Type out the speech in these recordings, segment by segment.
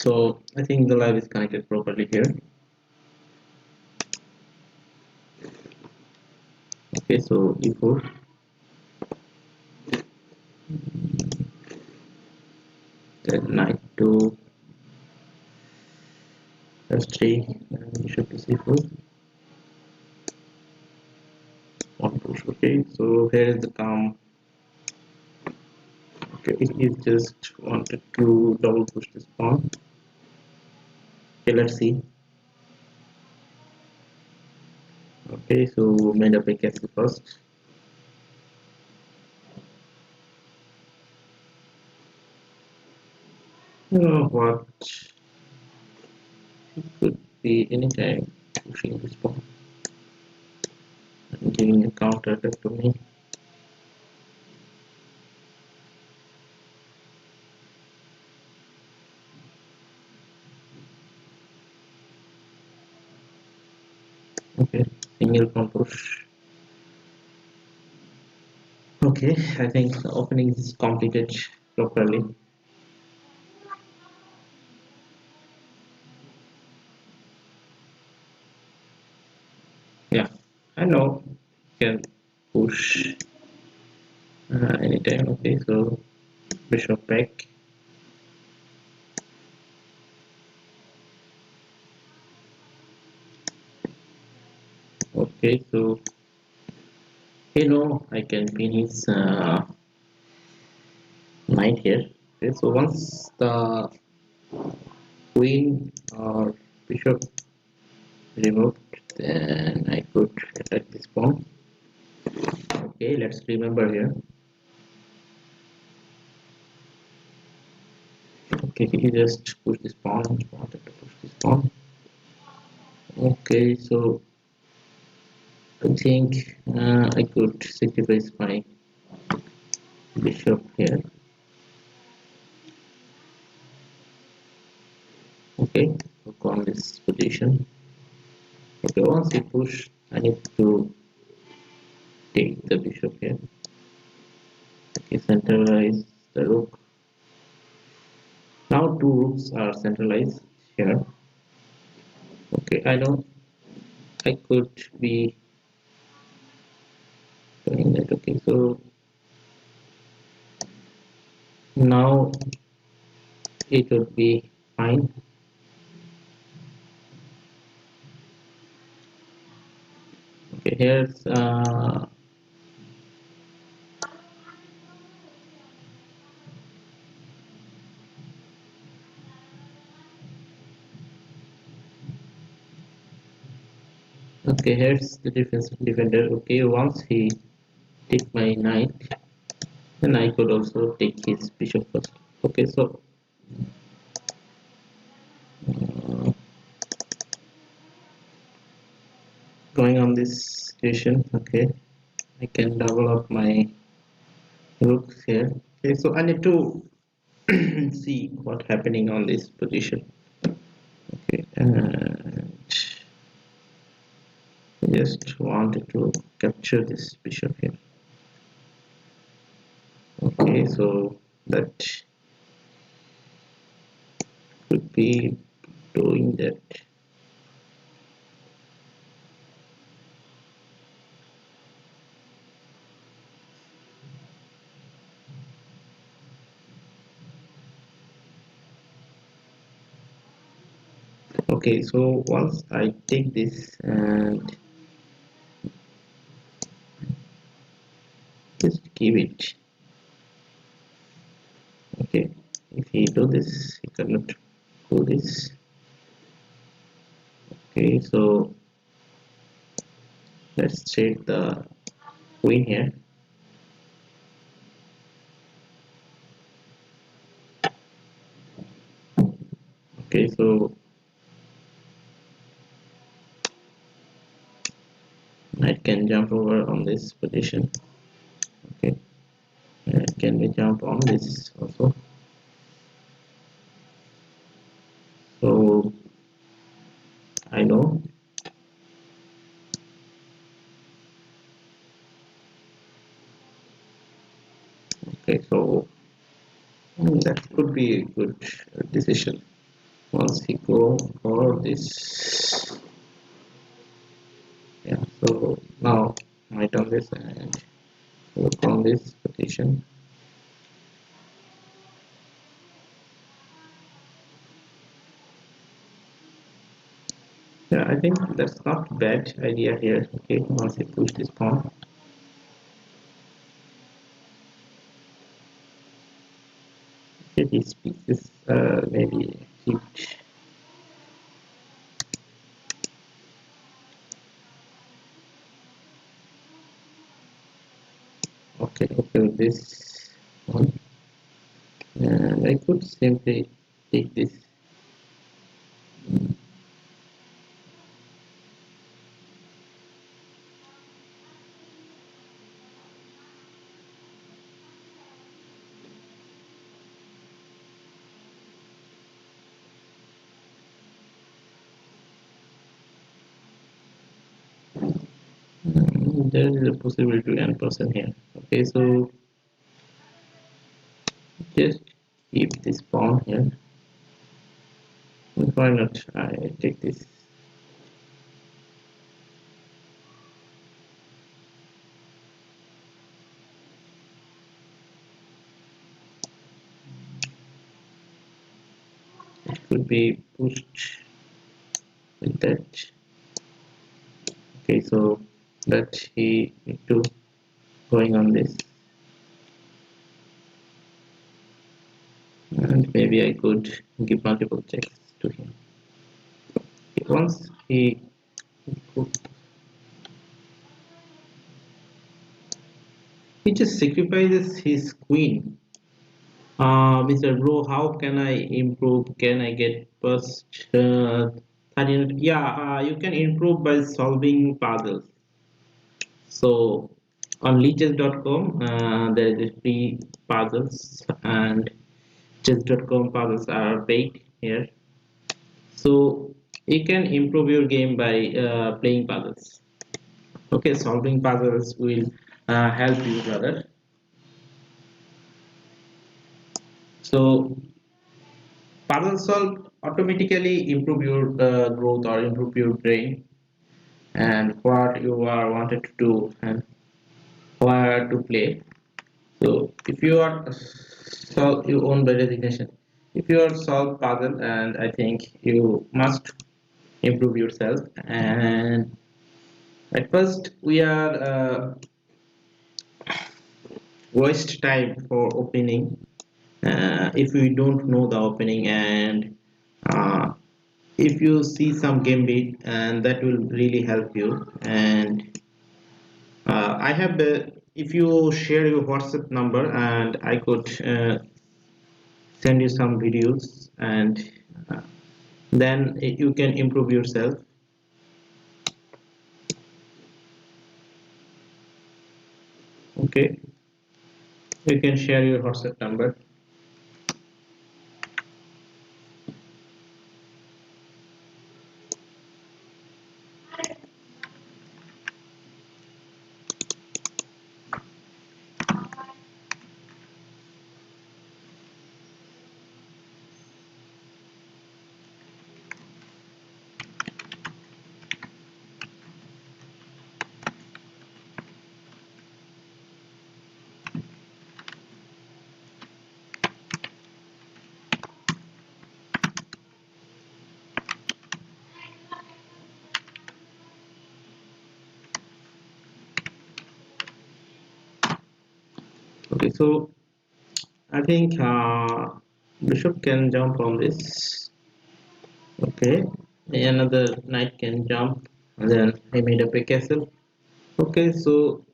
So I think the live is connected properly here. Okay, so e4, then knight to f3, and bishop to c4. One push. Okay, so here is the calm. Okay, he just wanted to double push this pawn. Okay, let's see. Okay, so made up a castle first. What could be anytime pushing this pawn and giving a counter attack to me. Okay, single pawn push. Okay, I think the opening is completed properly. Yeah, I know you can push anytime. Okay, so bishop back. Okay, so I can pin his knight here. Okay, so once the queen or bishop removed, then I could attack this pawn. Okay, let's remember here. Okay, he just push this pawn, wanted to push this pawn. Okay, so I think I could sacrifice my bishop here. Okay, look on this position. Okay, once he push, I need to take the bishop here. Okay, centralize the rook. Now two rooks are centralized here. Okay, I know I could be doing that. Okay, so now it would be fine. Okay, here's okay, here's the defender. Okay, once he take my knight, then I could also take his bishop first. Okay, so uh, going on this situation, okay, I can double up my rooks here. Okay, so I need to see what's happening on this position. Okay, and I just wanted to capture this bishop here. Okay, so that could be doing that. Okay, so once I take this and just give it. Okay, if he do this, he cannot do this. Okay, so let's take the queen here. Okay, so knight can jump over on this position. Okay, can we jump on this also? So I know. Okay, so that could be a good decision. once we go for this, yeah, so now write on this and work on this petition. Yeah, I think that's not a bad idea here. Okay, once I push this pawn, okay, this piece is maybe huge. Okay, okay, with this one, and I could simply take this. There is a possibility to n% here. Okay, so just keep this pawn here. Why not? I take this. It could be pushed with that. Okay, so that he need to going on this, and maybe I could give multiple checks to him. Okay, once he just sacrifices his queen. Mr. Bro, how can I improve? Can I get first 13? Yeah, you can improve by solving puzzles. So on leeches.com, there is a free puzzles, and chess.com puzzles are paid here. So you can improve your game by playing puzzles. Okay, solving puzzles will help you, brother. So puzzle solve automatically improve your growth or improve your brain and what you are wanted to do and where to play. So if you are solve your own by designation, if you are solve puzzle, and I think you must improve yourself. And at first we are waste time for opening if you don't know the opening, and uh, if you see some gambit, and that will really help you. And I have the, if you share your WhatsApp number, and I could send you some videos, and uh, then you can improve yourself. Okay, you can share your WhatsApp number. Okay, so I think bishop can jump on this. Okay, another knight can jump, and then I made up a castle. Okay, so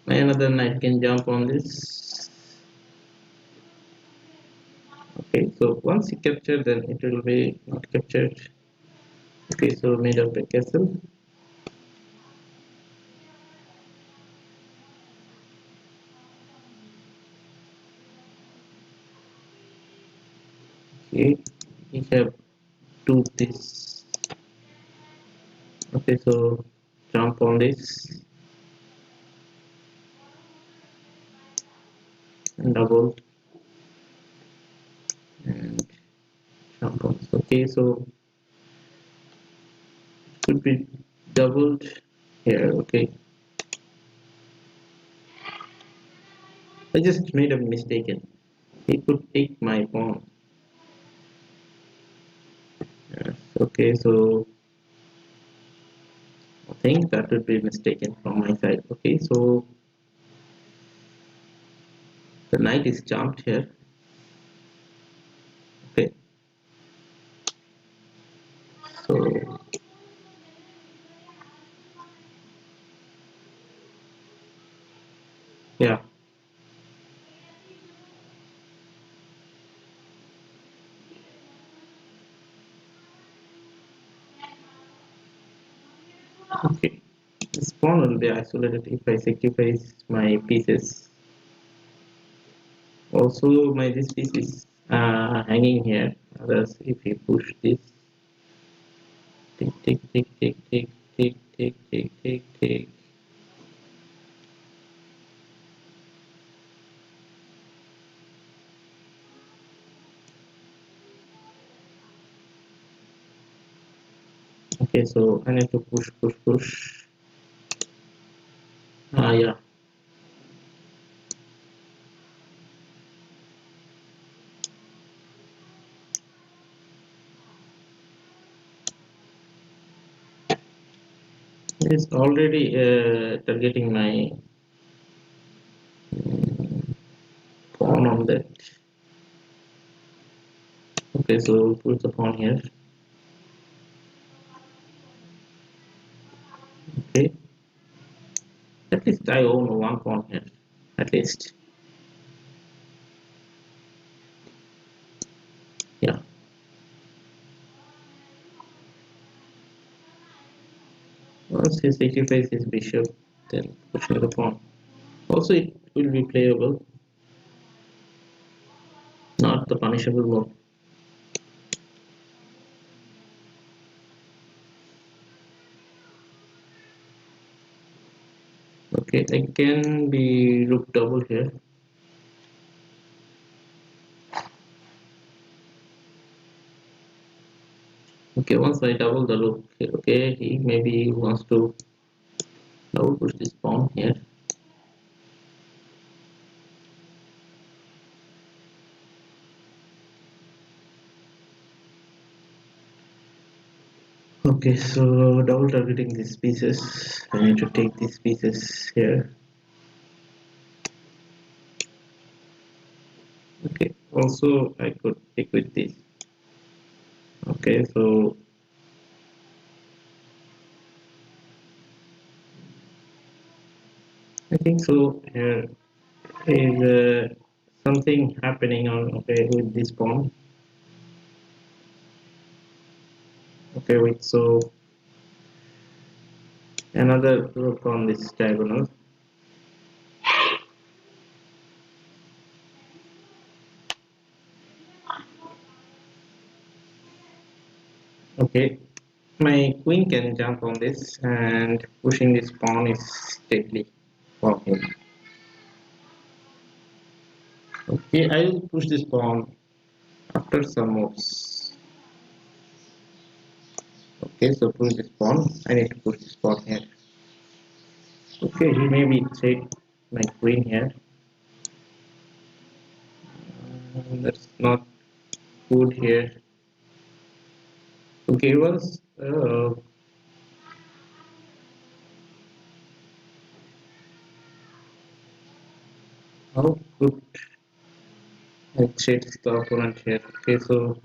another knight can jump on this. Okay, so once he captured, then it will be not captured. Okay, so made up a castle. Okay, we have do this. Okay, so jump on this and double and jump on. Okay, so could be doubled here. Okay, I just made a mistake. He could take my pawn. Yes. Okay, so I think that would be mistaken from my side. Okay, so the knight is jumped here. Okay, so yeah. Okay, this pawn will be isolated if I sacrifice my pieces. Also, my this piece is hanging here. Others, if you push this, tick tick tick tick tick tick tick tick tick tick. Okay, so I need to push push push. Yeah. It's already targeting my pawn on that. Okay, so put the pawn here. Okay, at least I own one pawn here. At least, yeah. Once he sacrifices his bishop, then pushing the pawn. Also, it will be playable, not the punishable one. Okay, I can be rook double here. Okay, once I double the rook here, okay, he maybe wants to double push this pawn here. Okay, so double targeting these pieces. I need to take these pieces here. Okay, also I could take with this. Okay, so I think so here is something happening on okay with this pawn. Okay, wait, so another rook on this diagonal. Okay, my queen can jump on this and pushing this pawn is deadly for him. Okay, I will push this pawn after some moves. Okay, so push this pawn. I need to push this pawn here. Okay, he maybe take my queen here. That's not good here. Okay, once how good I check the opponent here. Okay, so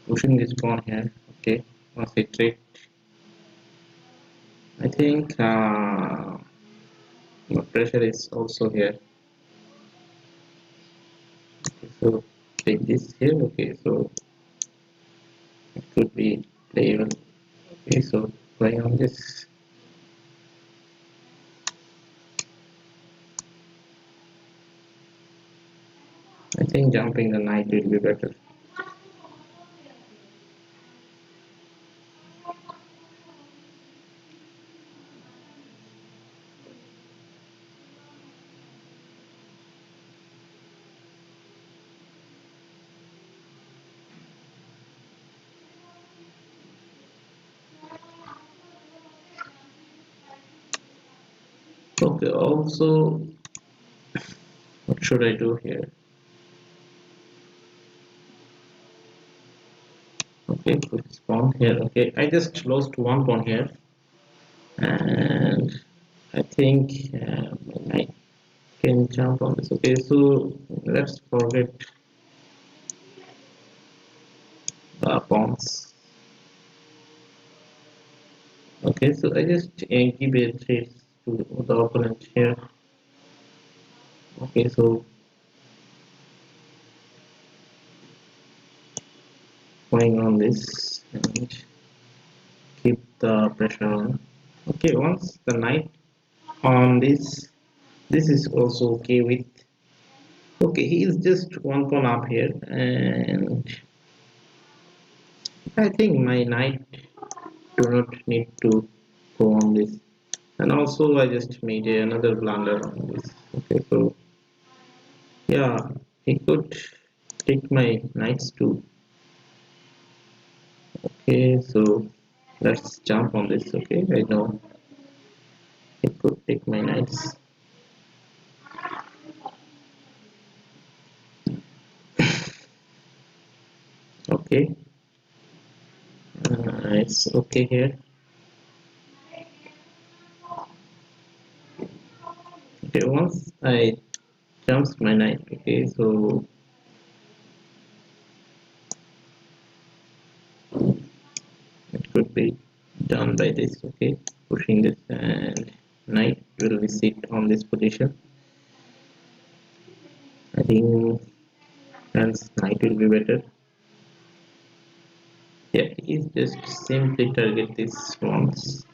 pushing this pawn here. Okay, once I check, I think the pressure is also here. Okay, so take this here. Okay, so it could be playable. Okay, so play on this. I think jumping the knight will be better. Okay, also, what should I do here? Okay, put spawn here. Okay, I just lost one pawn here, and I think I can jump on this. Okay, so let's forget the pawns. Okay, so I just give a threat to the opponent here. Okay, so going on this and keep the pressure on. Okay, once the knight on this is also okay with. Okay, he is just one pawn up here, and I think my knight do not need to go on this. And also, I just made another blunder on this. Okay, so yeah, he could take my knights too. Okay, so let's jump on this. Okay, I know he could take my knights. Okay, it's okay here. Okay, once I jumps my knight. Okay, so it could be done by this. Okay, pushing this, and knight will be sit on this position. I think hence knight will be better. Yeah, he is just simply target this once.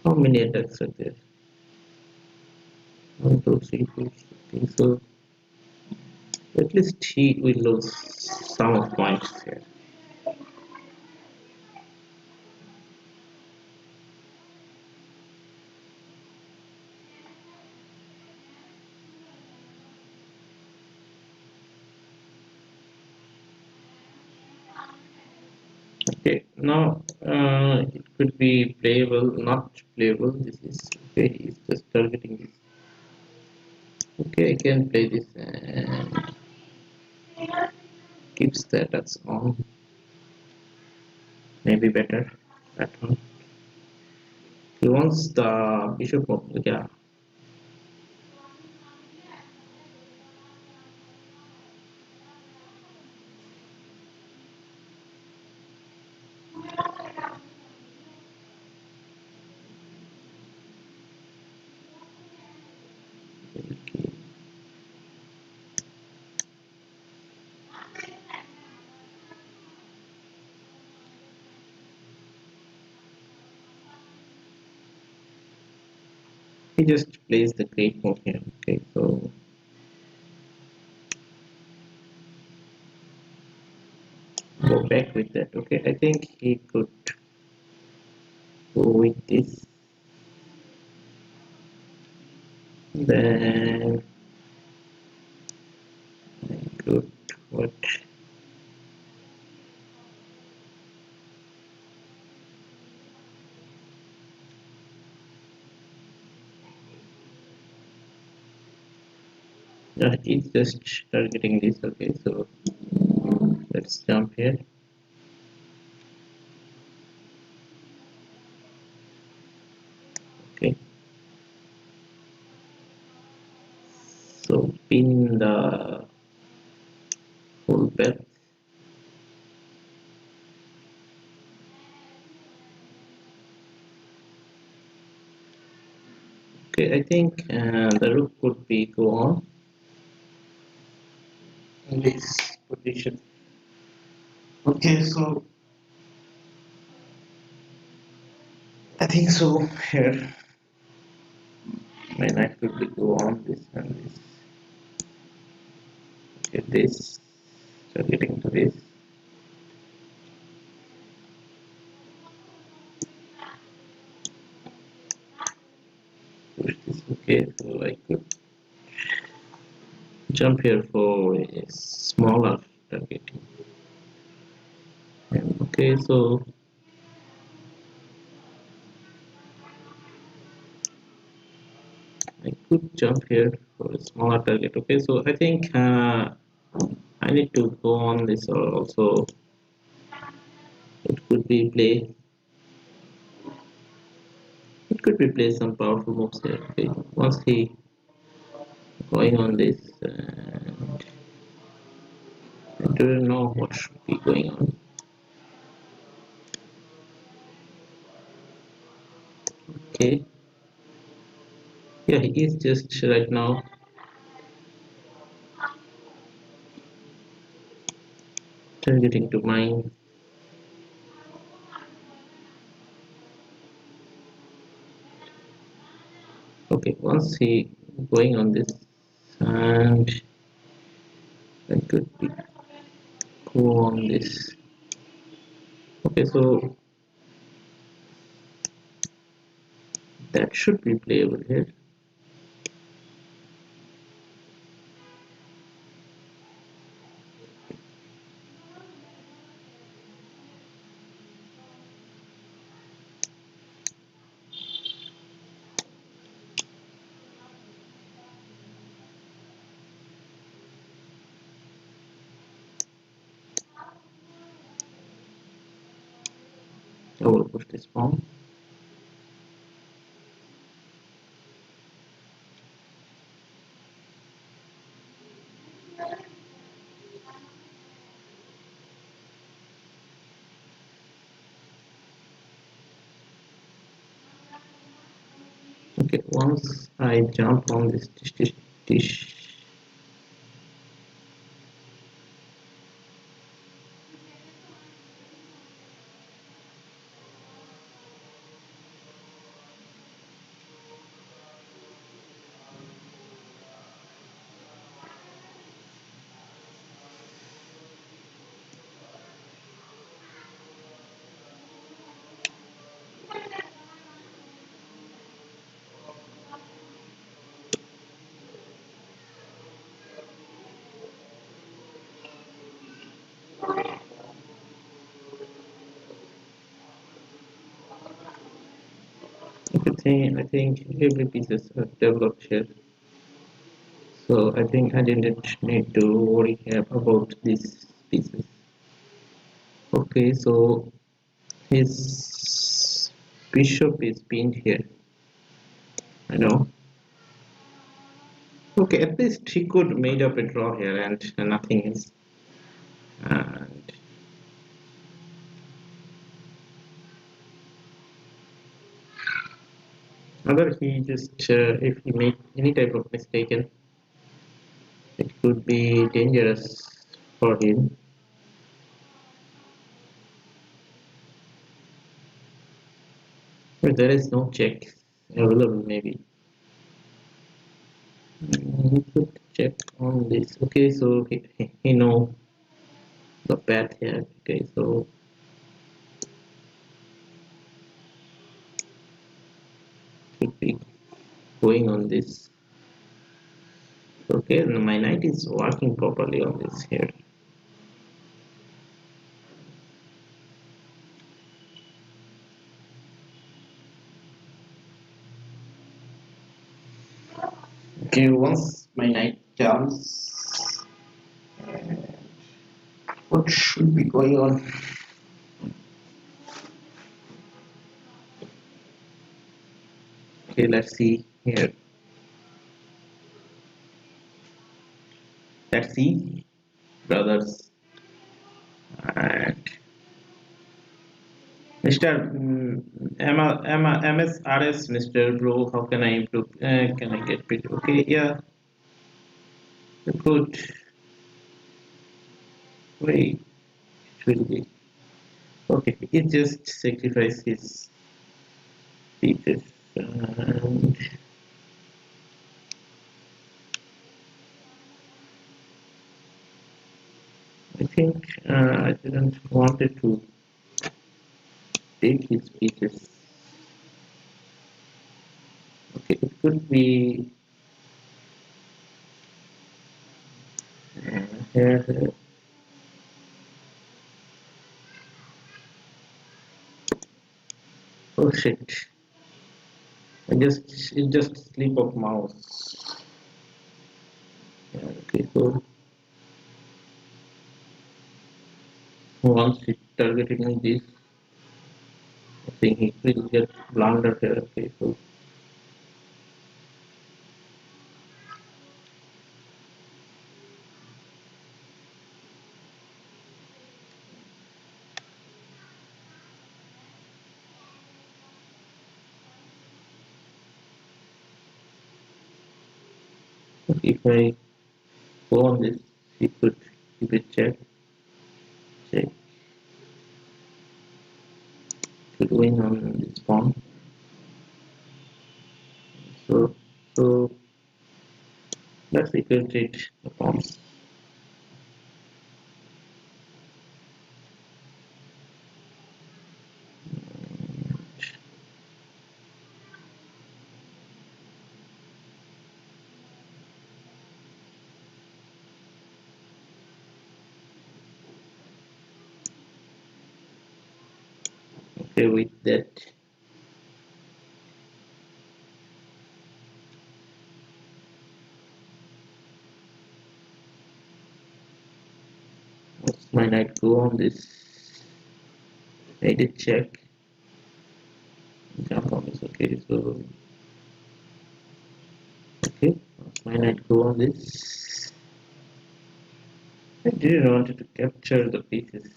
How many attacks are there? 1, 2, 3, 4, 5. So at least he will lose some of points here. Okay, now it could be playable, not playable. This is okay. He's just targeting this. Okay, I can play this and keeps the attacks on. Maybe better. That one. He wants the bishop of, yeah. Okay. He just plays the great move here. Okay, so go back with that. Okay, I think he could go with this. Then I could what? Yeah, he's just targeting this. Okay, so let's jump here. Okay, so pin the full belt. Okay, I think the rook could be go on in this position. Okay, so I think so here. My knight could be go on this and this. Okay, this. So getting to this. Push this. Okay, so I could jump here for a smaller targeting. And okay, so I could jump here for a smaller target. Okay, so I think I need to go on this, or also it could be play. It could be play some powerful moves here. Okay, once he going on this, and I don't know what should be going on. Okay, yeah, he is just right now targeting to mine. Okay, once he going on this, and I could be go on this. Okay, so that should be playable here. I will push this pawn. Okay, once I jump on this dish. I think every pieces are developed here. So I think I didn't need to worry here about these pieces. Okay, so his bishop is pinned here. I know. Okay, at least he could made up a draw here and nothing else. And other he just if he make any type of mistaken, it could be dangerous for him. But there is no check available maybe. We could check on this. Okay, so he know the path here. Okay, so should be going on this. Okay, my knight is working properly on this here. Okay, once my knight comes, what should be going on? Okay, let's see here. Let's see, brothers. And Mr. MSRS, Mr. Bro, how can I improve? Can I get bit? Okay, yeah, good. Wait, it will be. Okay, it just sacrifice his pieces. And I think I didn't wanted to take his pieces. Okay, it could be here. Oh shit! It just slip of mouse. Yeah, okay, so once it targeting this, I think it will get blundered here. Okay, so if I go on this, you could keep it check to doing on this form. So so let's equate the forms. Okay, with that, what's my knight go on this? Edit check, jump on this. Okay, so okay, what's my knight go on this? I didn't want to capture the pieces.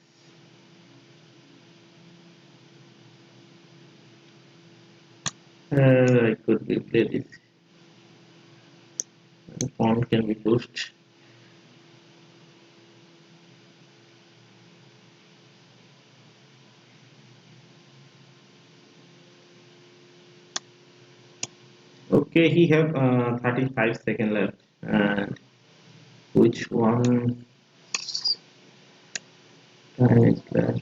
I could replay this. The pawn can be pushed. Okay, he have 35 seconds left. And which one time is left?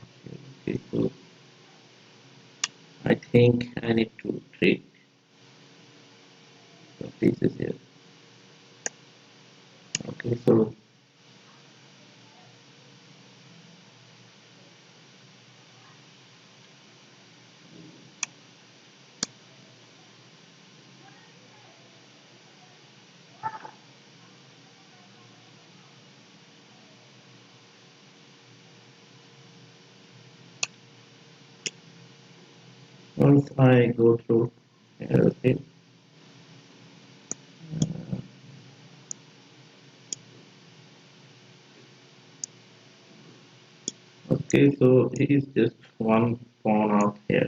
Okay, so I think I need to trade the pieces here. Okay, so once I go through here, okay. Okay, so it is just one pawn out here.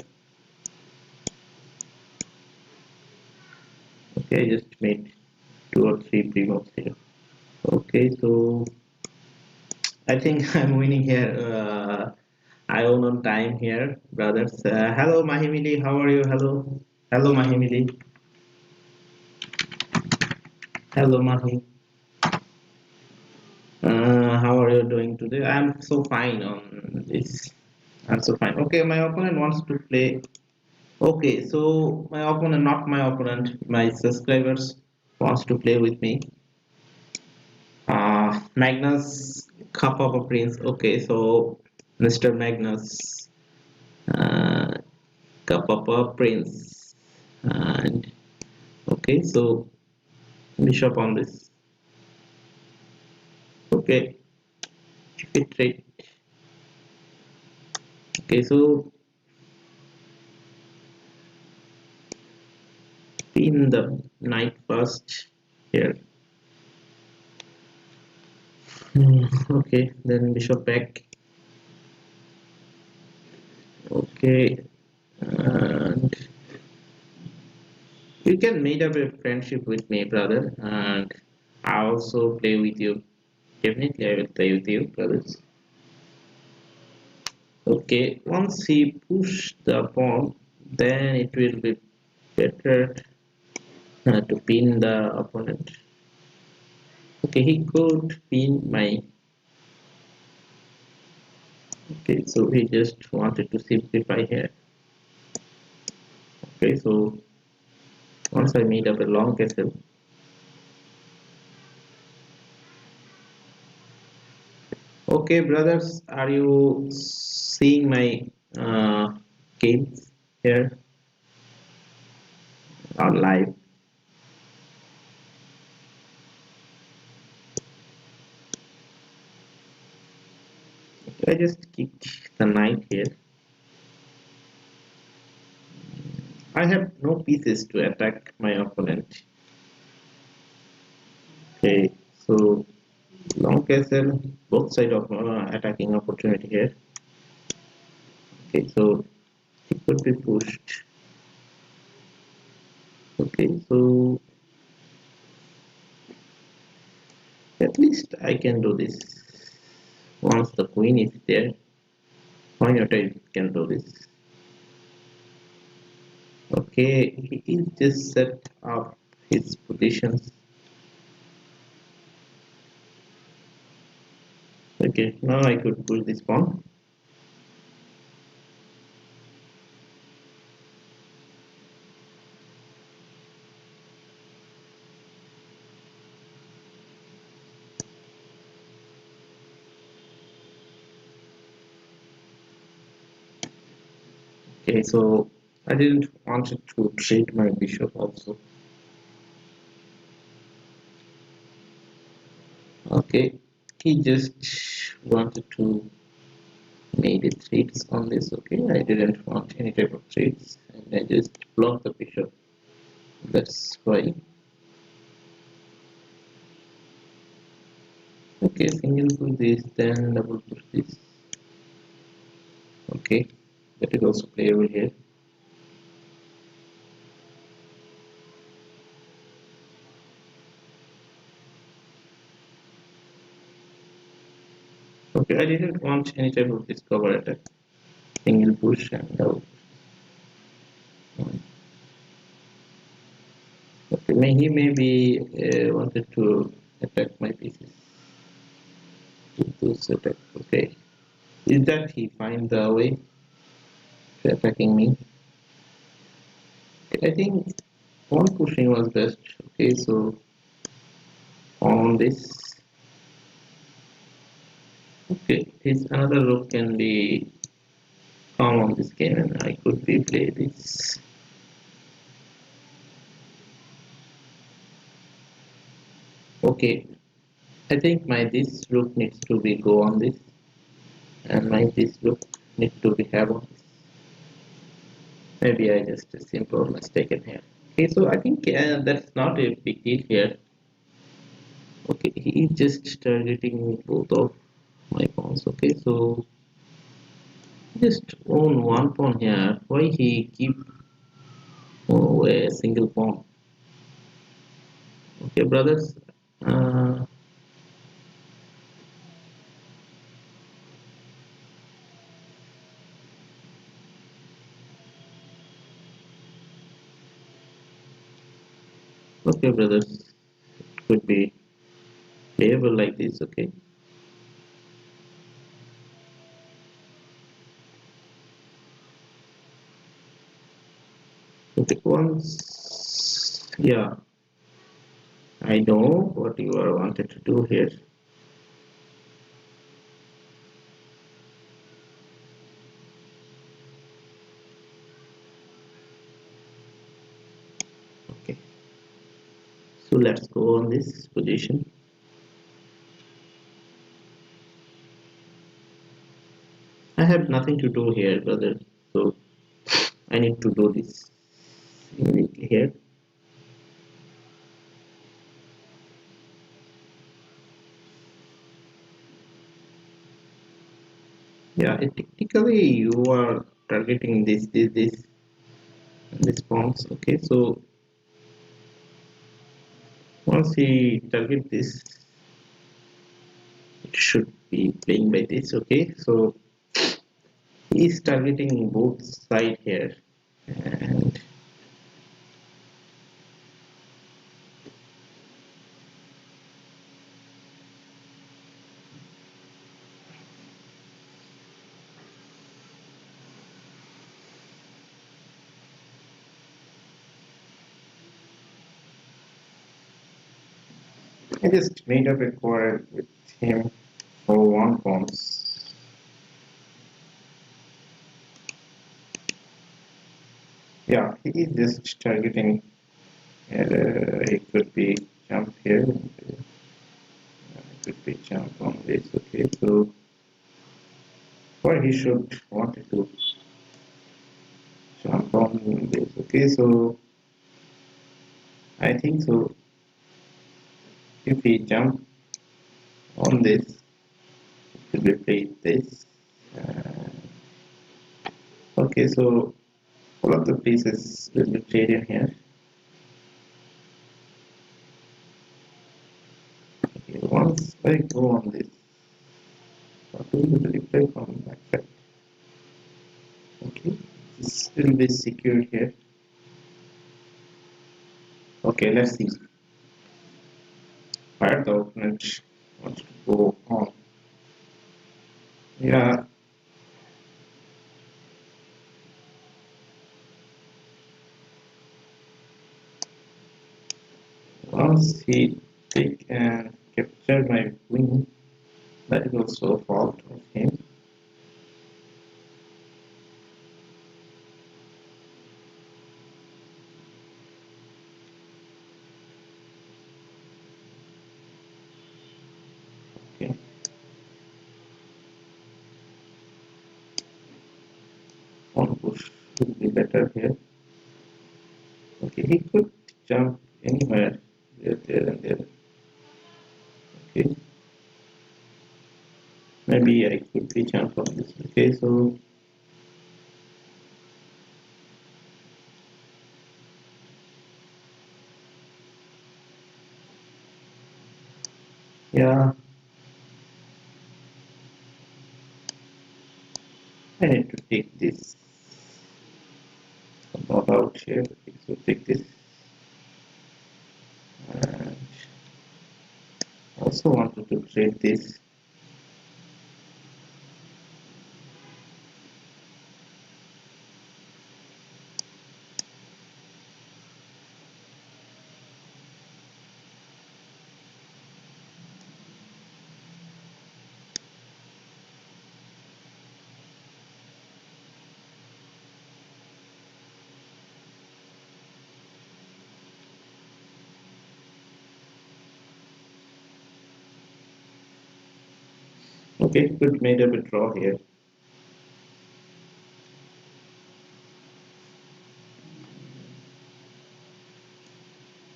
Okay, I just made 2 or 3 pre-moves here. Okay, so I think I'm winning here. I own on time here, brothers. Hello, Mahimili. How are you? Hello. Hello, Mahimili. Hello, Mahi. How are you doing today? I'm so fine on this. I'm so fine. Okay, my opponent wants to play. Okay, so my opponent, not my opponent, my subscribers wants to play with me. Magnus, Cup of a Prince. Okay, so Mr. Magnus, uh, Cup of a Prince, and okay, so bishop on this. Okay, it trade. Okay, so pin the knight first here. Okay, then bishop back. Okay, and you can meet up a friendship with me, brother, and I also play with you. Definitely, I will play with you, brothers. Okay, once he push the pawn, then it will be better to pin the opponent. Okay, he could pin my. Okay, so he just wanted to simplify here. Okay, so once I made up a long castle, Okay, brothers, are you seeing my games here on live? I just kicked the knight here. I have no pieces to attack my opponent. Okay, so long castle, both side of attacking opportunity here. Okay, so it could be pushed. Okay, so at least I can do this. Once the queen is there, why not I can do this? Okay, he is just set up his positions. Okay, now I could push this pawn. Okay, so I didn't want it to trade my bishop also. Okay, he just wanted to made it threats on this. Okay, I didn't want any type of threats and I just blocked the bishop. That's why. Okay, single push this, then double push this. Okay, that is also playable here. Okay, I didn't want any type of discover attack. Single push and double push. Okay, he maybe wanted to attack my pieces. To attack. Okay, is that he find the way to attacking me? Okay, I think one pushing was best. Okay, so on this. Okay, his another rook can be found on this game and I could be play this. Okay, I think my this rook needs to be go on this and my this rook needs to be have on this. Maybe I just a simple mistaken here. Okay, so I think that's not a big deal here. Okay, he is just targeting both of my pawns. Okay, so just own one pawn here. Why he keep a single pawn? Okay, brothers. Uh, okay, brothers. Could be playable like this. Okay. Okay. Once, yeah, I know what you are wanted to do here. Okay. So let's go on this position. I have nothing to do here, brother. So I need to do this immediately here. Yeah, technically you are targeting this pawns. Okay, so once he target this, it should be playing by this. Okay, so he is targeting both side here, and I just made up a quarrel with him. or one pawns. Yeah, he is just targeting. He could be jump here. Could be jump on this. Okay, so why he should wanted to jump on this? Okay, so I think so. If he jump on this, it will be played this. Uh, okay, so all of the pieces will be played in here. Okay, once I go on this, what will be the replay from back side? Okay, this will be secured here. Okay, let's see where the opponent wants to go on. Yeah, once he take and capture my wing, that is also a fault of him. Okay, one push would be better here. Okay, he could jump anywhere, there and there. Okay, maybe I could be jump on this. Okay, so yeah, I need to take this not out here. Okay, so take this and also wanted to trade this. Okay, could made a draw here.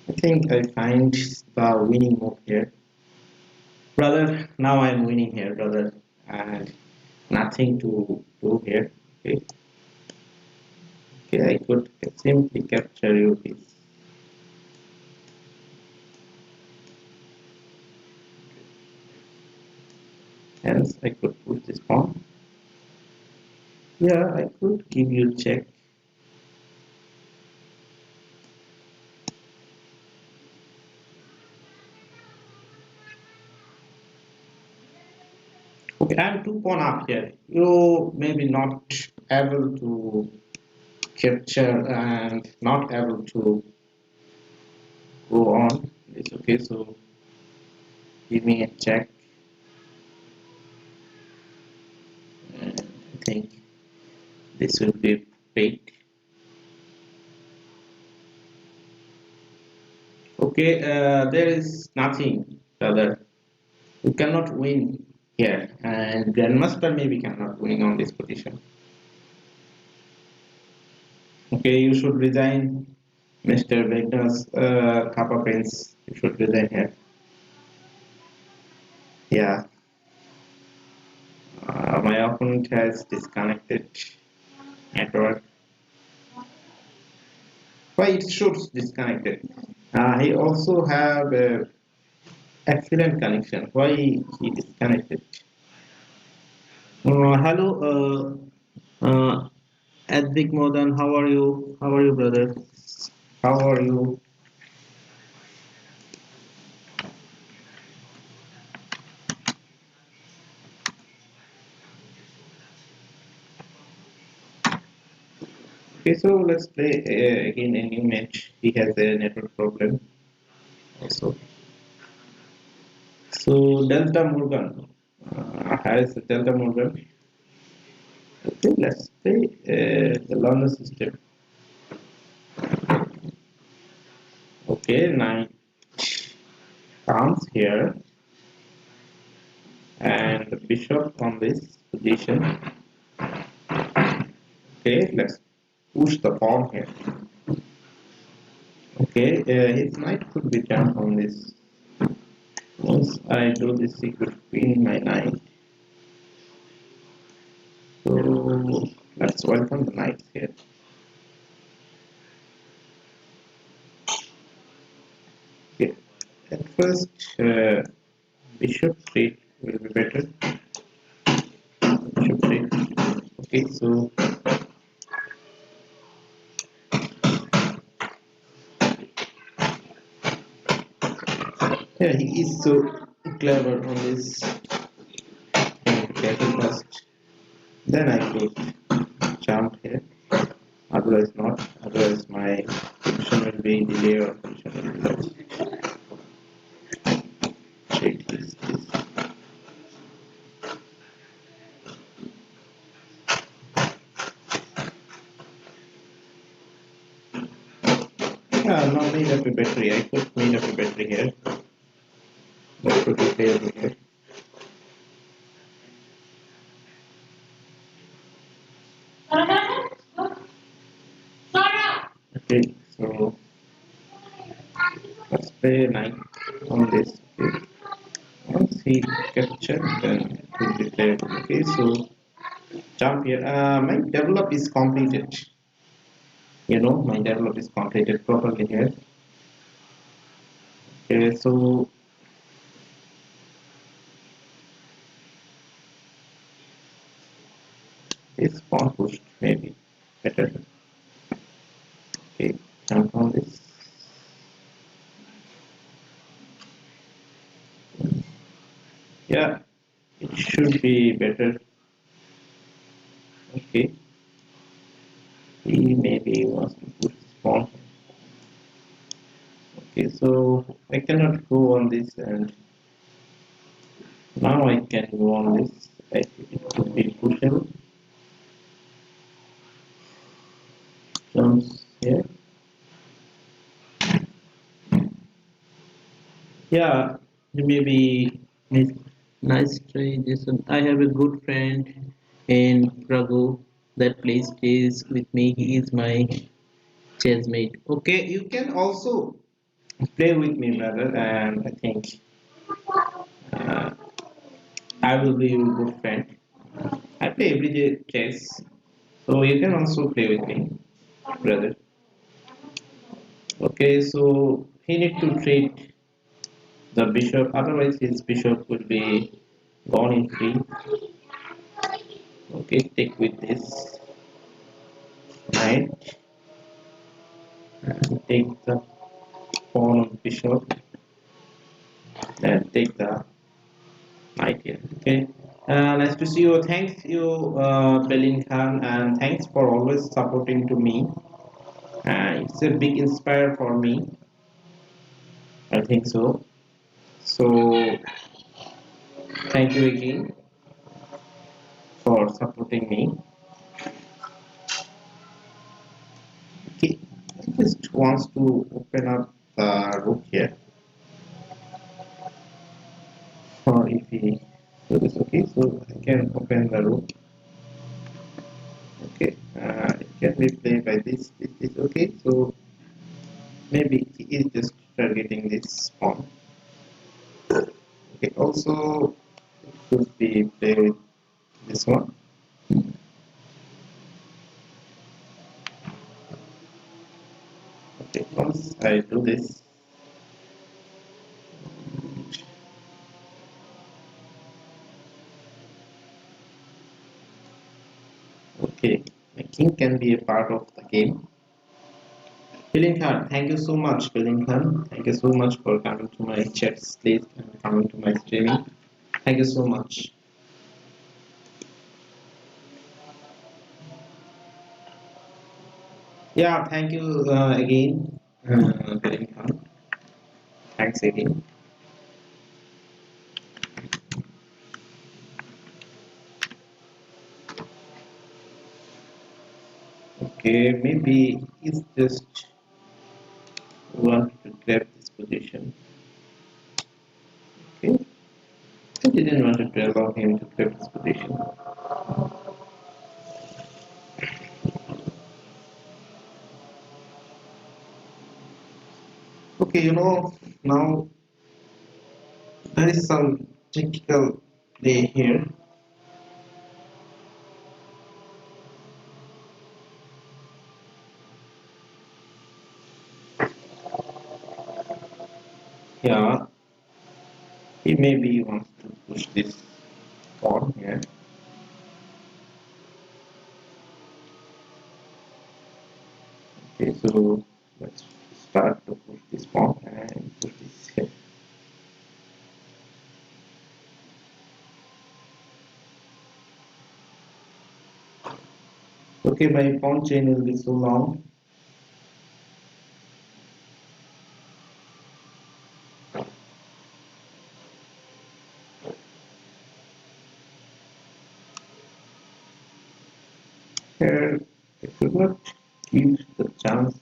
I think I find the winning move here. Brother, now I'm winning here, brother. And nothing to do here. Okay, okay, I could simply capture your piece. Hence, I could put this pawn. Yeah, I could give you check. Okay, I'm two pawn up here. You maybe not able to capture and not able to go on. It's okay, so give me a check. And I think this will be fake. Okay, there is nothing other. You cannot win here, and Grandmaster maybe cannot win on this position. Okay, you should resign, Mr. Wagner's Kappa Prince. You should resign here. Yeah, my opponent has disconnected network. Why it should disconnected? He also have excellent connection. Why he disconnected? Hello, at Big Modern. How are you? How are you, brother? How are you? Okay, so let's play again a new match. He has a network problem also. So Delta Morgan. Here is the DeltaMorgan. Okay, let's play the learner system. Okay, knight comes here and the bishop on this position. Okay, let's push the pawn here. Okay, his knight could be jumped on this. Once I do this, he could queen my knight. So let's welcome the knight here. Okay, at first bishop trade will be better. Bishop trade. Okay, so yeah, he is so clever on this. Get first. Then I could jump here. Otherwise not. Otherwise my position will be delay or position will be lost. Check this. Yeah, now made up a battery. I could made up a battery here. That could be failed here. Okay, so let's play knight on this. Okay. Once he captured, then it will be played. Okay, so jump here. My develop is completed. My develop is completed properly here. Okay, so this pawn pushed maybe better. Okay, jump on this. Yeah, it should be better. Okay, he maybe wants to put his pawn. Okay, so I cannot go on this, and now I can go on this. I think it could be pushable. Jumps here. Yeah, maybe nice try, Jason. I have a good friend in Pragu that plays chess with me. He is my chess mate. Okay, you can also play with me, brother, and I think uh, I will be your good friend. I play every day chess, so you can also play with me, brother. Okay, so he need to treat the bishop, otherwise his bishop will be gone in free. Okay, take with this knight and take the pawn of bishop and take the knight here. Okay, nice to see you. Thanks you, Belin Khan, and thanks for always supporting to me. It's a big inspire for me. I think so. So thank you again for supporting me. Okay, I just wants to open up the rook here. Or if he do this, okay, so I can open the rook. Okay, it can be played by this is okay. So maybe he is just targeting this pawn. Okay, also it could be played with this one. Okay, once I do this, okay, the king can be a part of the game. Billing Khan, thank you so much, Billing Khan. Thank you so much for coming to my chat stage and coming to my streaming. Thank you so much. Yeah, thank you again, Billing Khan. Thanks again. Okay, maybe he's just want to grab this position. Okay, I didn't want to allow him to grab this position. Okay, now there is some technical play here. Yeah, he maybe wants to push this pawn here. Okay, so let's start to push this pawn and push this here. Okay, my pawn chain will be so long. Here, I could not give the chance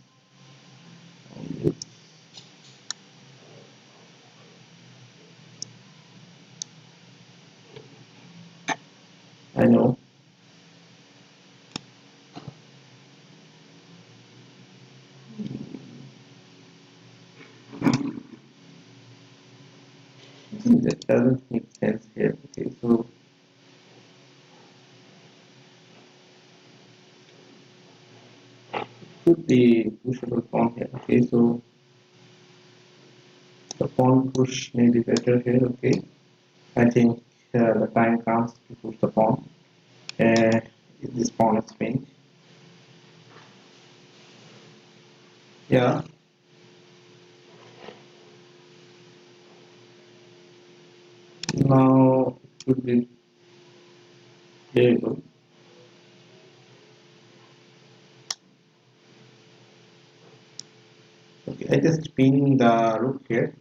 on this. I know. That doesn't make sense here. Okay, so could be pushable pawn here. Okay, so the pawn push may be better here. Okay, I think the time comes to push the pawn. Uh, this pawn is finished. Yeah, now it could be playable. Okay, I just pin the rook here.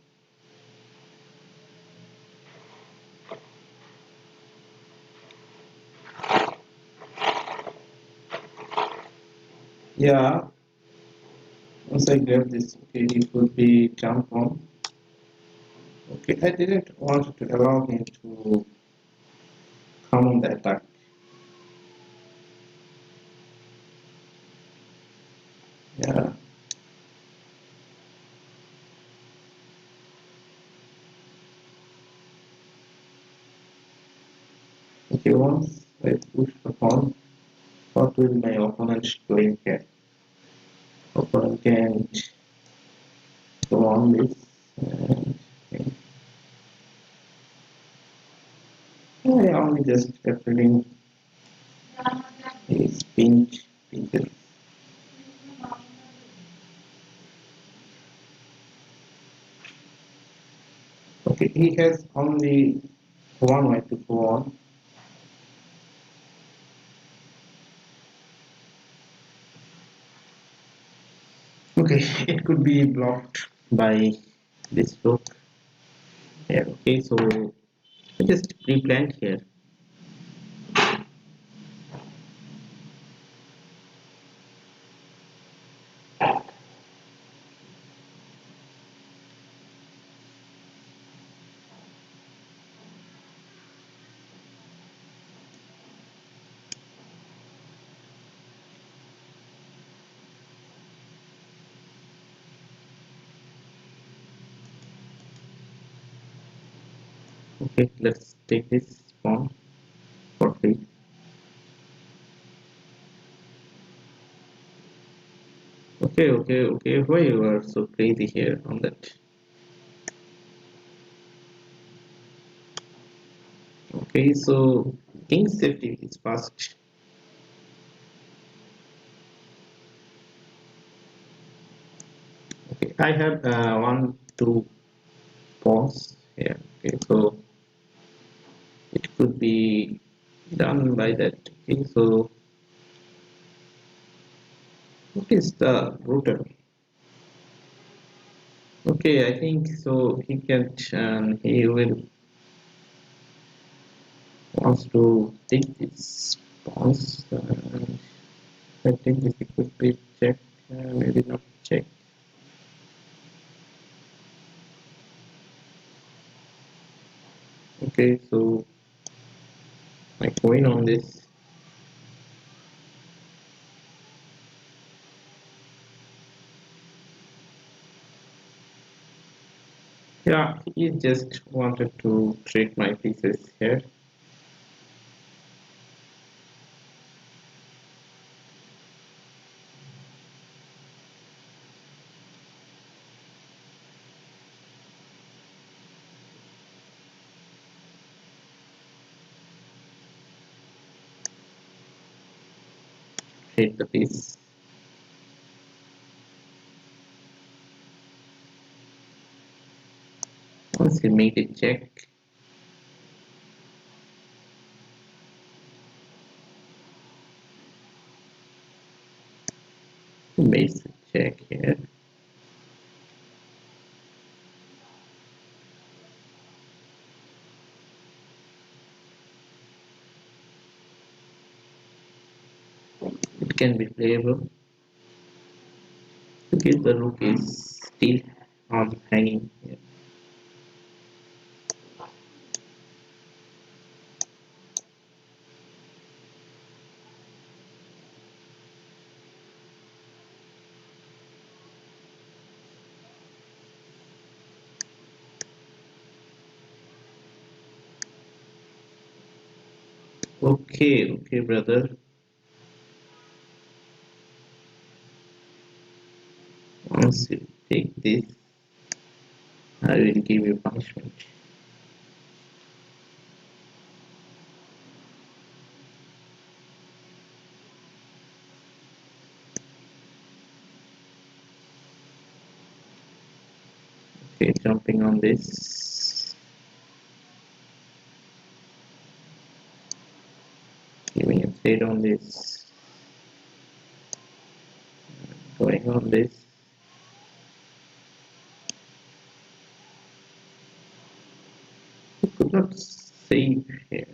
Yeah, once I grab this, okay, it would be jump on. Okay, I didn't want to allow him to come on the attack. Yeah, okay, once I push the pawn, what will my opponent going here? Opponent can go on this. And, okay. I only just referring his pinches. Okay, he has only one way to go on. Okay, it could be blocked by this rook here. Okay, so I just pre-planned here. Okay, let's take this pawn for free. Okay. Why you are so crazy here on that? Okay, so king safety is fast. Okay, I have one, two pawns here. Okay, so it could be done by that. Okay, so what is the router? Okay, I think so. He can. He will wants to take this pawns. I think this could be checked, maybe not checked. Okay, so my coin on this. Yeah, he just wanted to trick my pieces here. Hit the piece. Once he made it check, he makes a check here. It can be playable. Okay, the rook is still on hanging here. Okay, okay, brother. Once you take this, I will give you punishment. Okay, jumping on this, giving a trade on this, going on this. You could not save here.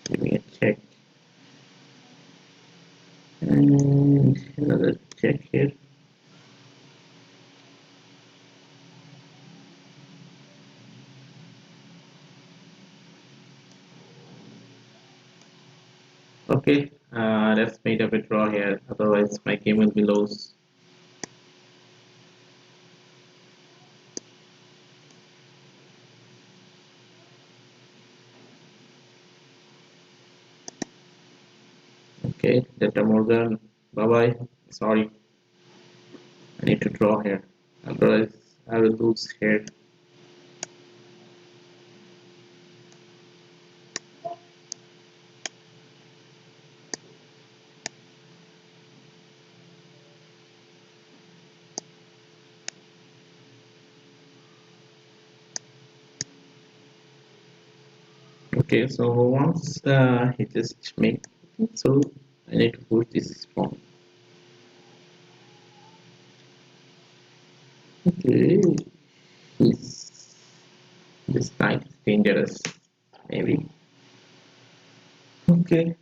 Giving a check. And another check here. Okay, let's made up a draw here. Otherwise, my game will be lost. Okay, DeltaMorgan. Bye bye. Sorry, I need to draw here. Otherwise, I will lose here. Okay, so once he just make, so I need to push this pawn. Okay, this this knight is dangerous, maybe. Okay,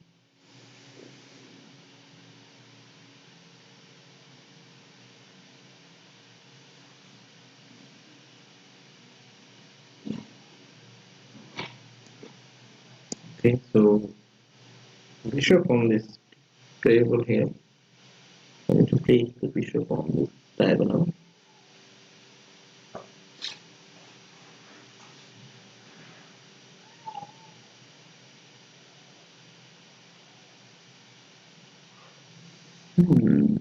okay, so bishop on this table here. I need to take the bishop on this diagonal. Hmm.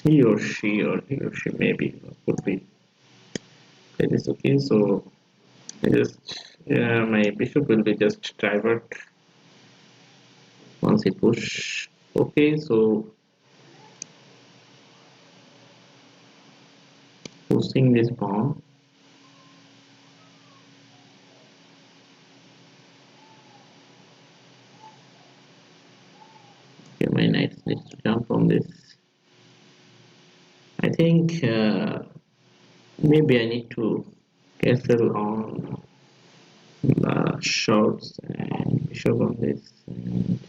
He or she maybe could be. That is okay. So I just my bishop will be just divert once he push. Okay, so pushing this pawn. Okay, my knight needs to jump on this. I think maybe I need to castle on the shorts and bishop on this. And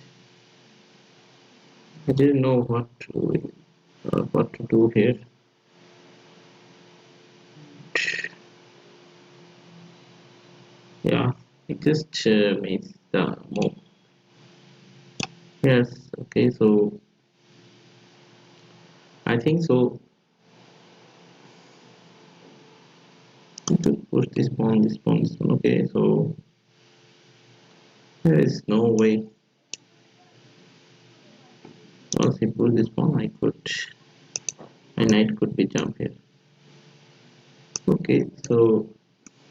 I didn't know what to do here. Yeah, it just makes the move. Yes, okay, so I think so. To push this pawn, this pawn, this one. Okay, so there is no way. Once he pull this pawn, my knight could be jump here. Okay, so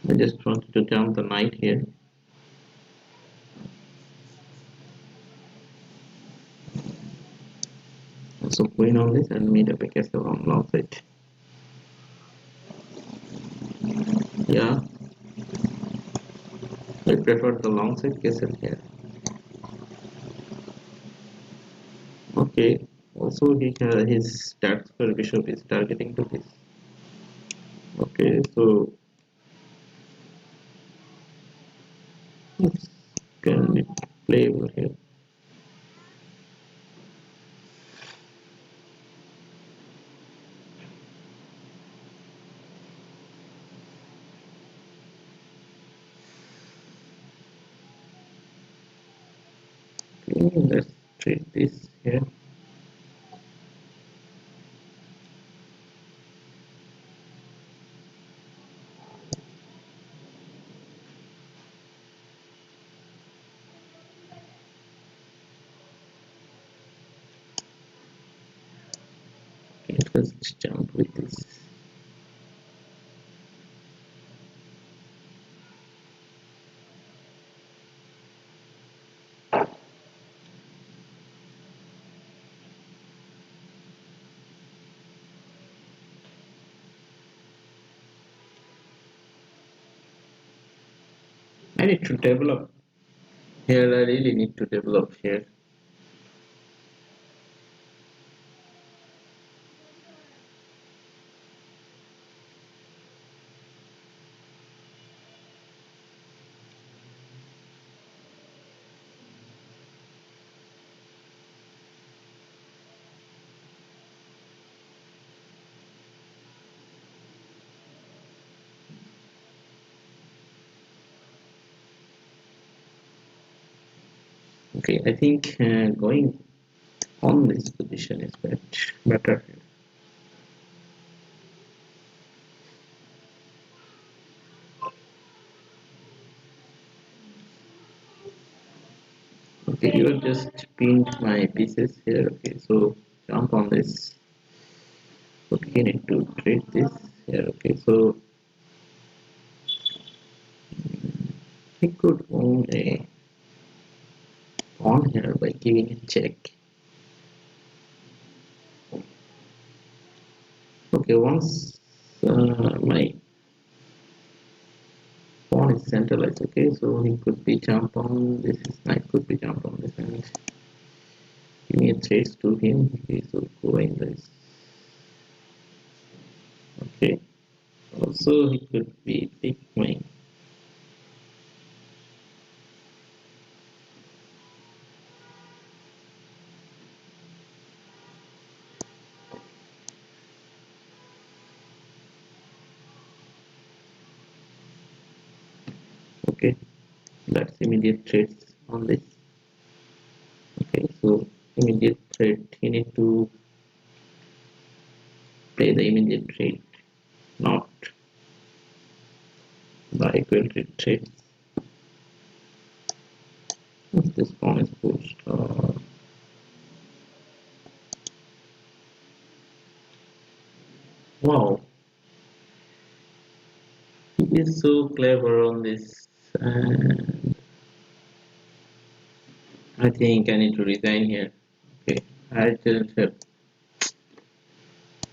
I just wanted to jump the knight here. So queen on this and made up a castle on long side. Yeah, I prefer the long side castle here. Okay, also his tactical bishop is targeting to this. Okay, so can we play over here? Okay, let's trade this here. Okay, let's jump with this. I need to develop here. I really need to develop here. Okay, I think going on this position is better. Okay, you just pinned my pieces here. Okay, so jump on this. Okay, you need to trade this here. Okay, so he could own a pawn here by giving a check. Okay, once my pawn is centralized, okay, so he could be jump on this, his knight could be jump on this and give me a trace to him. Okay, so go in this. Okay, also he could be big my. Okay, that's immediate trades on this. Okay, so immediate trade, he need to play the immediate trade, not the equal trade. If this pawn is pushed, wow, he is so clever on this. And I think I need to resign here. Okay, I didn't have.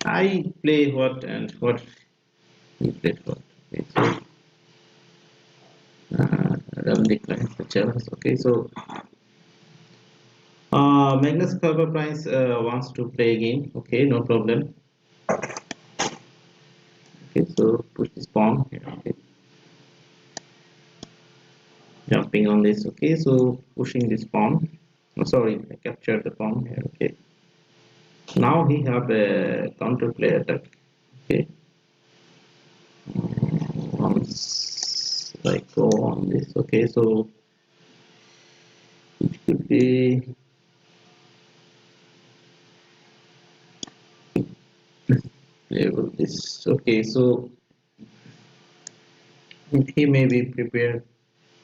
I play what and what Played what? Okay, so run declines the challenge. Okay, so Magnus Cover Price wants to play again. Okay, no problem. Okay, so push this pawn here. Okay, jumping on this. Okay, so pushing this pawn. Oh, sorry, I captured the pawn here. Okay, now he have a counter play attack. Okay, once I go on this. Okay, so it could be label this. Okay, so he may be prepared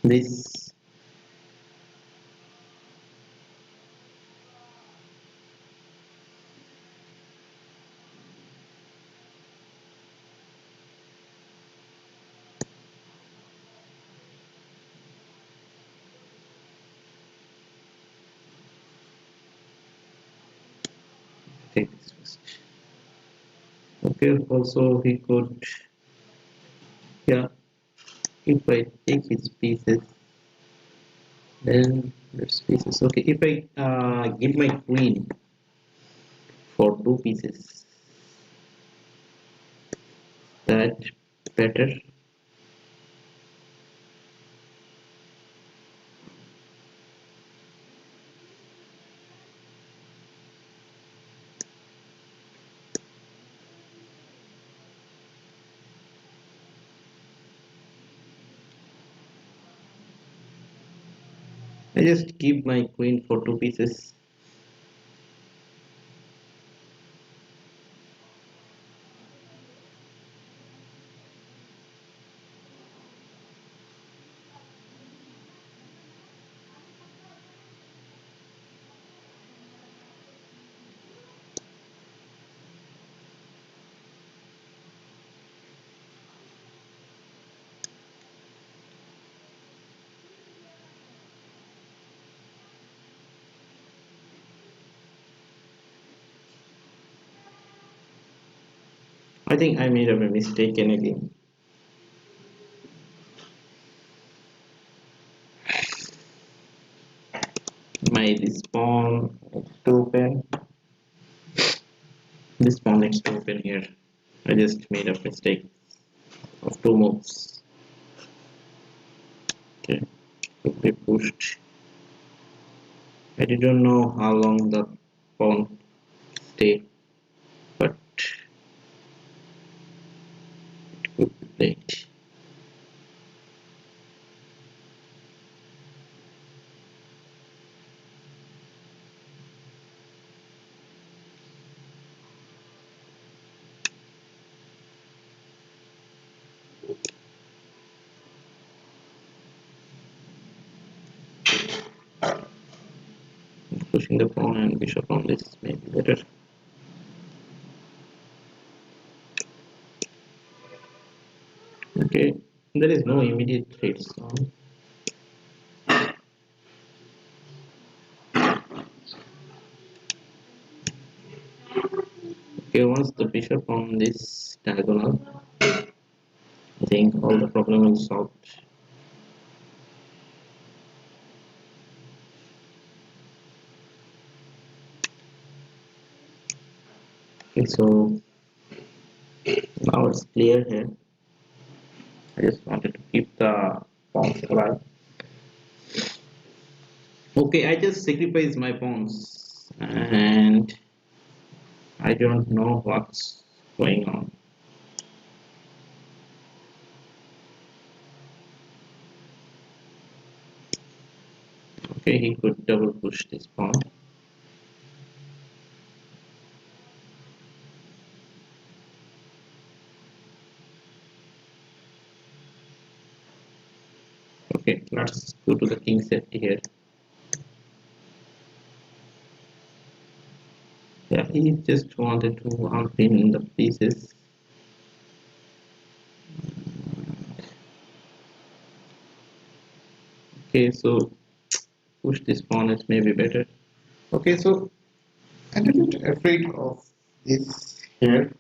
this. Take this first. Okay, also he could, yeah, if I take his pieces, then there's pieces. Okay, if I give my queen for two pieces, that better. I just give my queen for two pieces. I think I made a mistake again. My this pawn needs to open. This pawn needs to open here. I just made a mistake of two moves. Okay, could be pushed. I didn't know how long the pawn stay, but it could be played. Pushing the pawn and bishop on this may be better. Okay, there is no immediate threats on. Okay, once the bishop on this diagonal, I think all the problem is solved. Okay, so now it's clear here. I just wanted to keep the pawns alive. Okay, I just sacrifice my pawns and I don't know what's going on. Okay, he could double push this pawn. Okay, let's go to the king safety here. Yeah, he just wanted to unpin the pieces. Okay, so push this pawn is maybe better. Okay, so I'm a little afraid of this here.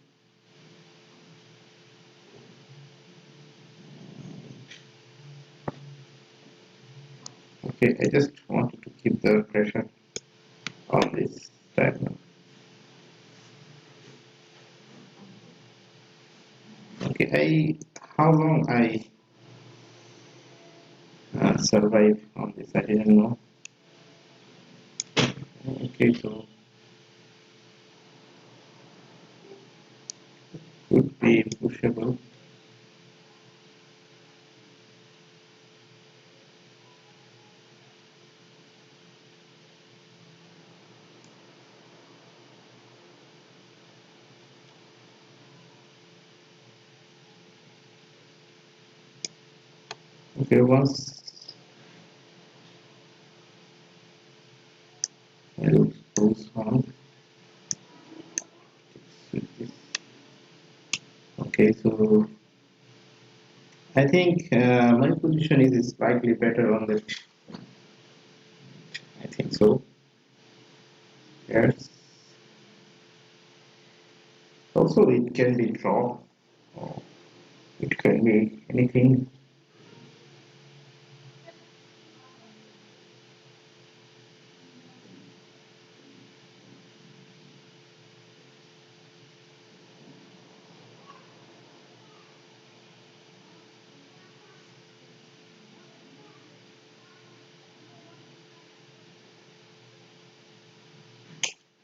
Okay, I just wanted to keep the pressure on this diagram. Okay, how long I survive on this, I didn't know. Okay, so could be pushable. Okay, once I look goes on, okay, so I think my position is slightly better on that. I think so. Yes. Also, it can be draw, or it can be anything.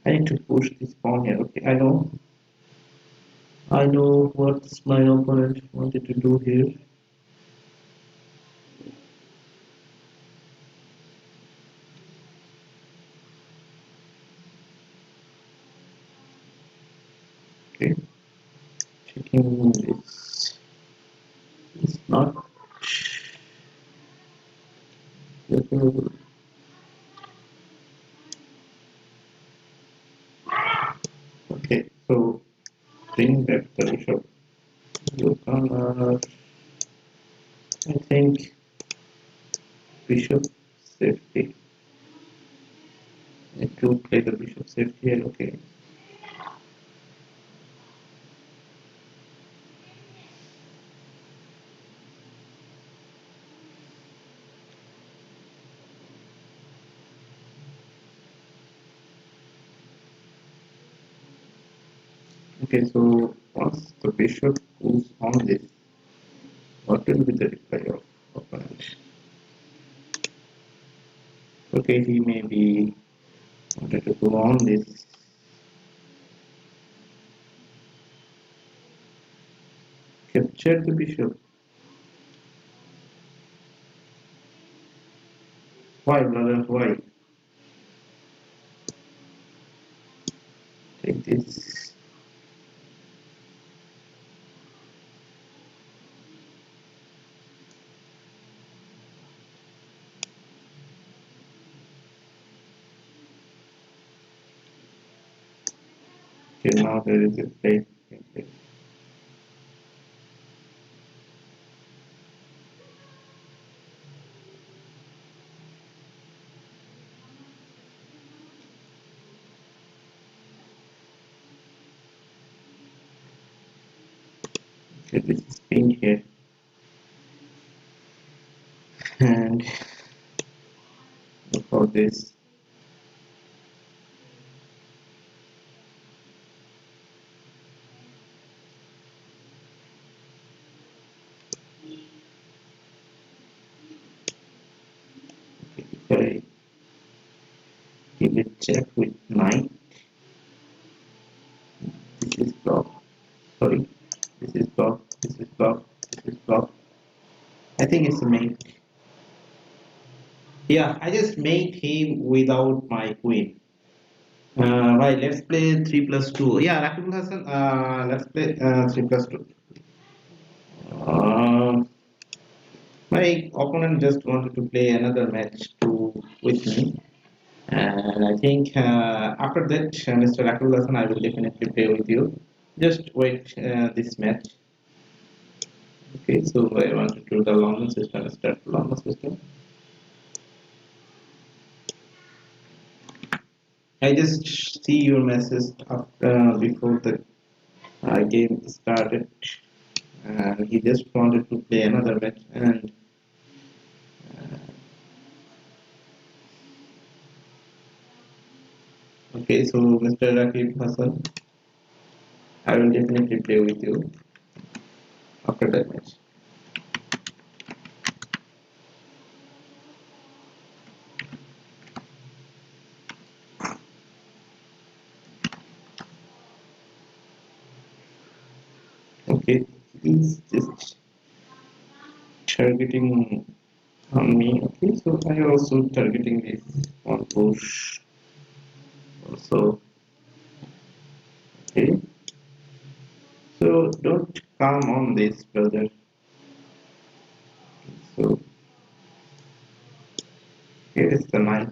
I need to push this pawn here. Okay, I know what my opponent wanted to do here. Okay, checking this is not. Okay, so bring back the bishop. You can, I think, bishop safety. Need to play the bishop safety here. Okay. Okay, so once the bishop goes on this, what will be the reply of opponent? Okay, he may be wanted to go on this. Capture the bishop. Why, brother? Why? Take this. Okay, now there is a play. Okay, this is pink here. And for this, if I give it check with knight, this is blocked. Sorry, this is blocked. This is blocked. This is blocked. I think it's a mate. Yeah, I just made him without my queen. Right, let's play 3 plus 2. Yeah, Rakibul Hassan, let's play 3 plus 2. Um, my opponent just wanted to play another match with me. And I think after that, Mr. Rakibul Hassan, I will definitely play with you. Just wait this match. Okay, so I want to do the London system, start the London system. I just see your message after, before the game started, and he just wanted to play another match, and Okay, so Mr. Rakib Hassan, I will definitely play with you after that match. Okay, he's just targeting on me. Okay, so I also targeting this on push also. Okay, so don't come on this, brother. So here is the knight.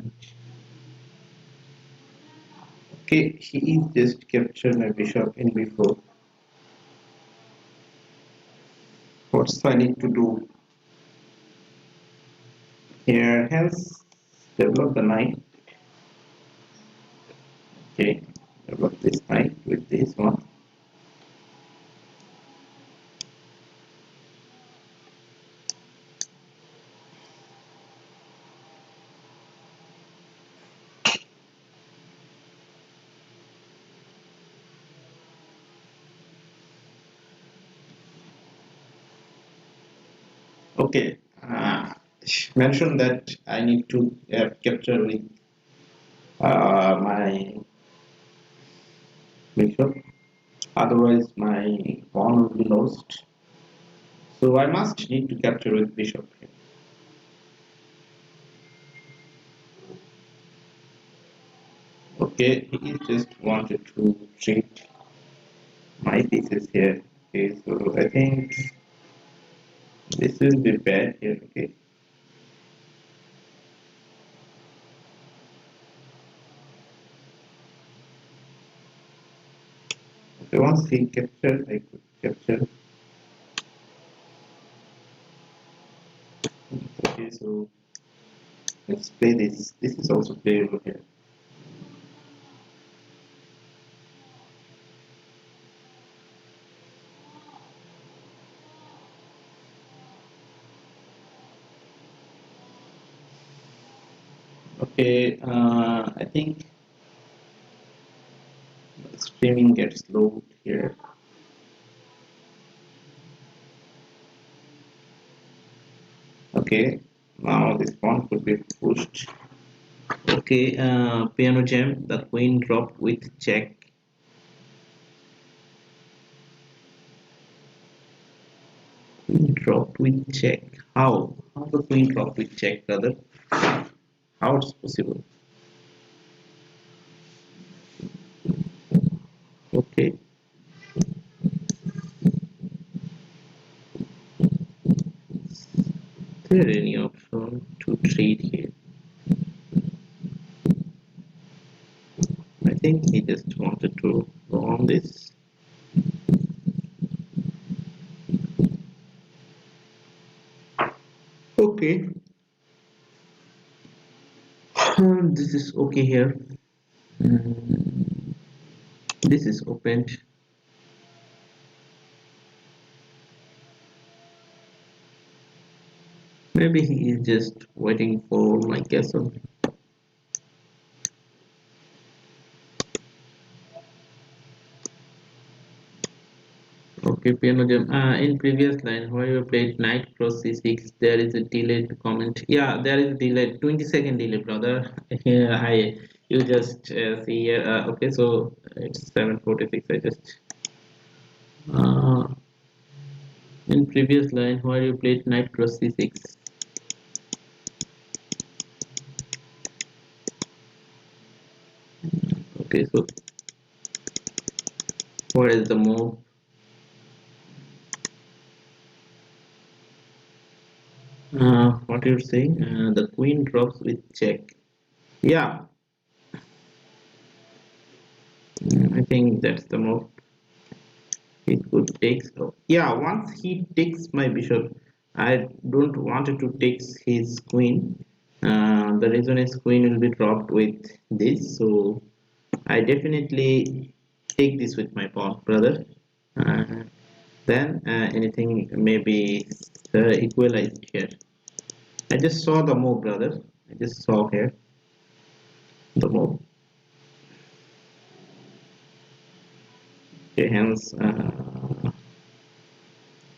Okay, he is just captured my bishop in b4. What's I need to do here? Hence, develop the knight. Okay, develop this knight with this one. Okay, mention that I need to capture with my bishop, otherwise my pawn will be lost. So I must need to capture with bishop here. Okay, he just wanted to treat my pieces here. Okay, so I think this will be bad here. Okay, okay, once he captured, I could capture. Okay, so let's play this. This is also playable here. Okay, I think streaming gets low here. Okay, now this pawn could be pushed. Okay, piano jam. The queen dropped with check. Queen dropped with check. How? How the queen dropped with check, brother? How it's possible? Okay. Is there any option to trade here? I think he just wanted to go on this. Okay. This is okay here. Mm, this is opened. Maybe he is just waiting for my castle. Okay, piano jam. In previous line, where you played knight cross c6, there is a delayed comment. Yeah, there is a delay, 20-second delay, brother. Here, you just see here. Okay, so it's 7:46. I just uh, in previous line, where you played knight cross c6. Okay, so what is the move? What you're saying? The queen drops with check. Yeah, I think that's the move. He could take. So yeah, once he takes my bishop, I don't want it to take his queen. The reason is queen will be dropped with this, so I definitely take this with my pawn, brother. Uh, then anything may be equalized here. I just saw the move, brother. I just saw here the move. Okay, hence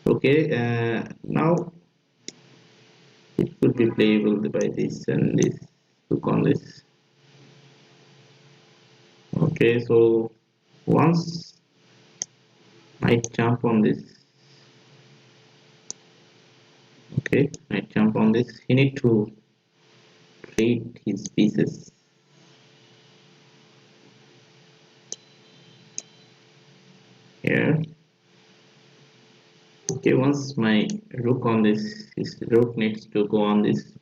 okay, now it could be playable by this and this. Look on this. Okay, so once I jump on this, okay, I jump on this, he need to trade his pieces here. Okay, once my rook on this, his rook needs to go on this.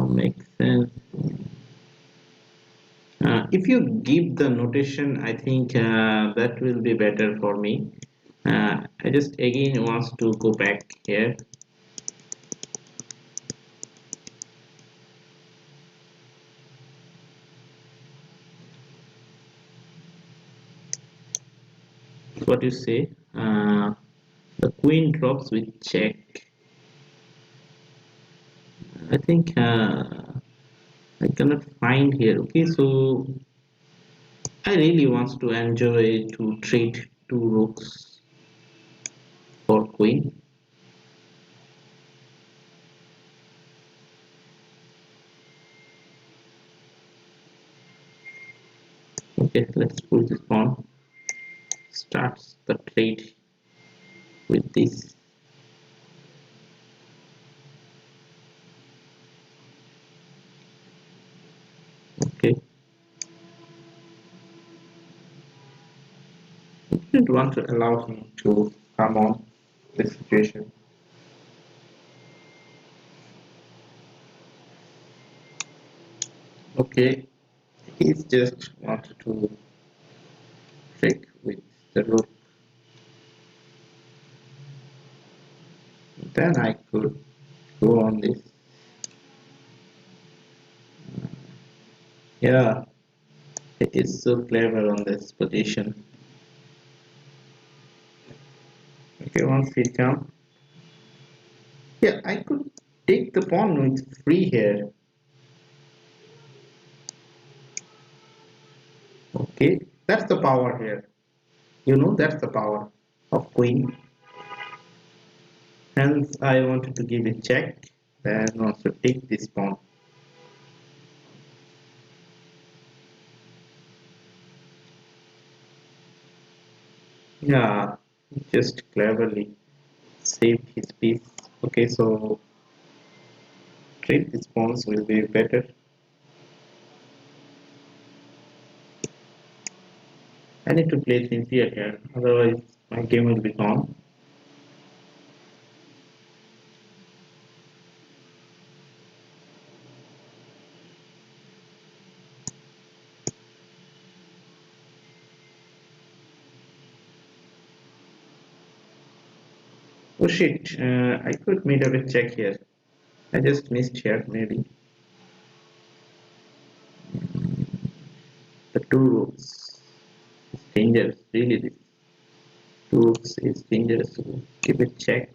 Makes sense. If you give the notation, I think that will be better for me. I just again wants to go back here. What you say? The queen drops with check. I think I cannot find here. Okay, so I really want to enjoy to trade two rooks for queen. Okay, let's put this pawn. Starts the trade with this. Okay, I didn't want to allow him to come on this situation. Okay, he's just wanted to trick with the rook. Then I could go on this. Yeah, he is so clever on this position. Okay, once he jump. Yeah, I could take the pawn with free here. Okay, that's the power here. You know, that's the power of queen. Hence, I wanted to give a check, then also take this pawn. Yeah, just cleverly saved his piece. Okay, so trade these pawns will be better. I need to play sincere here, otherwise my game will be gone. Oh shit, I could meet up a check here. I just missed here, maybe. The two rooks. It's dangerous, really. This two rooks is dangerous. So keep it check.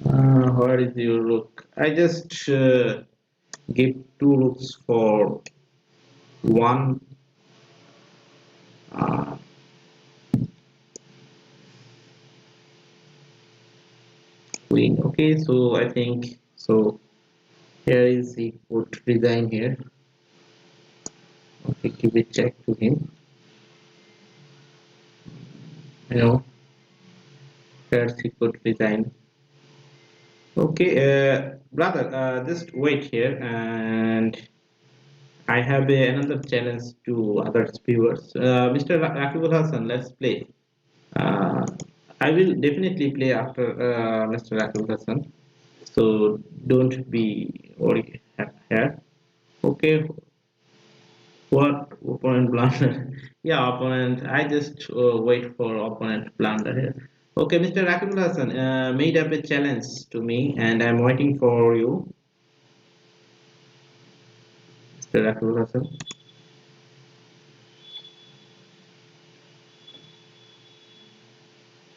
Where is your rook? I just give two rooks for one uh, queen. Okay, so I think so. Here is he put resign here. Okay, give a check to him. You know, here he put resign. Okay, brother, just wait here, and I have another challenge to other viewers. Mr. Rakibul Hassan, let's play. Uh, I will definitely play after Mr. Rakibul Hassan, so don't be worried here. Okay, what opponent blunder? Yeah, opponent. I just wait for opponent blunder here. Okay, Mr. Rakibul Hassan made up a challenge to me, and I'm waiting for you, Mr. Rakibul Hassan.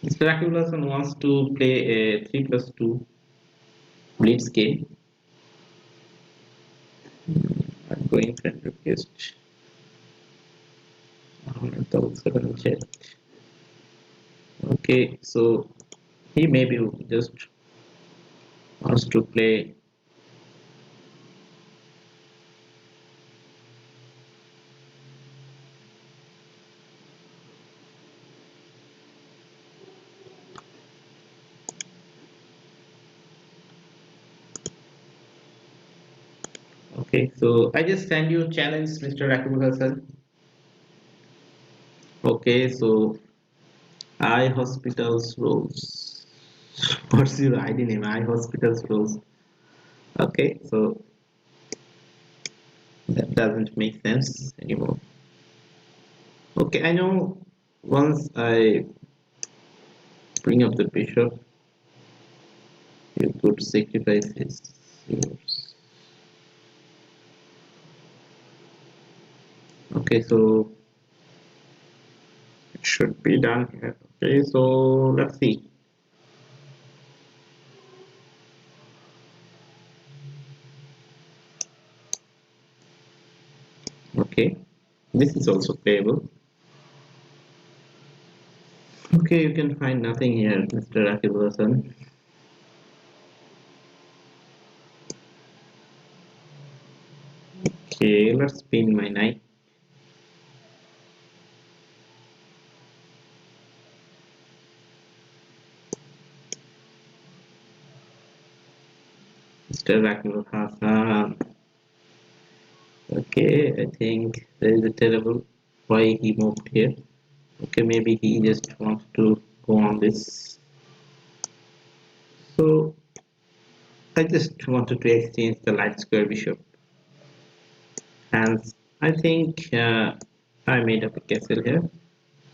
Mr. Rakibul Hassan wants to play a 3+2 blitz game. I'm going friend request. Double seven jet. Okay, so he maybe just wants to play. Okay, so I just send you a challenge, Mr. Rakibul Hassan. Okay, so I hospitals rules. What's your ID name? I hospitals rules. Okay, so that doesn't make sense anymore. Okay, I know once I bring up the bishop, you could sacrifice his yours. Okay, so it should be done here. Okay, so let's see. Okay, this is also playable. Okay, you can find nothing here, Mr. Rakib Hassan. Okay, let's spin my knight. Mr. Rakib Hassan. Okay, I think there is a terrible why he moved here. Okay, maybe he just wants to go on this. So I just wanted to exchange the light square bishop, and I think I made up a castle here.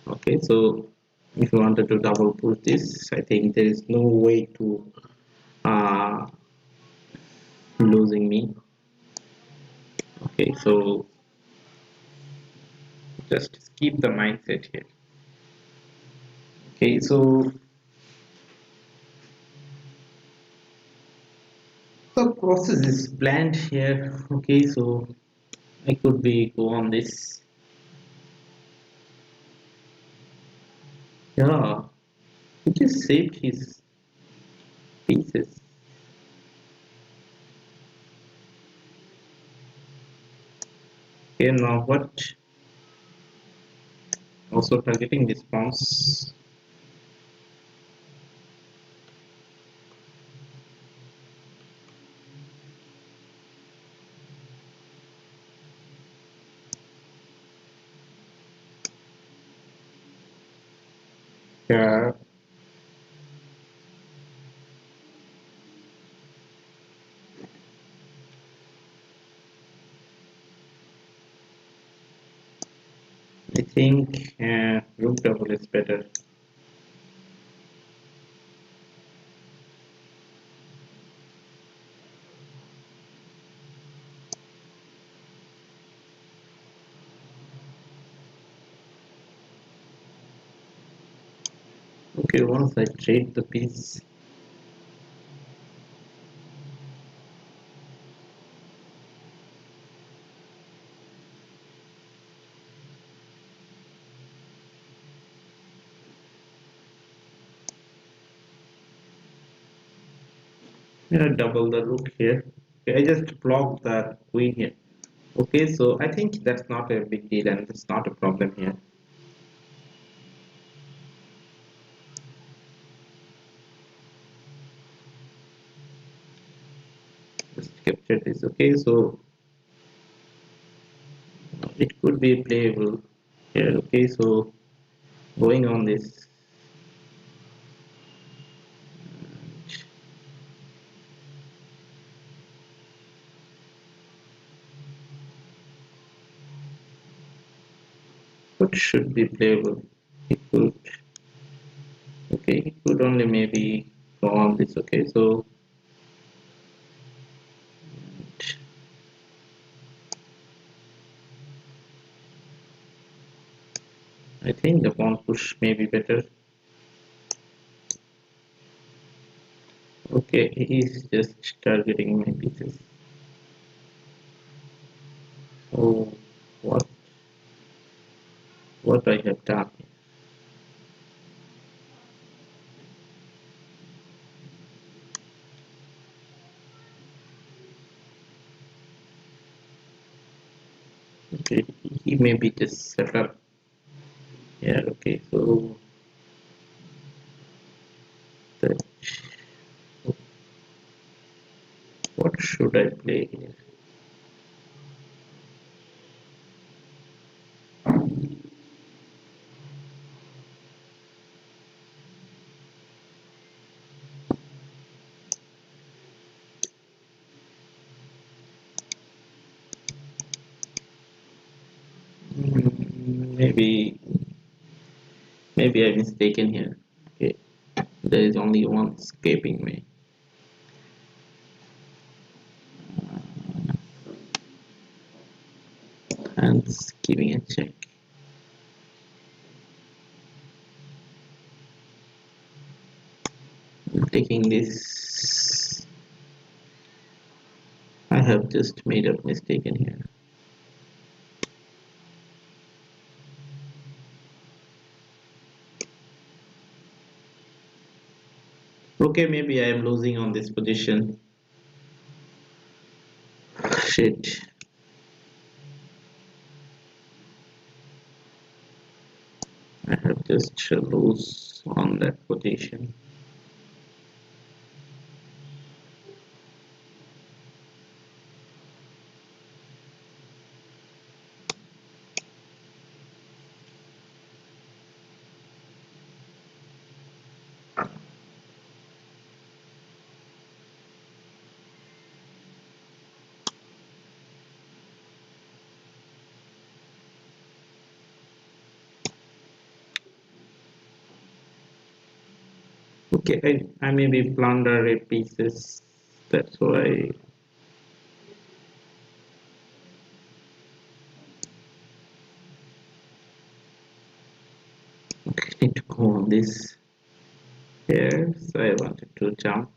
Okay, so if you wanted to double push this, I think there is no way to uh, losing me. Okay, so just keep the mindset here. Okay, so the process is planned here. Okay, so I could be go on this. Yeah, he just saved his pieces. Okay, now what? Also targeting this pawns. Yeah, I think rook double is better. Okay, once I trade the piece, yeah, double the rook here. Okay, I just block the queen here. Okay, so I think that's not a big deal and it's not a problem here. Just capture this. Okay, so it could be playable here. Okay, so going on this. What should be playable? It could, okay, it could only maybe go on this. Okay, so I think the pawn push may be better. Okay, he's just targeting my pieces. Oh, what? what I have done. Okay, he may be just set up here. Okay, so the, what should I play here? Maybe I'm mistaken here. Okay, there is only one escaping me. And giving a check. I'm taking this. I have just made a mistake in here. Okay, maybe I am losing on this position. Shit. I have just lose on that position. Okay, I may be plunder a pieces. That's why. Okay, I need to go on this here. So I wanted to jump.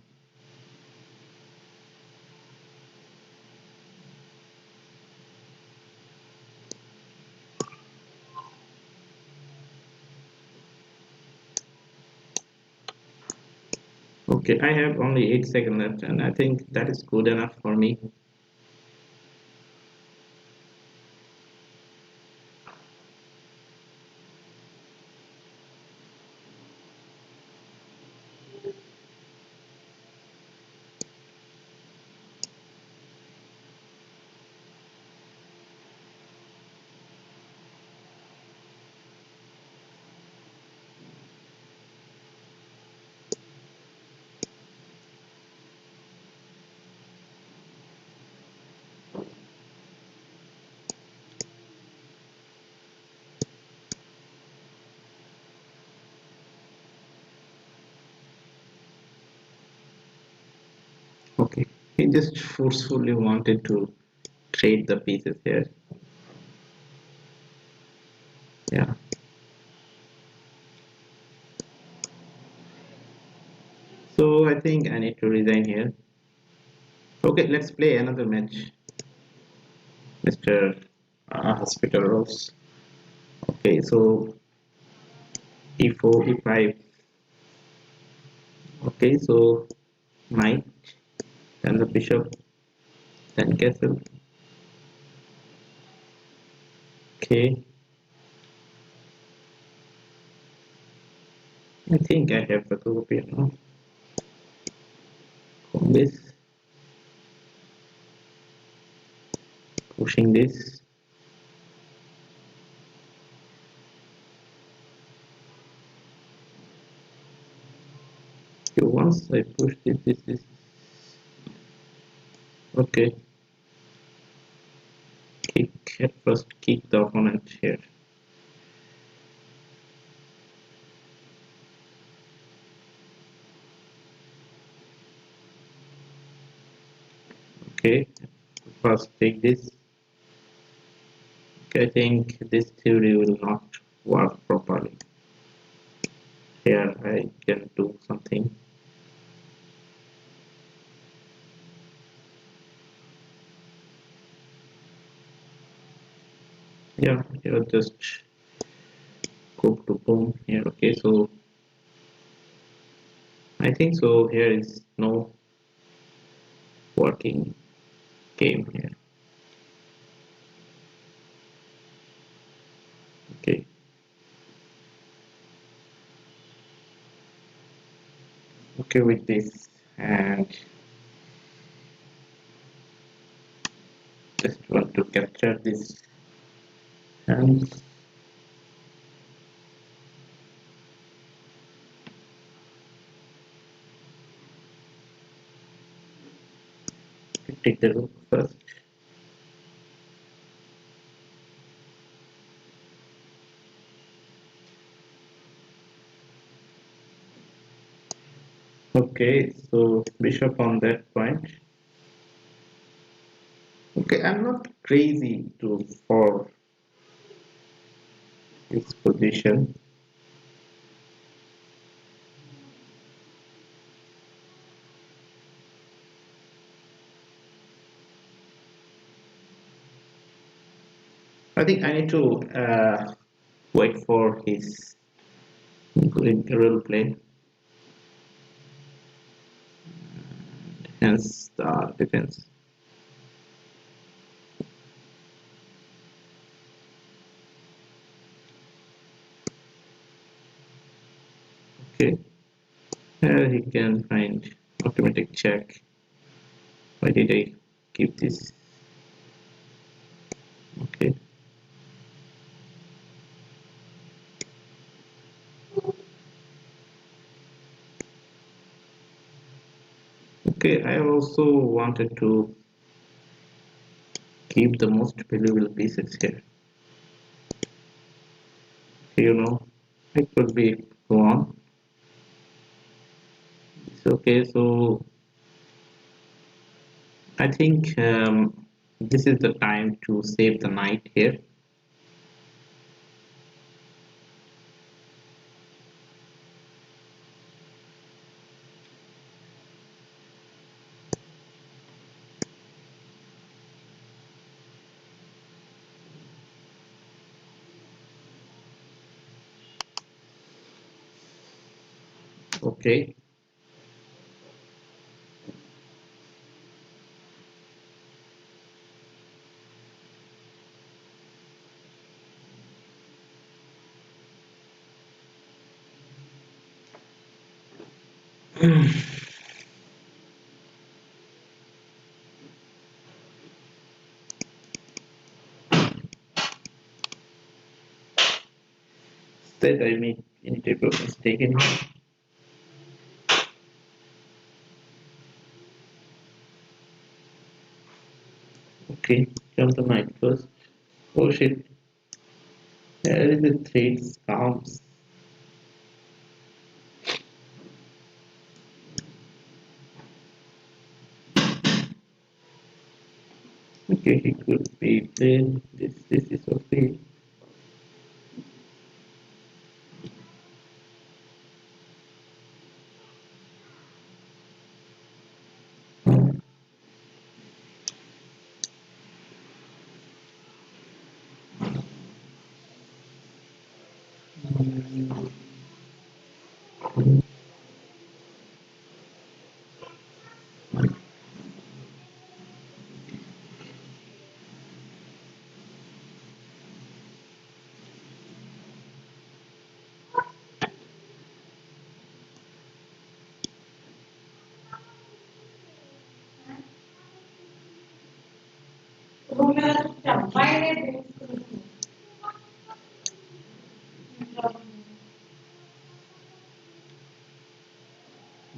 Okay, I have only 8 seconds left, and I think that is good enough for me. Okay, he just forcefully wanted to trade the pieces here. Yeah. So I think I need to resign here. Okay, let's play another match, Mr. Hospital Rose. Okay, so e4, e5. Okay, so knight, then the bishop, then castle. Okay, I think I have the go piano. This, pushing this. Okay, once I push this is okay. Kick at first, kick the opponent here. Okay, first take this. Okay, I think this theory will not work properly. Here I can do something. Yeah, here just boom here. Okay, so I think so here is no working game here. Okay, okay with this, and just want to capture this and take the rook first. Okay, so bishop on that point. Okay, I'm not crazy to for this position. I think I need to wait for his real play, hence the defense. Okay, here he can find automatic check. Why did I keep this? Okay, okay. I also wanted to keep the most valuable pieces here. You know, it could be go on. It's okay. So I think this is the time to save the knight here. Okay. Instead, I make any type of mistake in here. Okay, jump the knight first. Oh shit, there is a thread scams. Okay, he could be playing this. This is okay.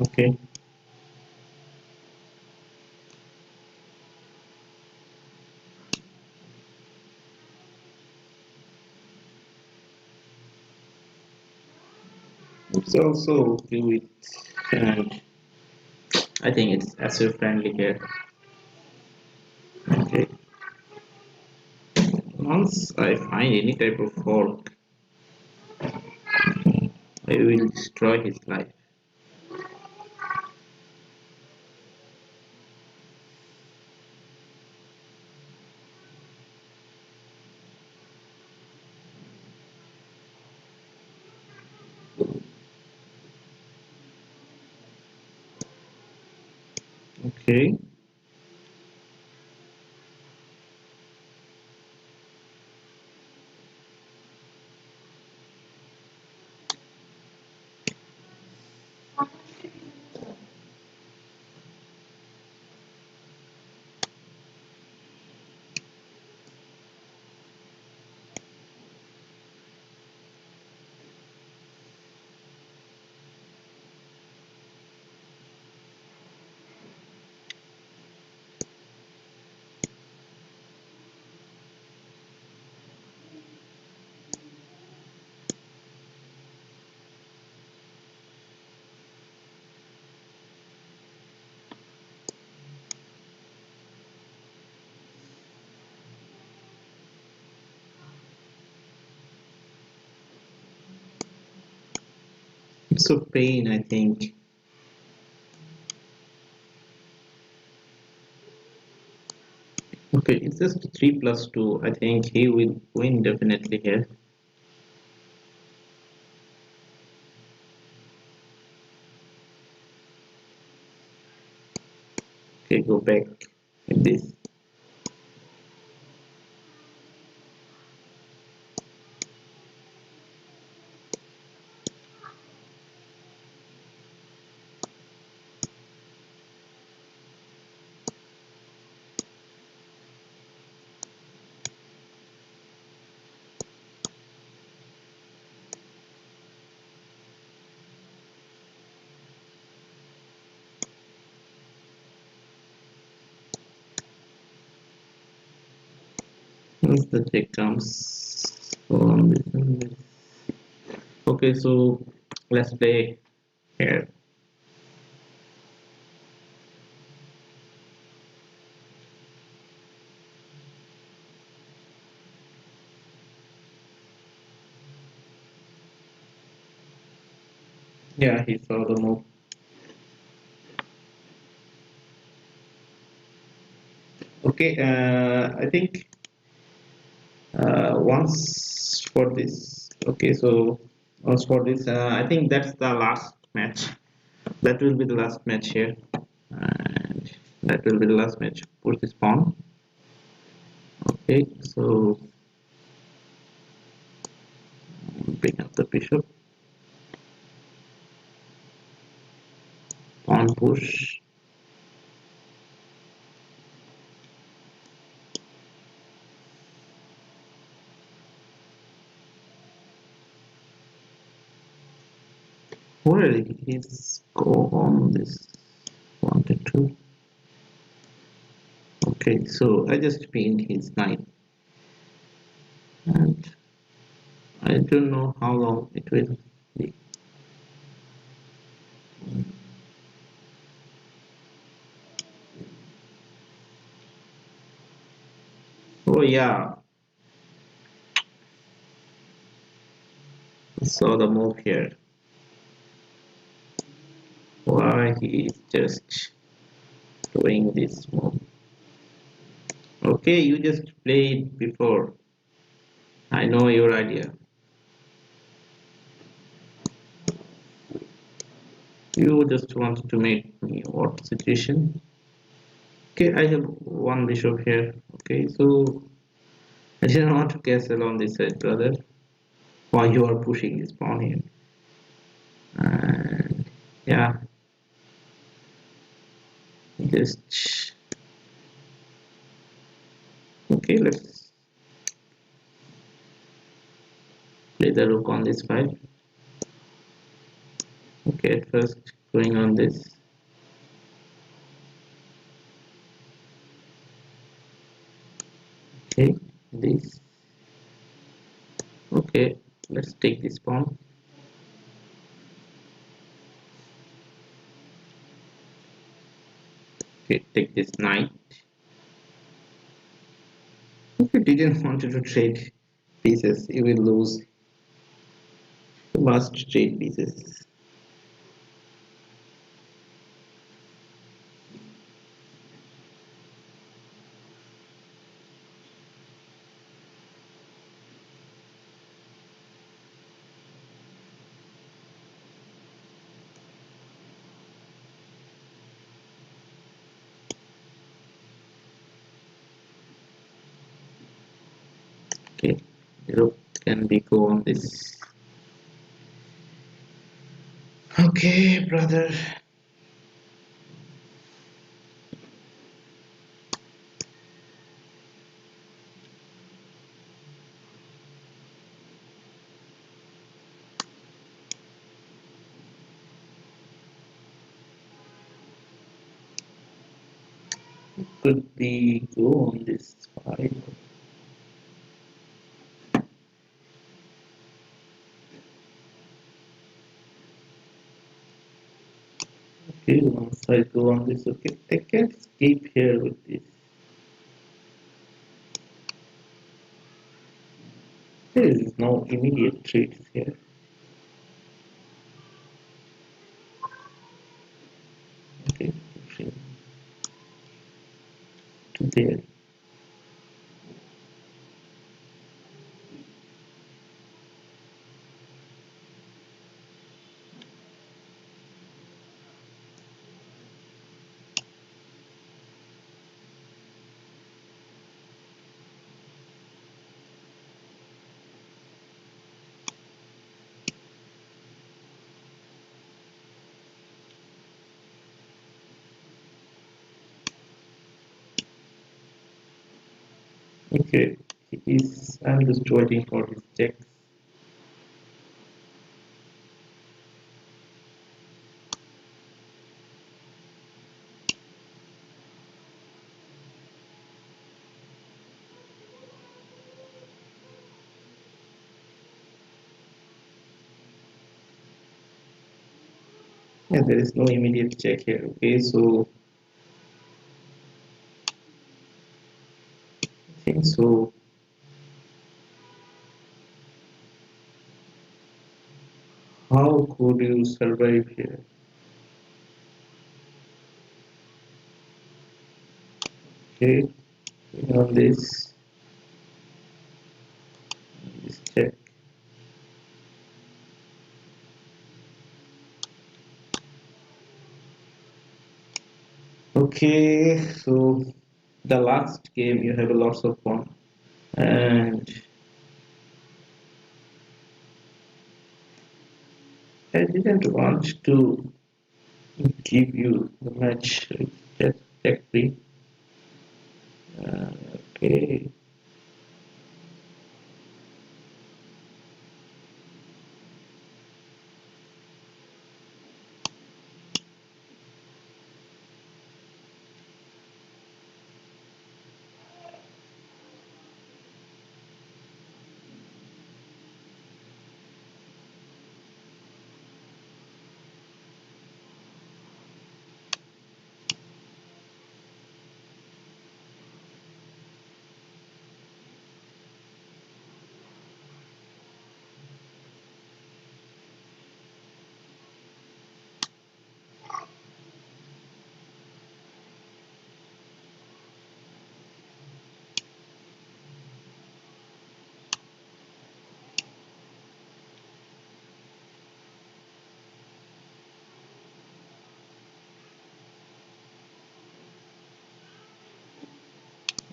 Okay, it's also do it, and I think it's SEO friendly here. Okay, once I find any type of fork, I will destroy his life. Okay. It's a pain, I think. Okay, it's just 3 plus 2. I think he will win definitely here. Okay, go back with this. Once the check comes on this and this. Okay, so let's play here. Yeah, he saw the move. Okay, I think once for this. Okay, so once for this, I think that's the last match. That will be the last match here, and that will be the last match. Push this pawn. Okay, so bring up the bishop. Pawn push. Where is go on this? Wanted to. Okay, so I just pinned his knight, and I don't know how long it will be. Oh yeah, I saw the move here. Why he is just doing this move? Okay, you just played before. I know your idea. You just wanted to make me what situation? Okay, I have one bishop here. Okay, so I didn't want to castle on this side, brother. Why you are pushing this pawn here? And yeah, just okay. Let's play the rook on this file. Okay, at first going on this. Okay, this. Okay, let's take this pawn. Okay, take this knight. If you didn't want to trade pieces, you will lose. You must trade pieces. Okay, rook can be go on this. Okay, brother. Could be go on this file. Okay, once I go on this, okay, I can skip here with this. There is no immediate traits here. Okay, to there. Okay, I'm just waiting for his checks. Yeah, there is no immediate check here. Okay, so I think so. How could you survive here? Okay, on this check. Okay, so the last game you have a lots of fun, and I didn't want to give you the match. Just check free. Okay,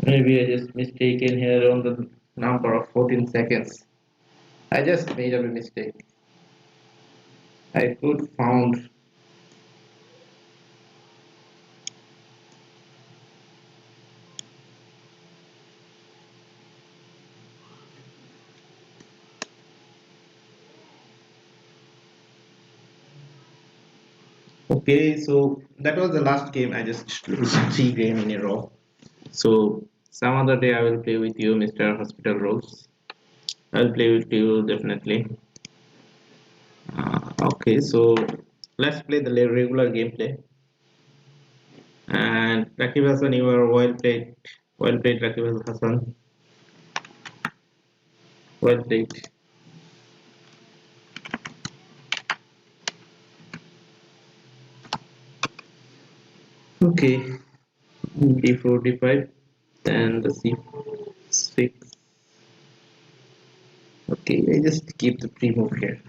maybe I just mistaken here on the number of 14 seconds. I just made a mistake. I could found. Okay, so that was the last game. I just lose three game in a row. So some other day I will play with you, Mr. Hospital Rose. I'll play with you definitely. Okay, so let's play the regular gameplay. And Rakib Hassan, you are well played, Rakib Hassan, well played. Okay, D4, D5, and the C6. Okay, I just keep the pre-move here.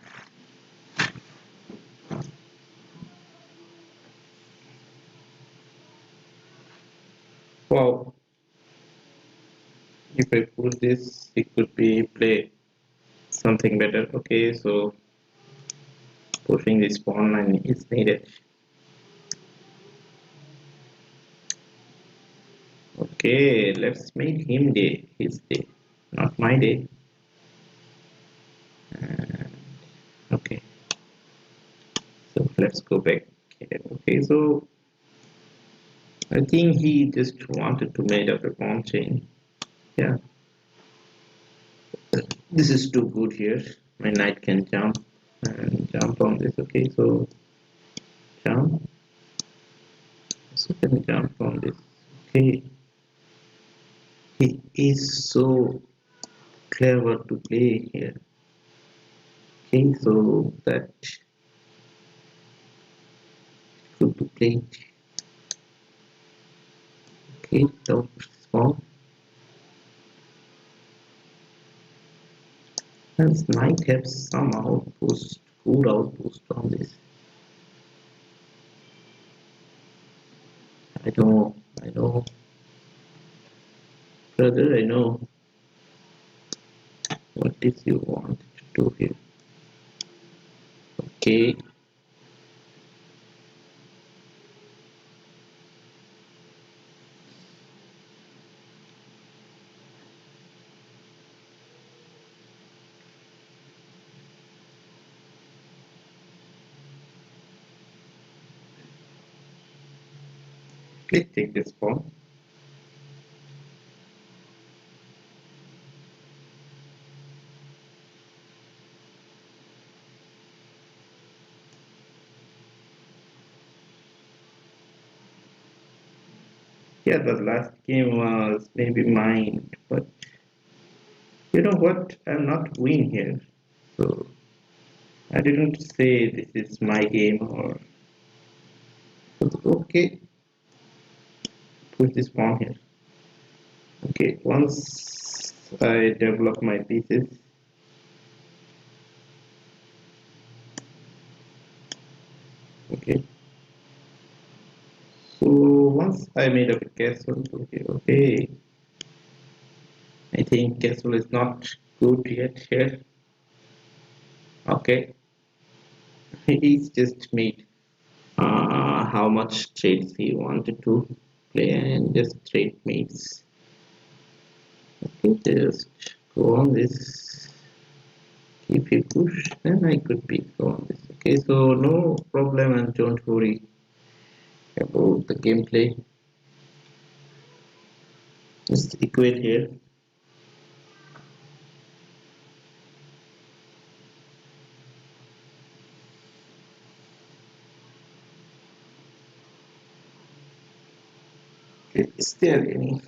Wow, If I put this, it could be play something better. Okay, so pushing this pawn line is needed. Okay, let's make him day, his day, not my day. Okay, so let's go back here. Okay, so I think he just wanted to make up a pawn chain. Yeah, this is too good here. My knight can jump and jump on this. Okay, so jump. So can jump on this. Okay, he is so clever to play here. Okay, so that good to play. Okay, don't spawn. And might have some outpost, good outpost on this. I know, brother, I know what is you want to do here. Okay, please take this pawn. Yeah, the last game was maybe mine, but you know what? I'm not winning here. So I didn't say this is my game or okay, put this pawn here. Okay, once I develop my pieces, okay. So once I made up a castle, okay. I think castle is not good yet here. Okay, he's just made how much trades he wanted to play and just trade mates. Okay, just go on this. If you push, then I could be go on this. Okay, so no problem and don't worry about the gameplay. Just equate here. Okay, is there any?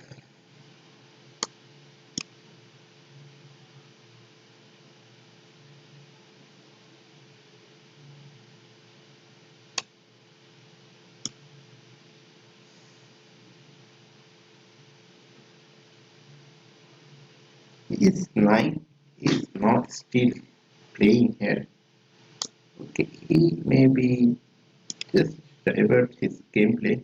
His knight is not still playing here. Okay, he maybe just divert his gameplay.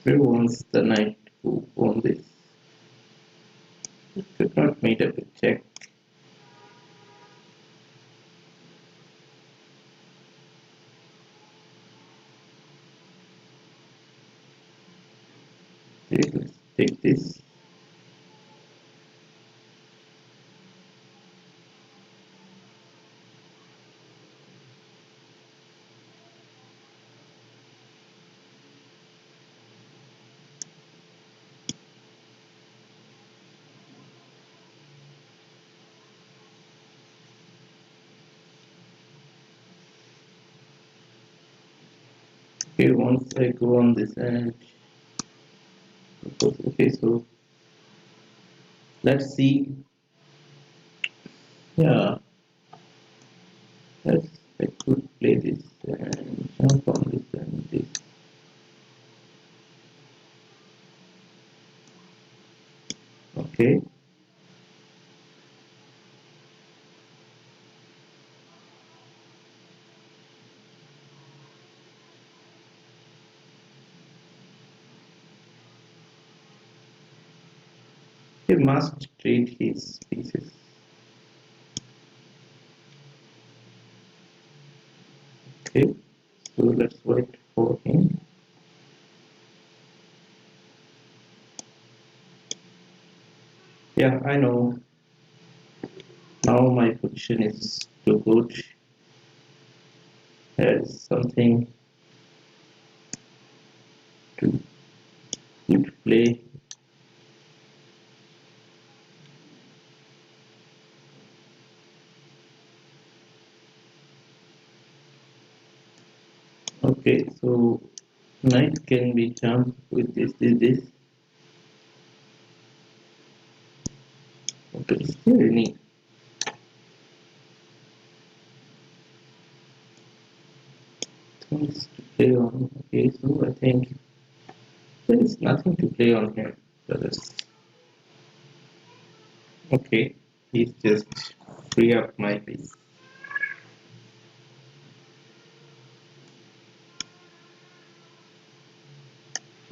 Who wants the knight who won this? Could not made up a check. Okay, let's take this. Okay, once I go on this end, okay, so let's see. Yeah, He must trade his pieces. Okay, so let's wait for him. Yeah, I know. Now my position is too good. There's something to good play. Okay, so knight can be jumped with this. Okay, still need things to play on. Okay, so I think there is nothing to play on here. Brothers. Okay, he's just free up my piece.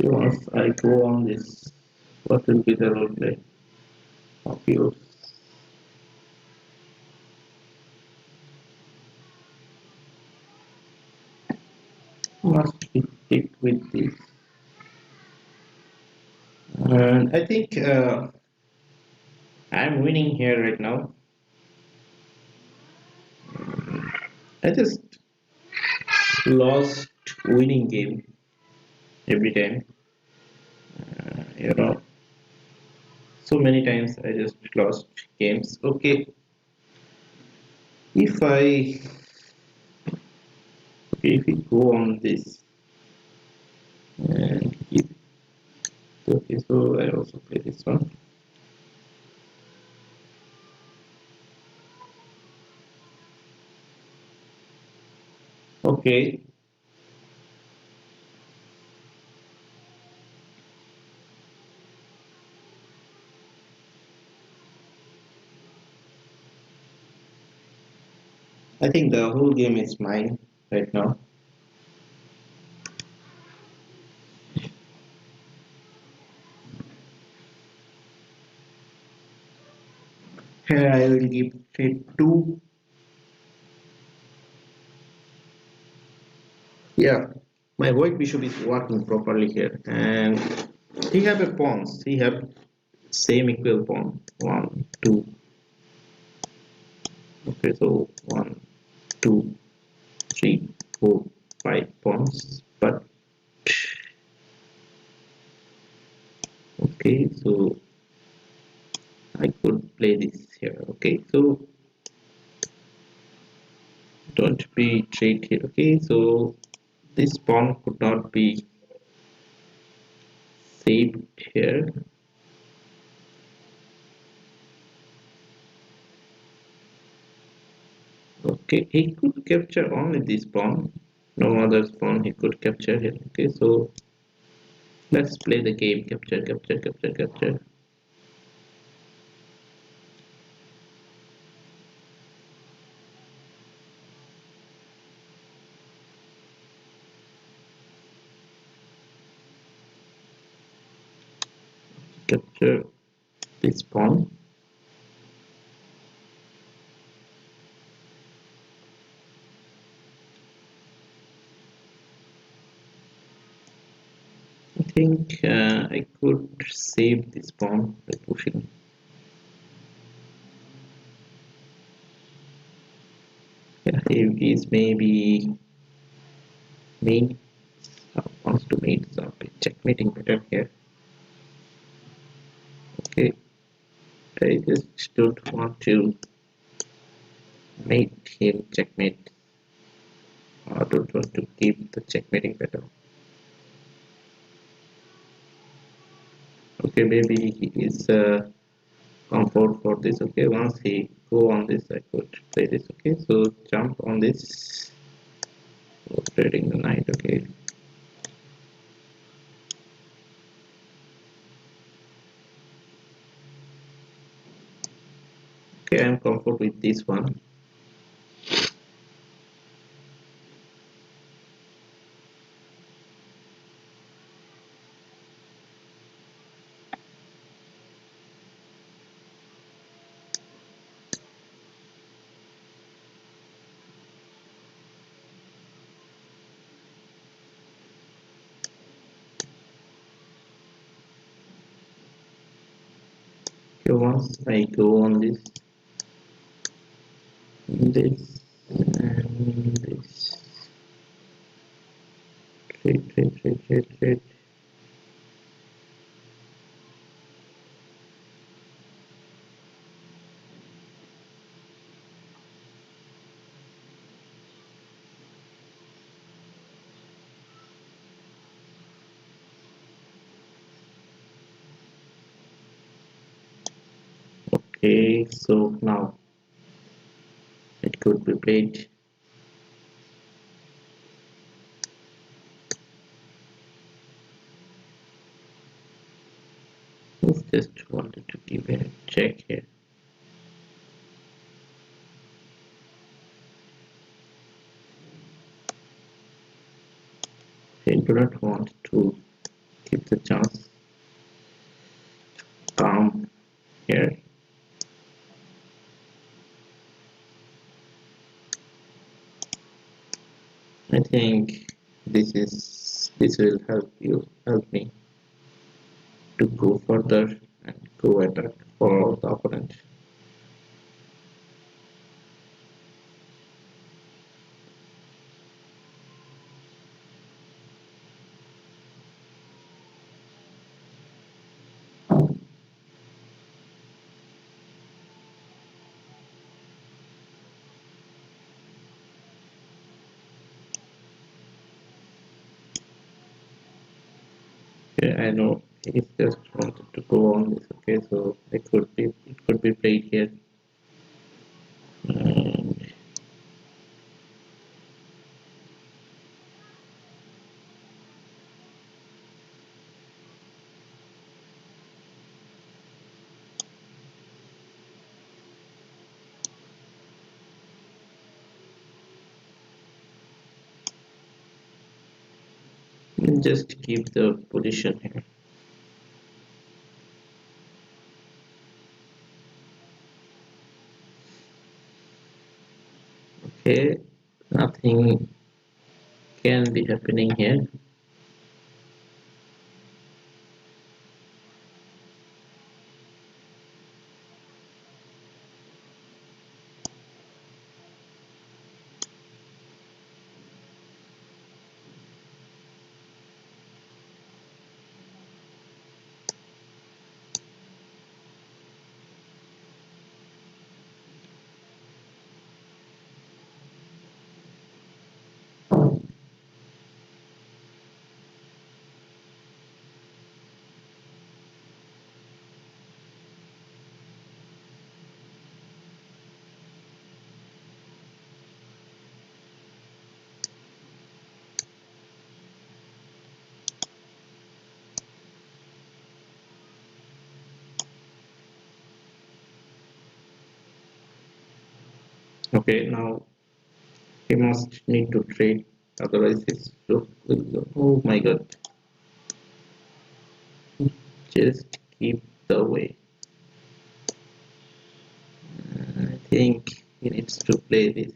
So once I go on this, what will be the roleplay of yours? Must be stick with this. And I think I'm winning here right now. I just lost winning game every time. You know, so many times I just lost games. Okay, if I okay, if we go on this and if, okay, so I also play this one. Okay, I think the whole game is mine right now. Here I will give it two. Yeah, my white bishop is working properly here, and he have a pawns. He have same equal pawn. One, two. Okay, so one, two, three, four, five pawns. But okay, so I could play this here. Okay, so don't be trade here. Okay, so this pawn could not be saved here. Okay, he could capture only this pawn. No other pawn he could capture here. Okay, so let's play the game. Capture, capture, capture, capture. Capture this pawn. I think I could save this pawn by pushing. Yeah, he is maybe mate wants to mate some checkmating better here. Okay, I just don't want to mate him checkmate. I don't want to keep the checkmating better. Okay, maybe he is comfort for this. Okay, once he go on this, I could play this. Okay, so jump on this. So trading the knight. Okay. Okay, I'm comfort with this one. So once I go on this and this trade. Okay, so now it could be played. Just wanted to give a check here. I do not want to keep the chance calm here. I think this will help me to go further and go attack for the opponent. Yeah, I know he just wanted to go on this. Okay, so it could be played here. And just keep the position here. Okay, nothing can be happening here. Okay, now he must need to trade, otherwise his look will go. Oh my god. Just keep the way. I think he needs to play this.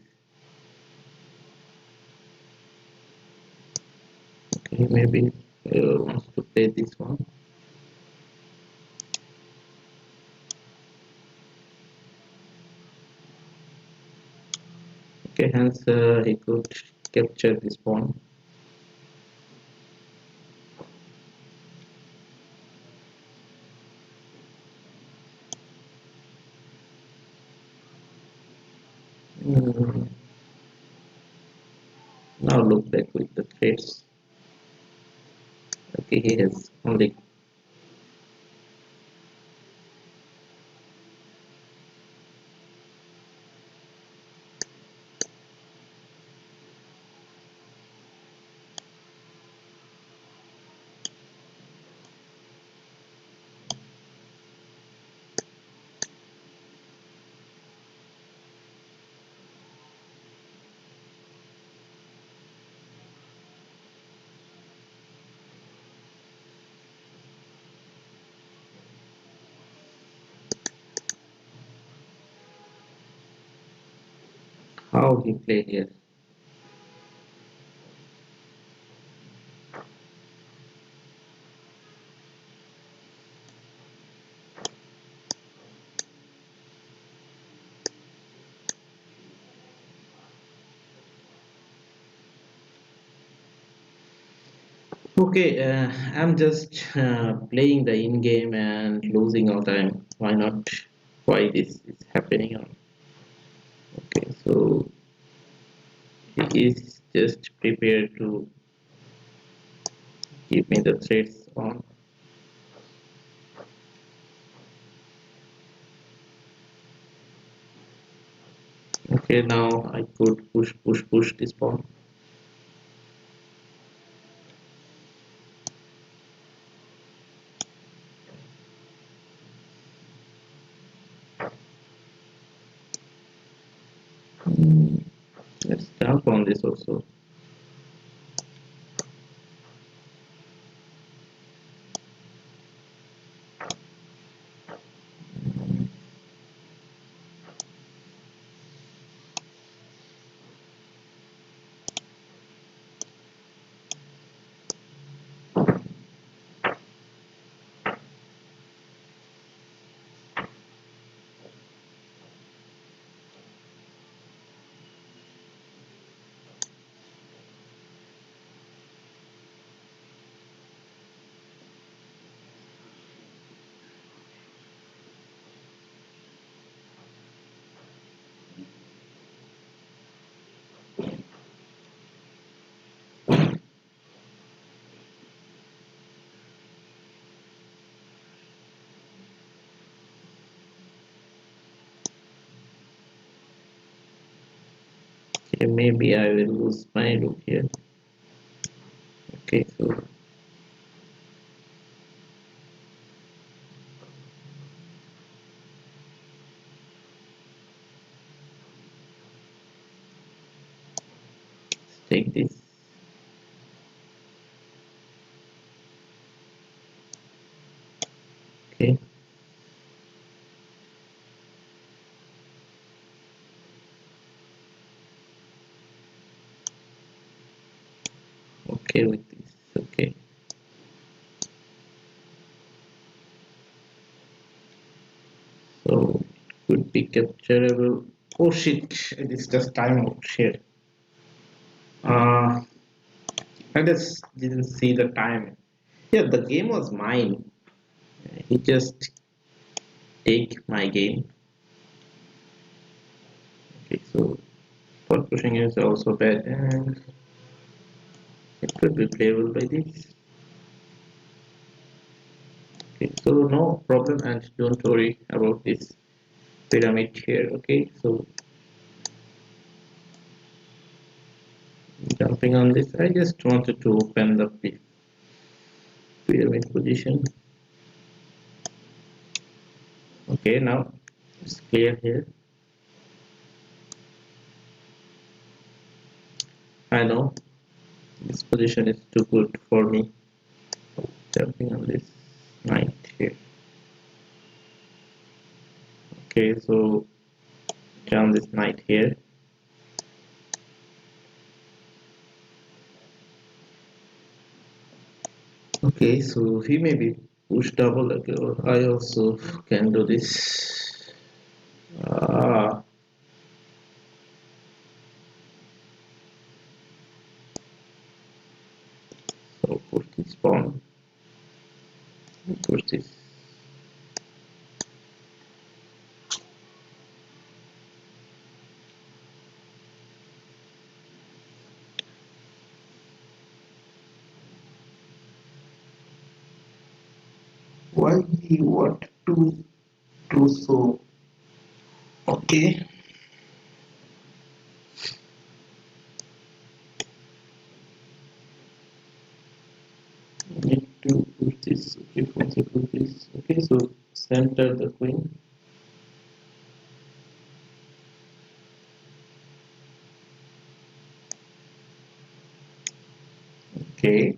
Okay, maybe wants to play this one. Okay, hence he could capture this pawn. Mm, now look back with the trades. Okay, he has only. How he played here. Okay, I'm just playing the in-game and losing all time. Why not? Why this is happening? Okay, so he is just prepared to give me the threads on. Okay, now I could push this pawn. Hmm, let's jump on this also. Okay, maybe I will lose my rook here. Okay, so let's take this. Okay, okay with this. Okay, so it could be capturable. Oh shit! It is just time out. Shit. Uh, I just didn't see the time. Yeah, the game was mine. He just take my game. Okay, so for pushing is also bad, and it could be playable by this. Okay, so no problem, and don't worry about this pyramid here. Okay, so jumping on this, I just wanted to open the pyramid position. Okay, now it's clear here. I know this position is too good for me. Jumping on this knight here. Okay, so jump this knight here. Okay, so he may be push double again, or I also can do this. Ah, so push this pawn, push this. Why he want to do so? Okay, need to push this. Okay, once I push this. Okay, so center the queen. Okay,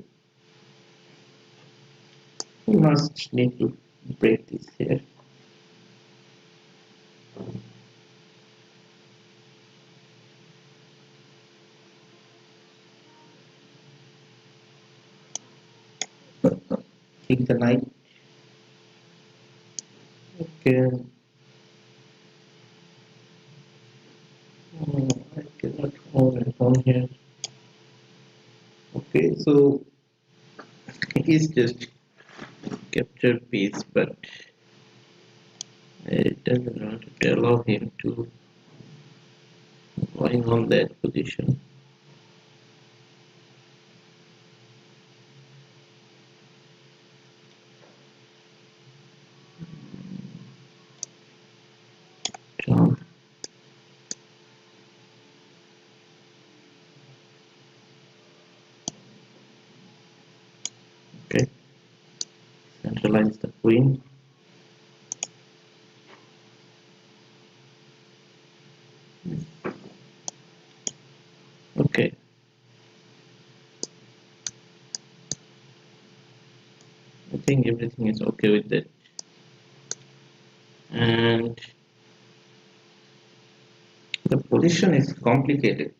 we must need to break this here. Take the knight. Okay. I cannot hold it on here. Okay, so He's just captured piece, but it doesn't want to allow him to going on that position. Jump. Okay, centralize the queen. Okay, I think everything is okay with that. And the position is complicated.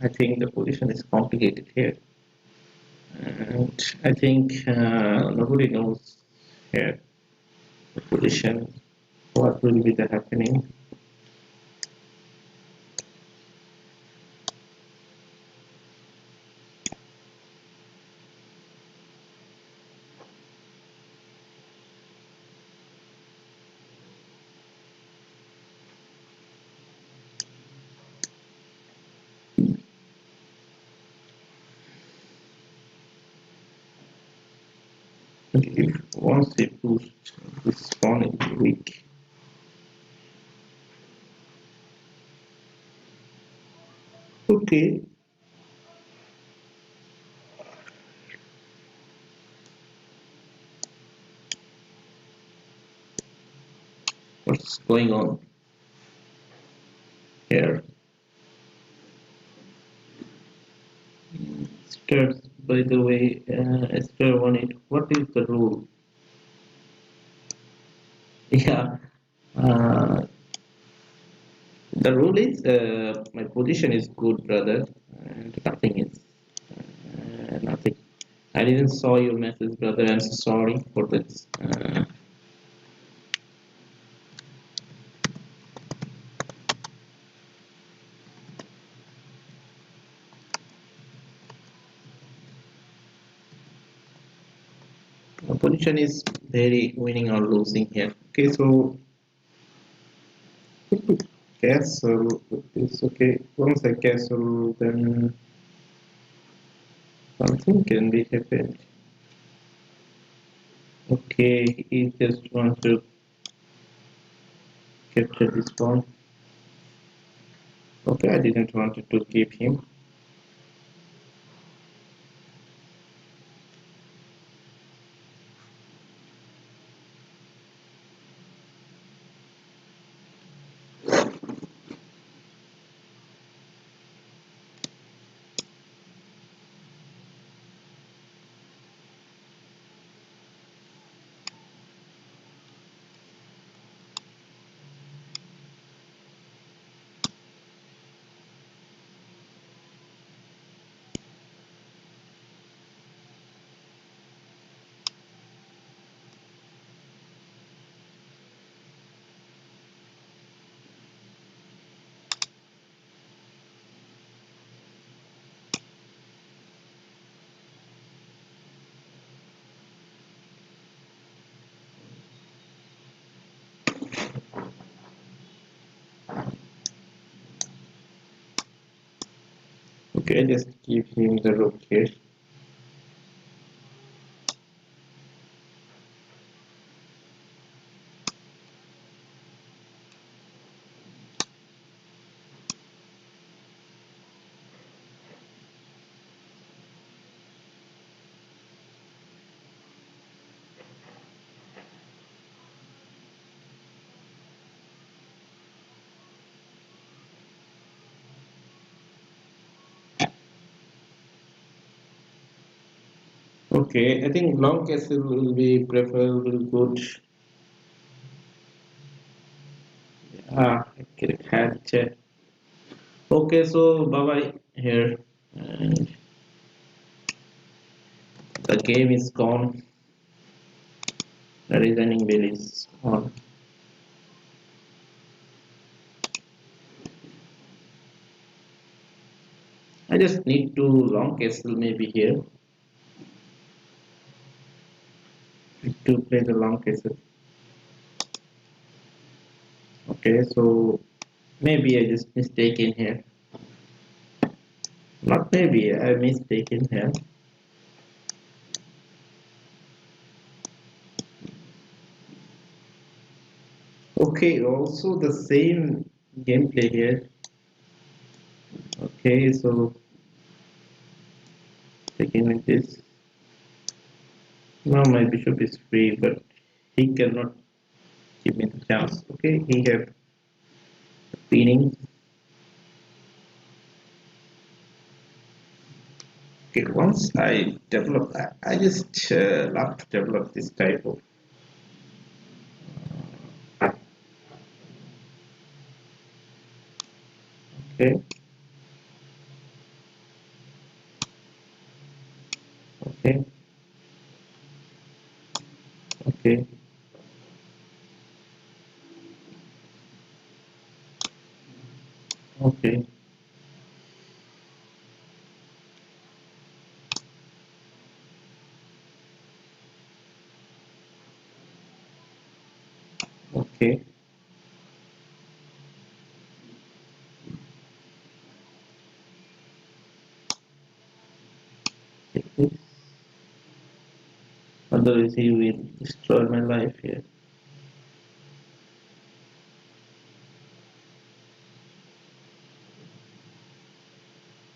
I think the position is complicated here. And I think nobody knows here the position, what will be the happening. If once they boost this pawn is weak. Okay, what's going on here? Stars, by the way, star 1 what is the rule? Yeah, uh, the rule is my position is good, brother, and nothing is nothing. I didn't saw your message, brother. I'm so sorry for this. Position is very winning or losing here. Okay, so castle is okay. Once I castle, then something can be happened. Okay, he just wants to capture this pawn. Okay, I didn't want to keep him. Okay, just give him the rook here. Okay, I think long castle will be preferable. Good. I can had chat. Okay, so bye bye here, and the game is gone. The reasoning wheel is on. I just need to long castle maybe here. to play the long cases. Okay, so maybe I just mistaken here. Not maybe, I mistaken here. Okay, also the same gameplay here. Okay, so taking with this. Now my bishop is free, but he cannot give me the chance. Okay, he have pinning. Okay, once I develop, I just love to develop this type of. Okay, okay, okay, okay, okay. Take this. Otherwise, he will destroy my life here.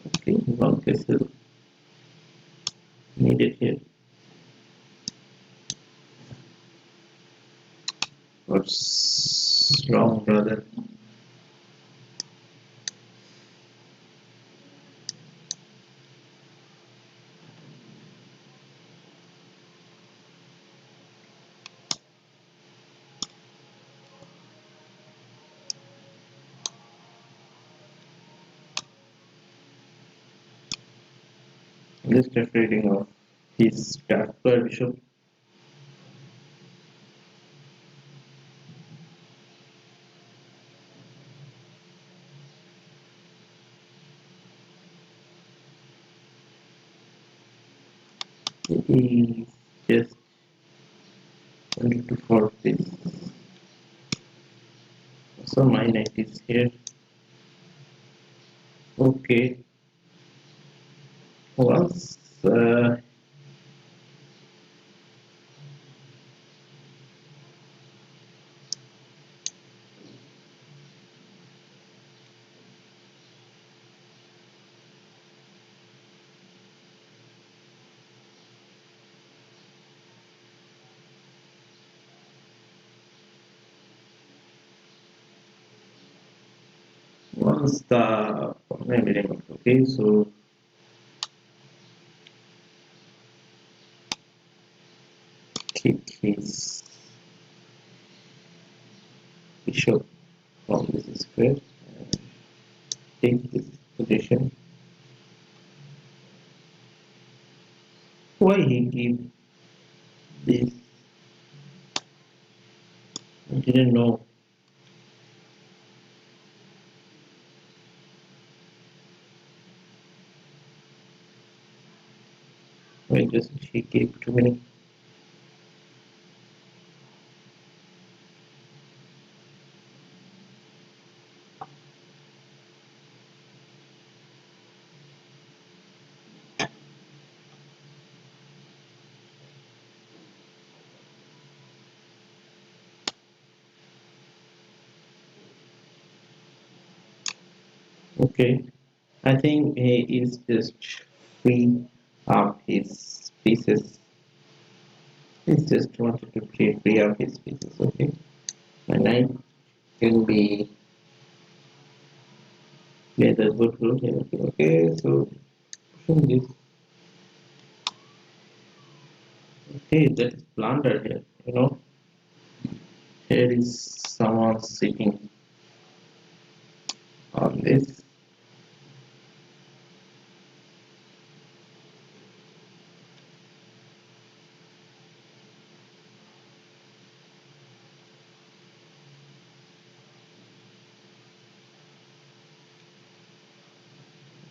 Okay, long castle needed here. What's wrong, brother? I'm just afraid of his dark bishop. He just wanted to force this. So my knight is here. Okay. Once once the maybe okay, so kick his bishop from this square and take this position. Why he give this? I didn't know. Why just he gave too many? Okay, I think he is just free of his pieces. He's just wanted to play free of his pieces. Okay, my knight can be played a good role here. Okay, so pushing this. Okay, that is blunder here. You know, here is someone sitting on this.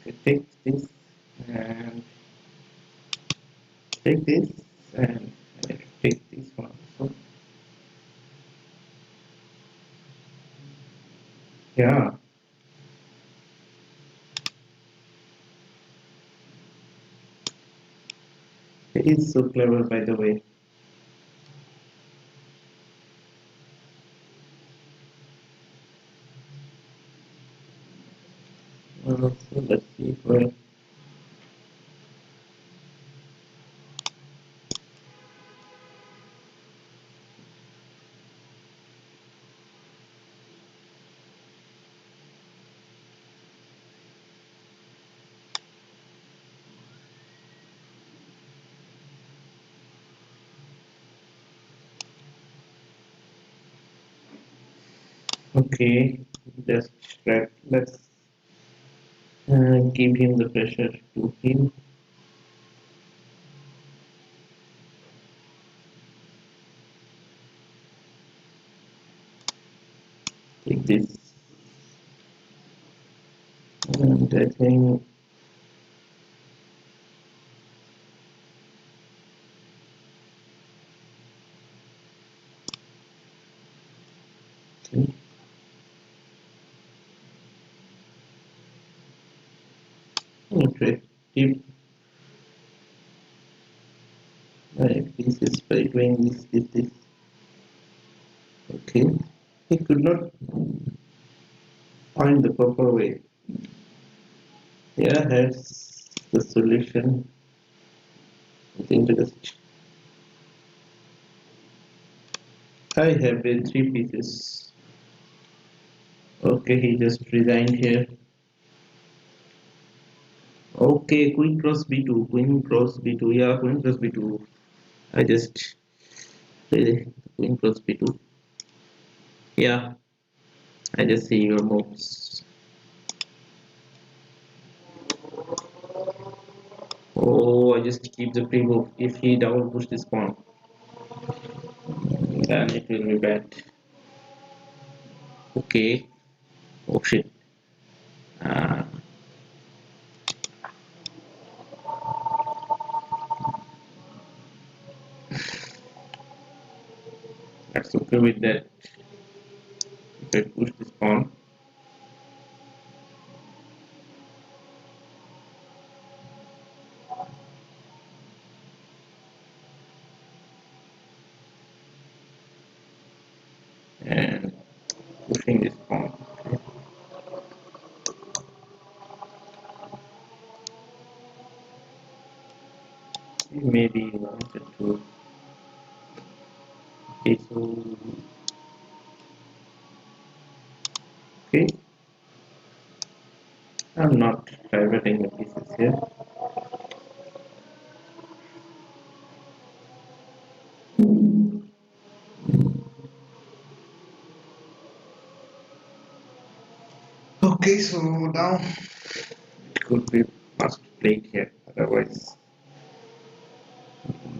Okay, take this and take this and take this one. Yeah, he is so clever, by the way. So let's see where. Okay, just let's give him the pressure to him. Take this, and I think okay, keep my pieces by doing this. Okay, he could not find the proper way. Yeah, that's the solution. I think I have the three pieces. Okay, he just resigned here. Okay, queen cross b2, queen cross b2. Yeah, queen cross b2. I just play queen cross b2. Yeah, I just see your moves. Oh, I just keep the free move. If he double push this pawn, then it will be bad. Okay. Oh shit. Uh, that's okay with that. If I push this pawn, and pushing this pawn. Maybe you wanted to. Okay, so okay, I'm not diverting the pieces here. Okay, so now it could be must played here. Otherwise,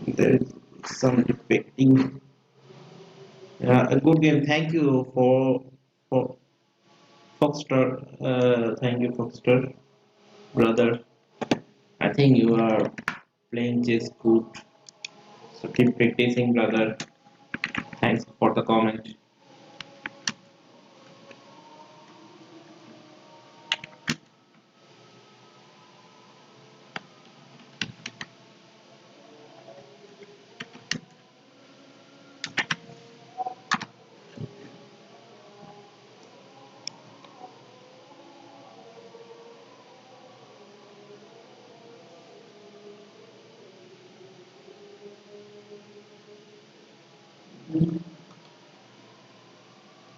there is some defecting. A good game. Thank you for Foxter. Thank you, Foxter, brother. I think you are playing chess good. So keep practicing, brother. Thanks for the comment.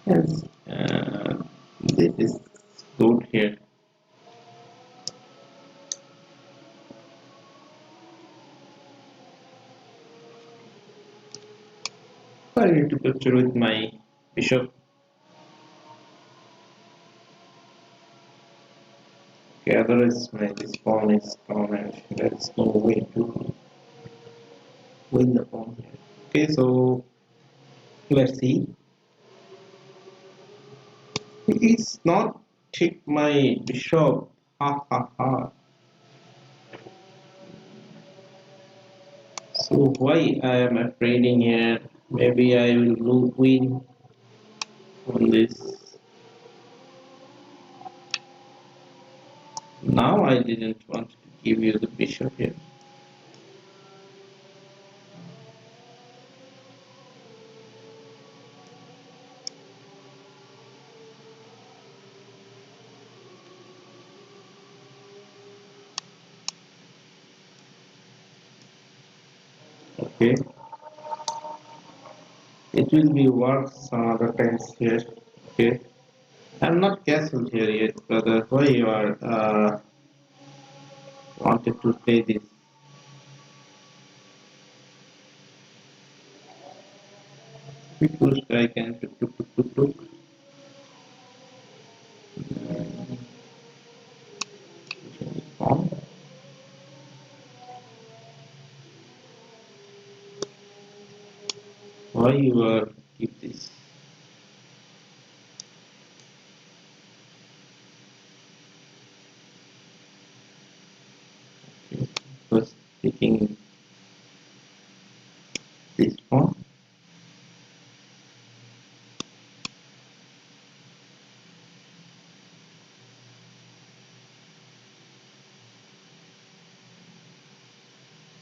Yes, this is good here. I need to capture with my bishop. Okay, otherwise my this pawn is gone and there is no way to win the pawn here. Okay, so let's see. It's not take my bishop. Ha ha ha. So why I am afraid in here? Maybe I will lose win on this. now I didn't want to give you the bishop here. Okay, it will be work some other times here. Okay, I'm not castled here yet, brother. Why you are wanted to play this? Because I can tuk. Why you are keep this? Okay, first taking this one.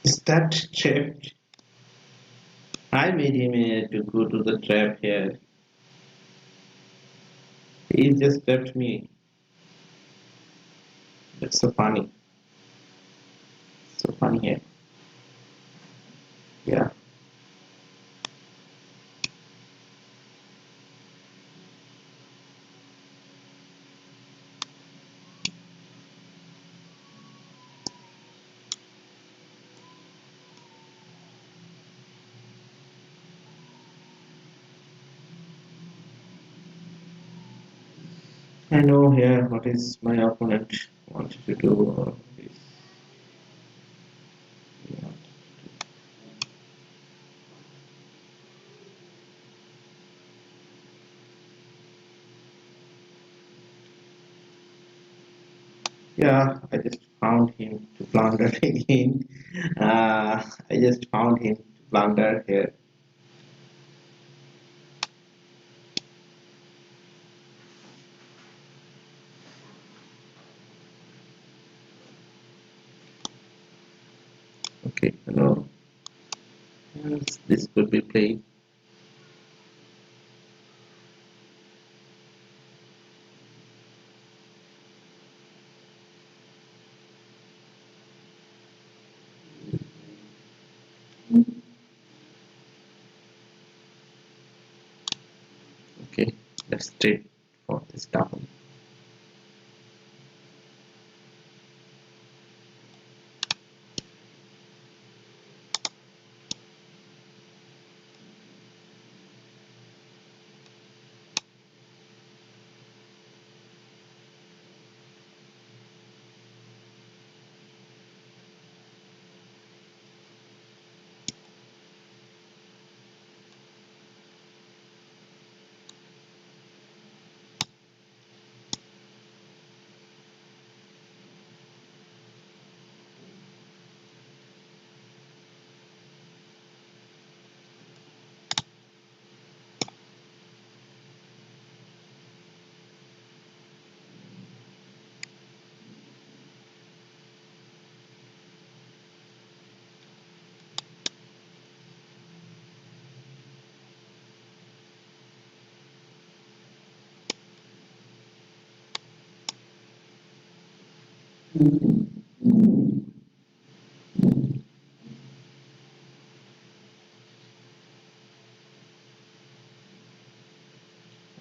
Is that trapped? I made him to go to the trap here. He just trapped me. That's so funny. So funny here. Yeah. I know here what is my opponent wanted to do. This. Yeah. Yeah, I just found him to blunder again. I just found him to blunder here. Okay, no. Yes, this could be played. Okay, let's trade for this down.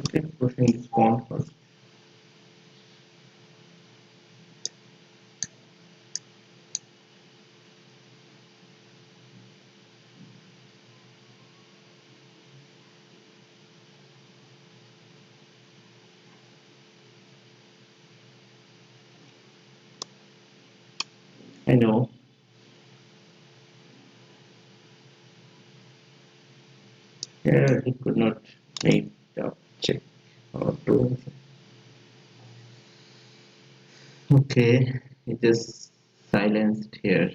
Okay, pushing this pawn first. I know. Yeah, he could not make the check or do. Okay, it is silenced here.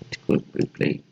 It could be played.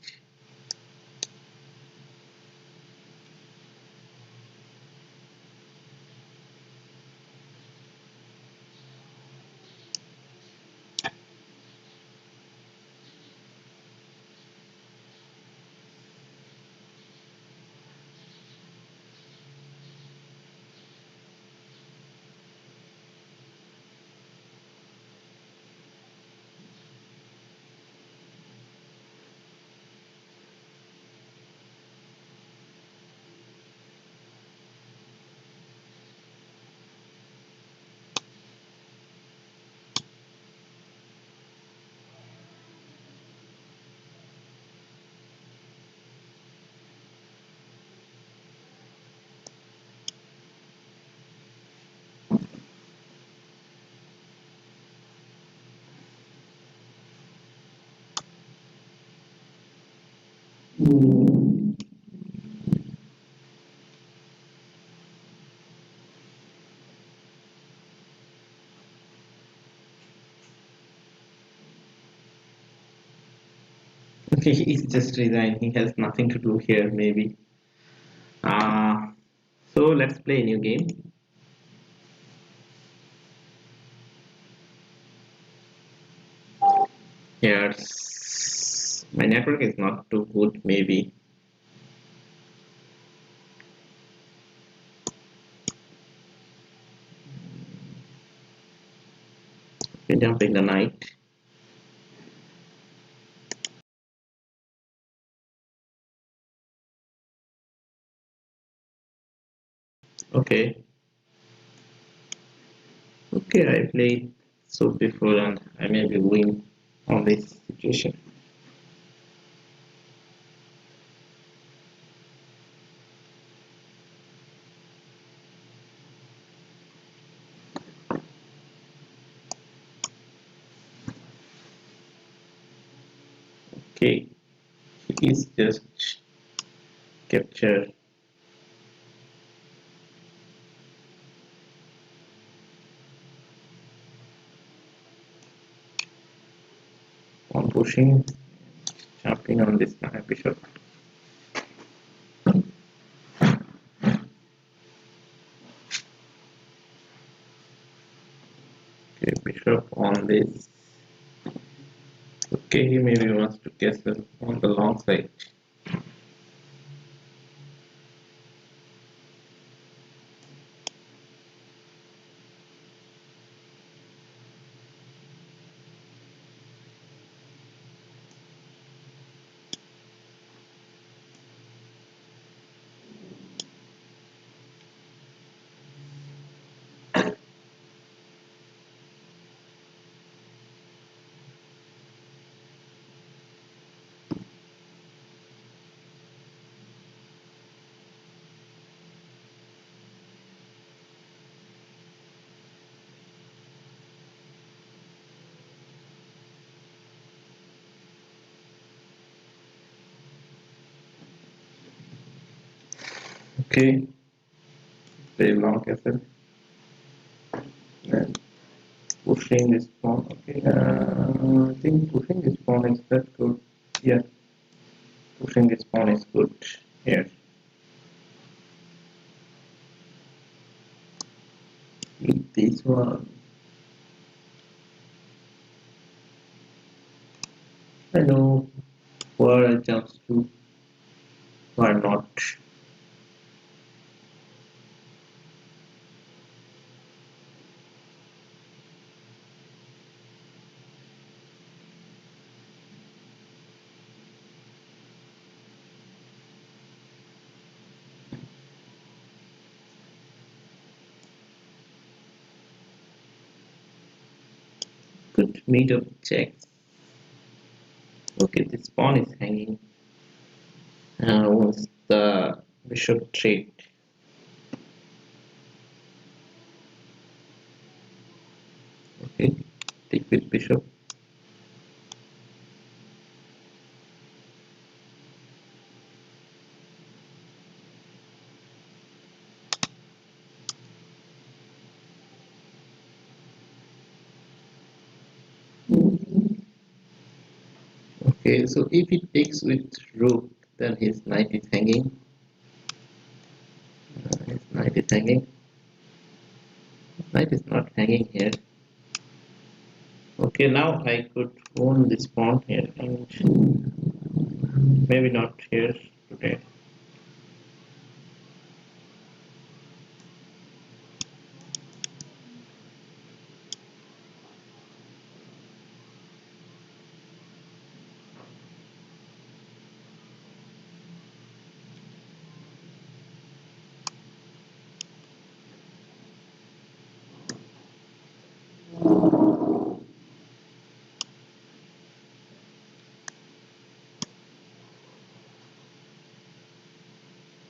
Okay, he's just resigned. He has nothing to do here, maybe. Uh, so let's play a new game. Yes, my network is not too good, maybe. Okay, jumping the night. Okay, okay, I played so before and I maybe win on this situation. Okay, he is just captured on pushing, jumping on this bishop. Okay, bishop on this. Okay, he maybe wants to castle on the long side. Okay, very long castle. And pushing this pawn. Okay, I think pushing this pawn is that good. Yeah, pushing this pawn is good here. With this one, I know where I jumps to, why not. Good meet up checks. Okay, this pawn is hanging. Once the bishop trade. Okay, take with bishop. Okay, so if he takes with rook, then his knight is hanging. His knight is hanging. Knight is not hanging here. Okay, now I could own this pawn here and maybe not here today.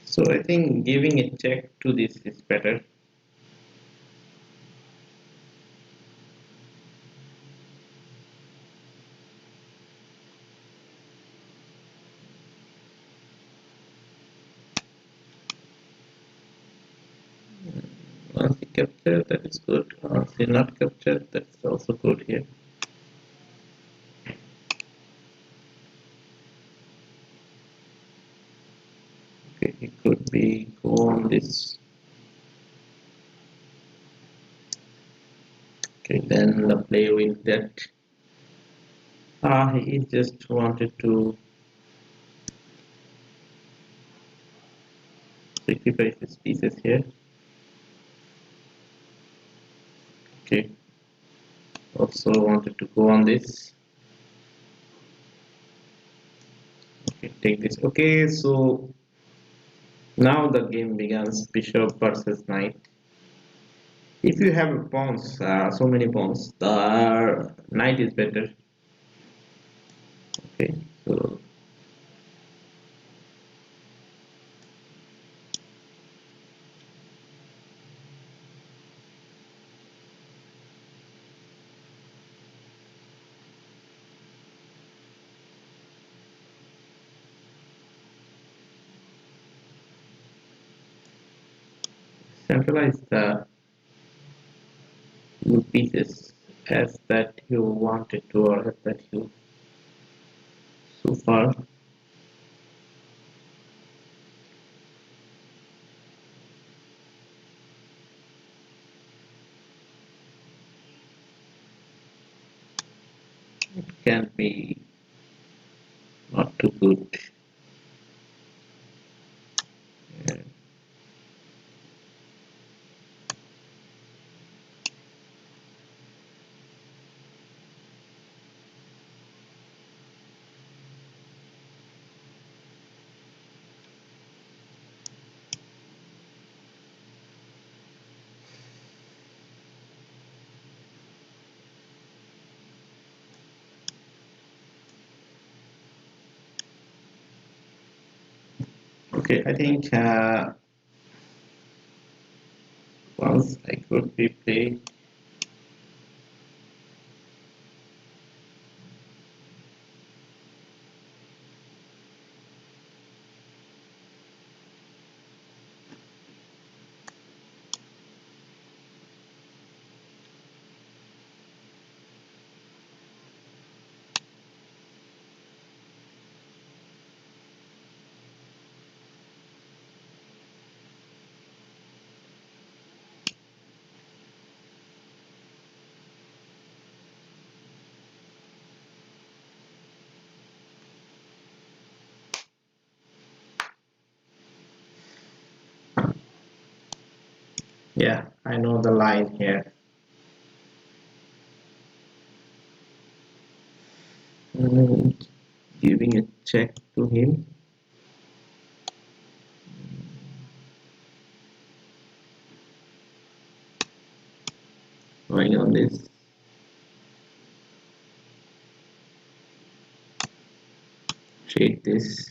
So I think giving a check to this is better. capture, that is good. See, not capture, that's also good here. Okay, it could be go on this. Okay, then the play with that. He just wanted to sacrifice his pieces here. Okay, also wanted to go on this. Okay, take this. Okay, so now the game begins, bishop versus knight. If you have pawns, so many pawns, the knight is better. Okay, so centralize the two pieces as that you wanted to, or as that you so far. It can be not too good. Yeah. Okay, I think once I could be played. Yeah, I know the line here. Mm, giving a check to him. Going on this. Trade this.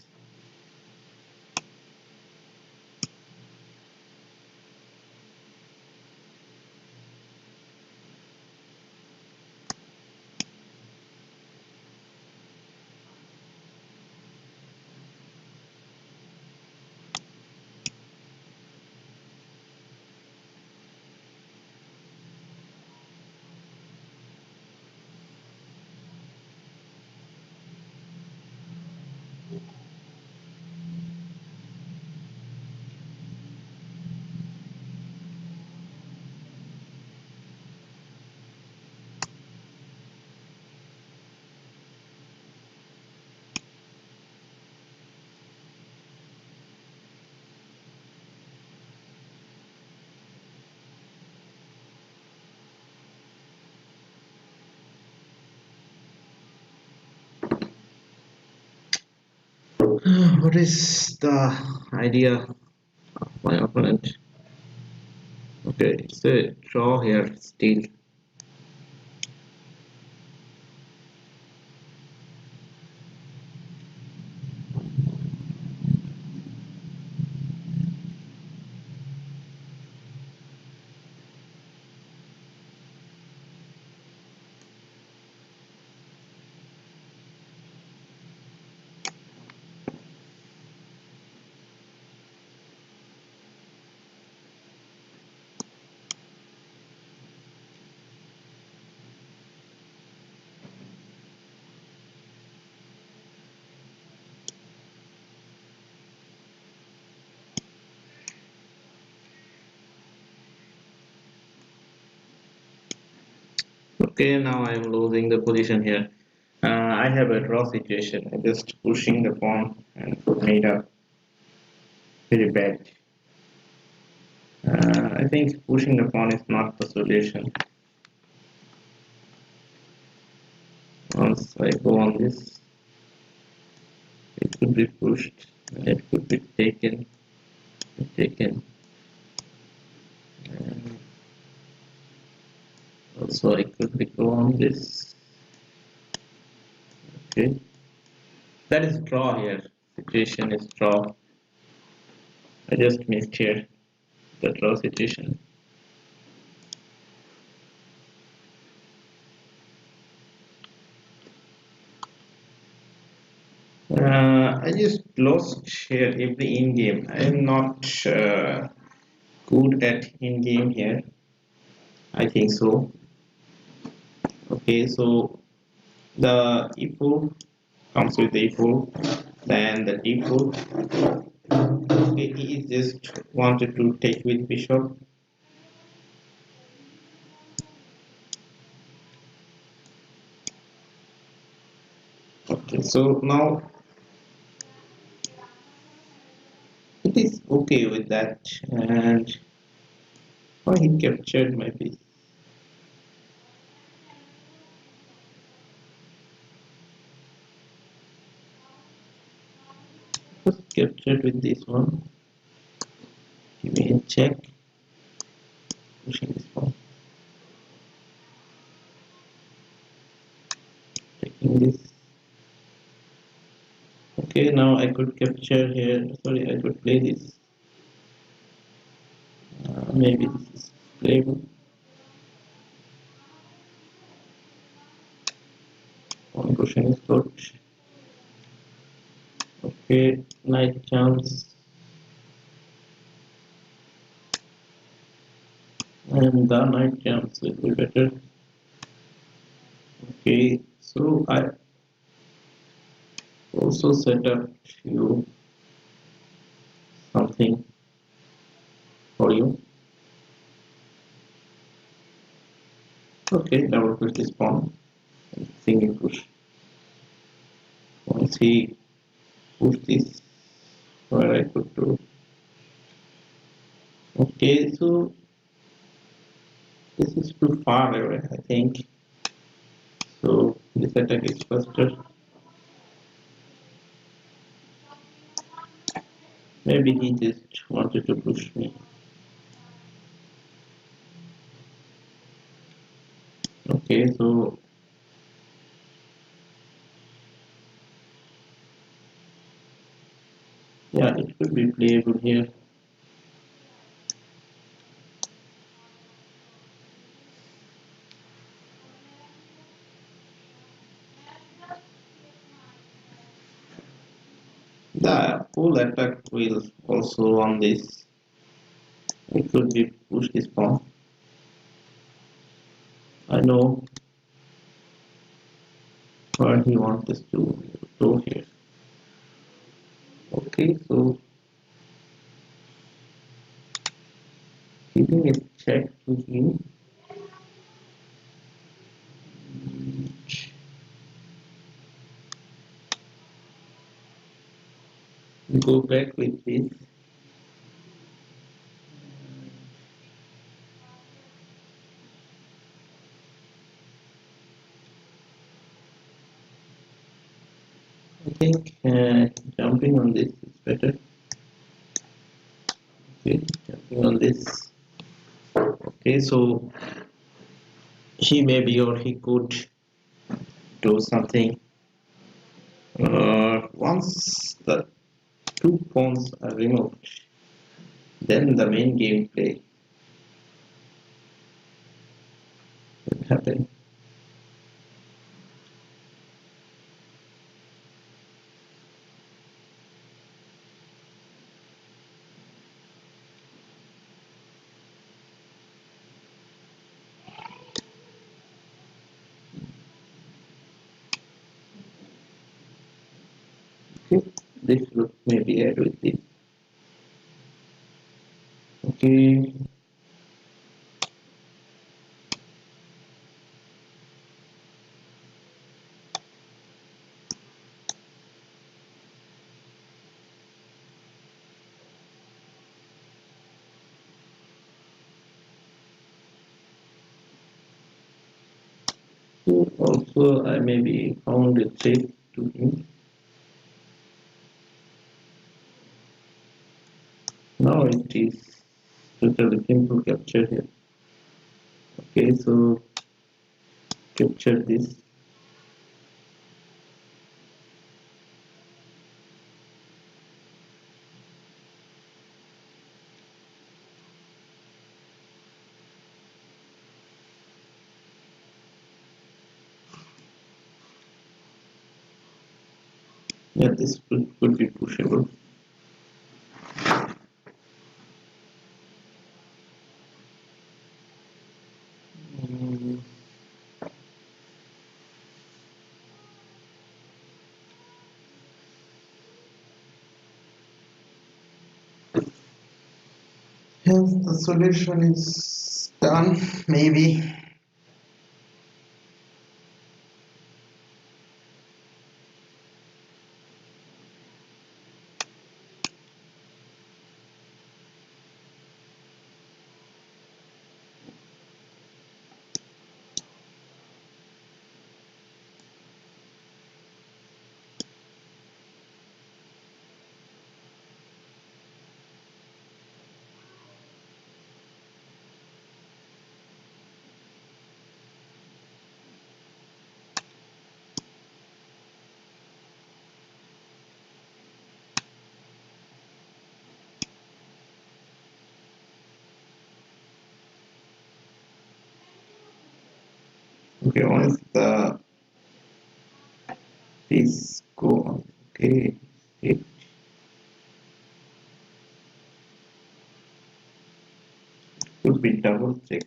What is the idea of my opponent? Okay, it's a draw here still. Okay, now I am losing the position here. I have a draw situation. I'm just pushing the pawn and made up very bad. I think pushing the pawn is not the solution. Once I go on this, it could be pushed, and it could be taken. And also, I could be go on this. Okay, that is draw here. Situation is draw. I just missed here the draw situation. I just lost here every in game. I am not good at in game here. I think so. Okay, so the e4 comes with the e4, then the d4. Okay, he is just wanted to take with bishop. Okay, so now it is okay with that, and oh, he captured my piece. Just captured with this one. Give me a check. Pushing this one. Taking this. Okay, now I could capture here. Sorry, I could play this. Maybe this is playable. One question is good. Okay, knight jumps. And the knight jumps will be better. Okay, so I also set up you something for you. Okay, double push this pawn. Single push. Once he push this, where I could do. Okay, so this is too far away, I think. So this attack is faster. Maybe he just wanted to push me. Okay, so yeah, it could be playable here. The full attack will also on this. It could be push this pawn. I know where he wants us to go here. Okay, so giving a check to him. Go back with this. I think jumping on this is better. Okay, jumping on this. Okay, so he may be or he could do something. Once the two pawns are removed, then the main gameplay will happen. Okay, this look maybe add with this. Okay, So also I maybe found a trick to him. Now it is totally simple capture here. Okay, so capture this. Yeah, this could be pushable. Mm, Hence the solution is done, maybe. Okay, once the this go on, okay, it could be double check.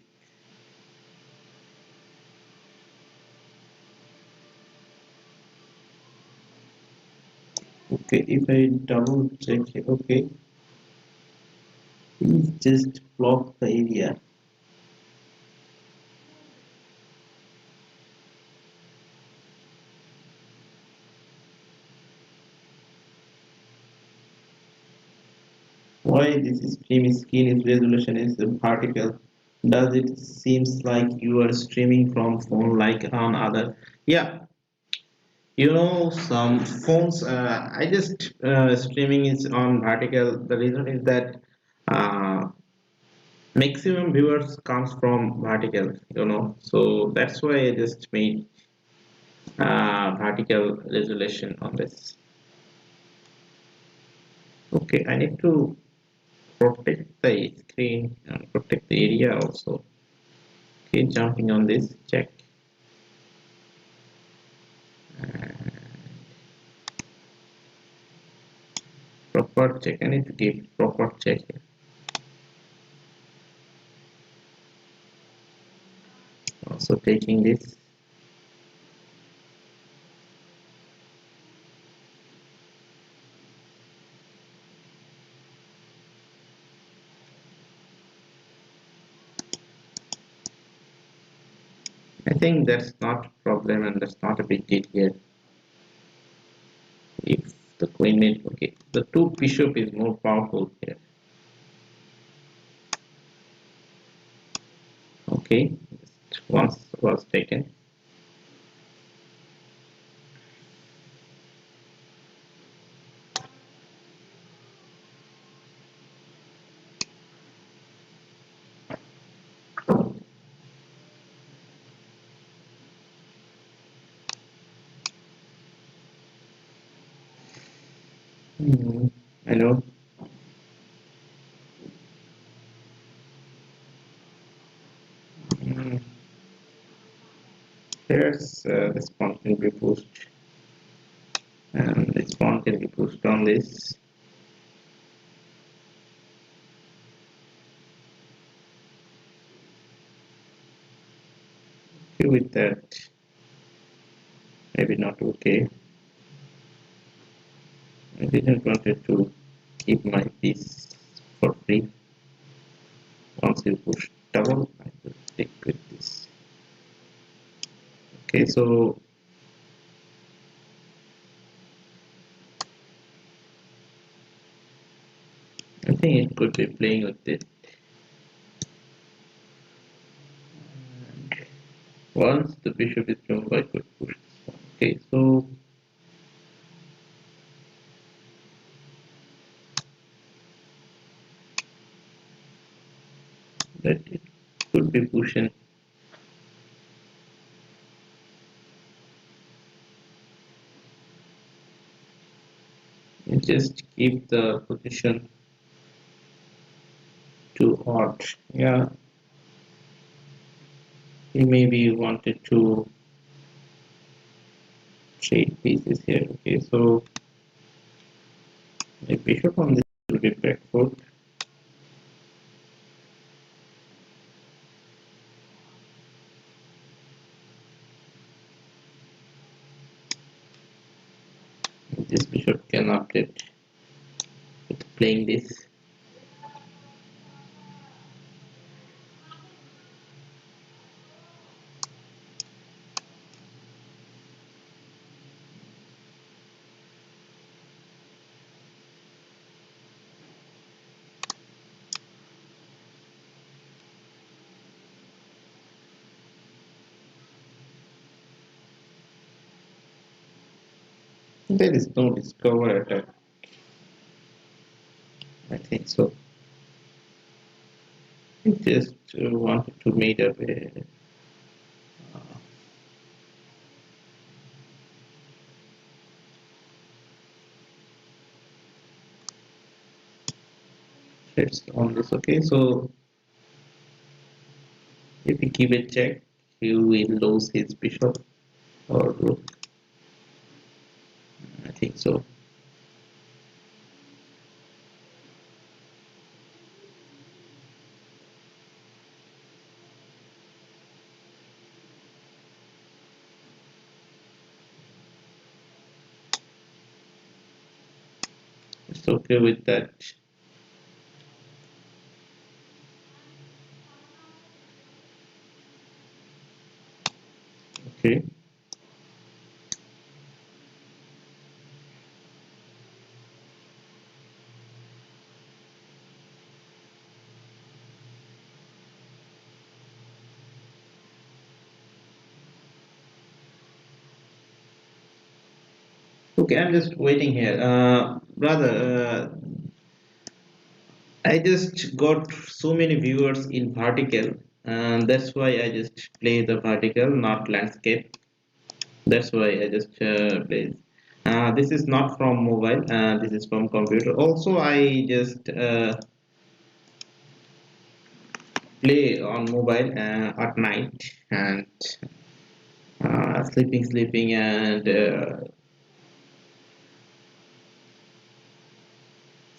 Okay, if I double check it, okay, please just block the area. Why this stream screen resolution is vertical? Does it seems like you are streaming from phone like on other? Yeah, some phones. I just streaming is on vertical. The reason is that uh, maximum viewers comes from vertical. So that's why I just made vertical resolution on this. Okay, I need to protect the screen and protect the area also. Okay, jumping on this, check. Proper check. I need to give proper check here. Also taking this. I think that's not a problem and that's not a big deal here. If the queen mate, okay, the two bishop is more powerful here. Okay, just once was taken. I know. Mm, Here's this pawn can be pushed, and this pawn can be pushed on this. Okay, with that, maybe not okay. I didn't wanted to keep my piece for free. Once you push double, I will stick with this. Okay, so I think it could be playing with it. Once the bishop is removed, I could push this one. Okay, so that it could be pushing. Just keep the position to odd. Yeah, he maybe wanted to trade pieces here. Okay, so the bishop on this will be back foot. This bishop can update with playing this. There is no discover attack. I think so. He just wanted to make up a threats on this. Okay, so if we give a check, he will lose his bishop or rook. I think so. It's okay with that. Okay. Okay, I'm just waiting here. Brother, I just got so many viewers in vertical, and that's why I just play the vertical, not landscape. That's why I just play. This is not from mobile, this is from computer. Also, I just play on mobile at night and sleeping, and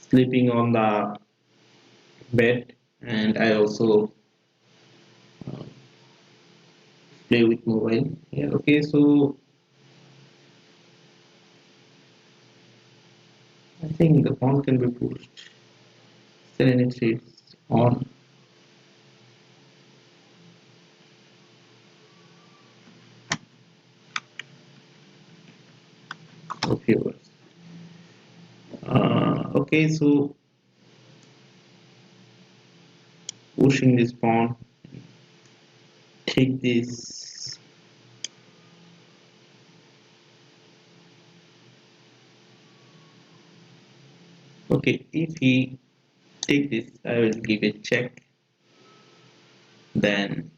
sleeping on the bed, and I also uh, play with mobile. Yeah, okay, so I think the pawn can be pushed. Serenity is on. Okay, okay, so pushing this pawn, take this. Okay, if he take this, I will give a check. Then,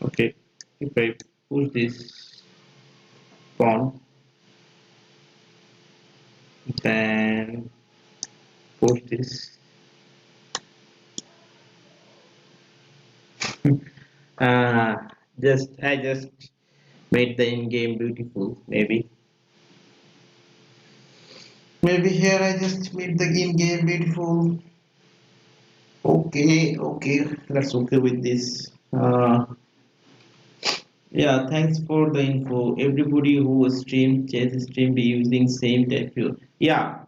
okay, if I push this pawn, then push this. uh, I just made the in game beautiful. Maybe here I just made the in game beautiful. Okay, let's okay with this. Yeah, thanks for the info. Everybody who stream be using same tech fuel. Yeah,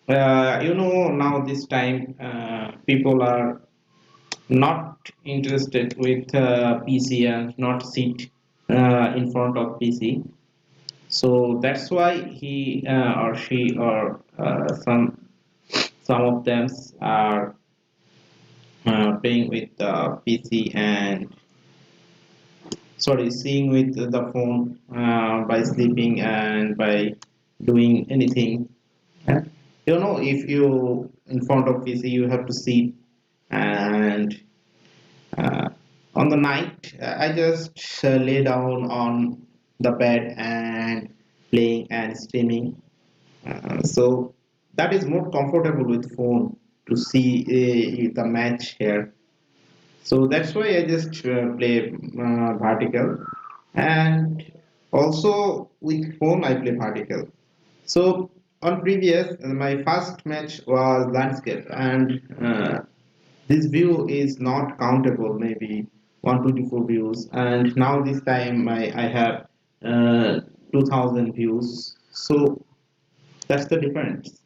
now this time people are not interested with PC and not sit in front of PC. So that's why he or she or some Some of them are playing with the PC and sorry, seeing with the phone by sleeping and by doing anything. Yeah. You know, if you in front of PC, you have to sit and uh, on the night, I just lay down on the bed and playing and streaming. So that is more comfortable with phone to see the match here. So that's why I just play vertical, and also with phone I play vertical. So on previous, my first match was landscape, and this view is not countable, maybe 124 views, and now this time I have 2000 views. So that's the difference.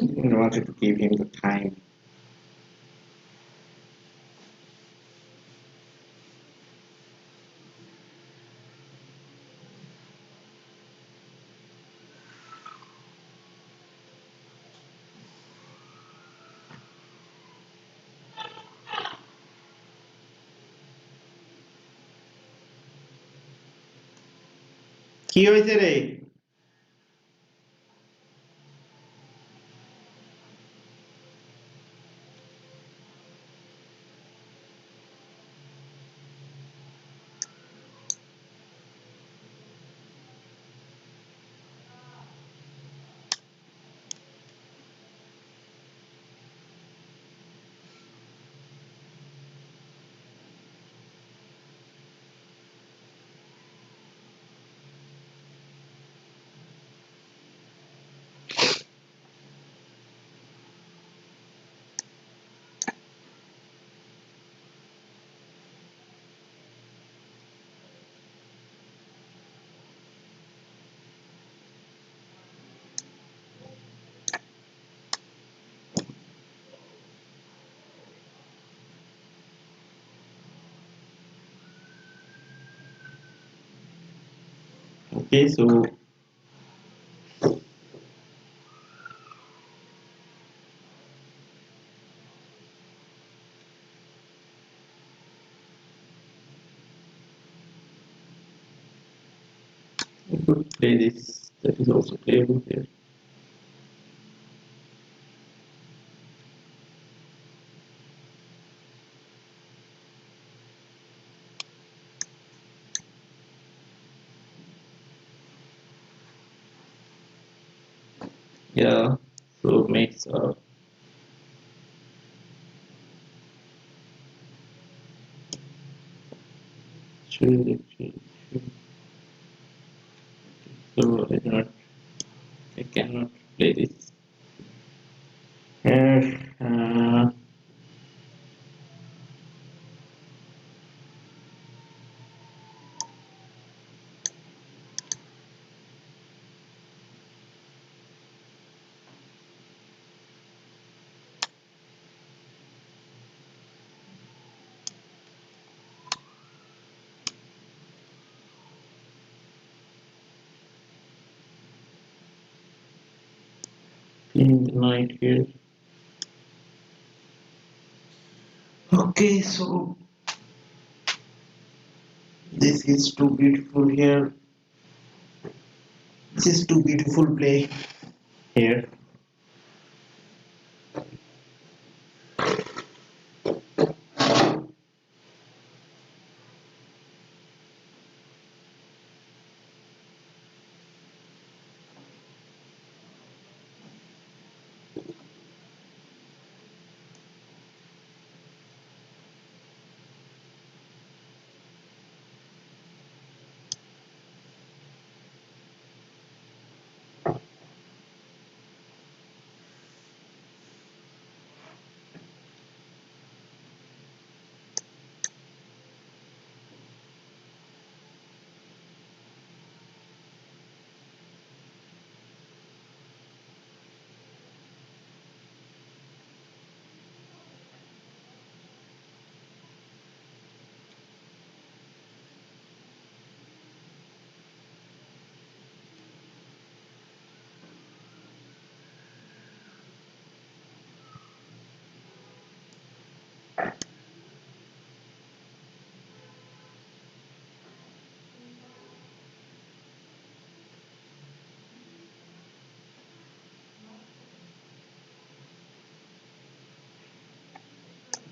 I wanted to give him the time. কি হয়েছে রে? Okay, so I could play this. That is also playable here. Yeah, so mates are actually, so I cannot play this. Here, 9 here. Okay, so this is too beautiful here. This is too beautiful play here.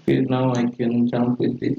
Okay, now I can jump with this.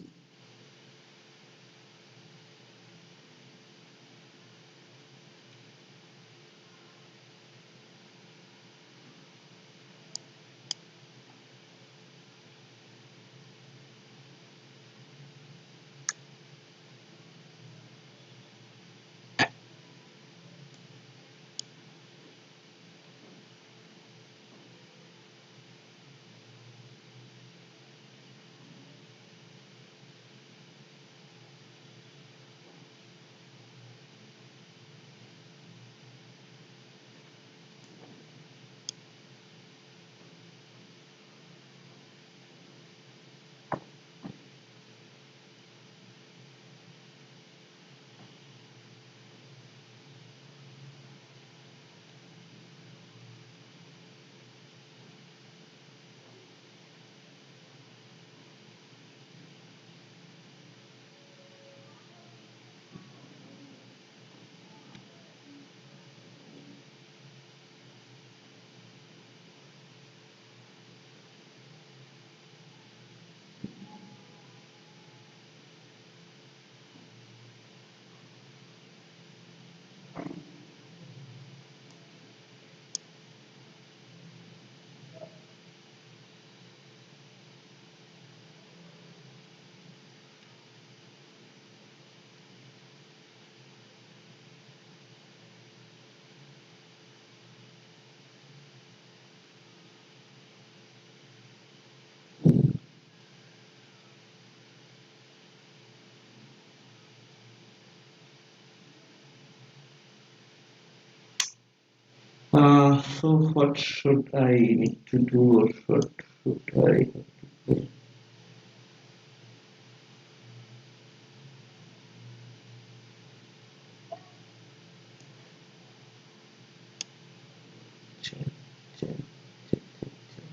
So what should I need to do, or what should I do? Check, check, check, check.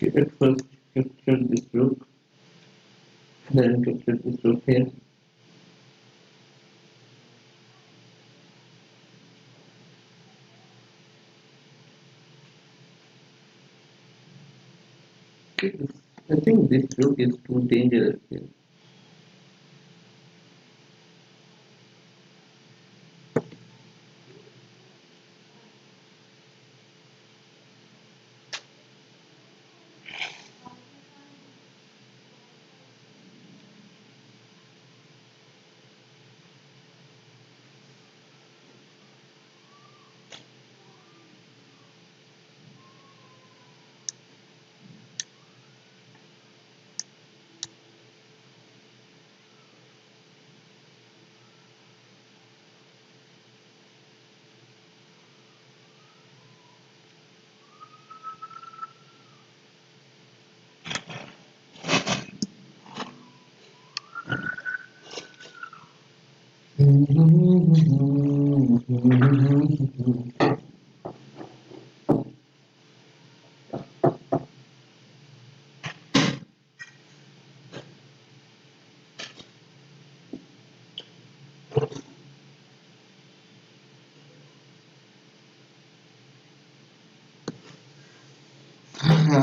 Okay, at first capture this look, then capture this look here. Okay, I think this look is too dangerous here.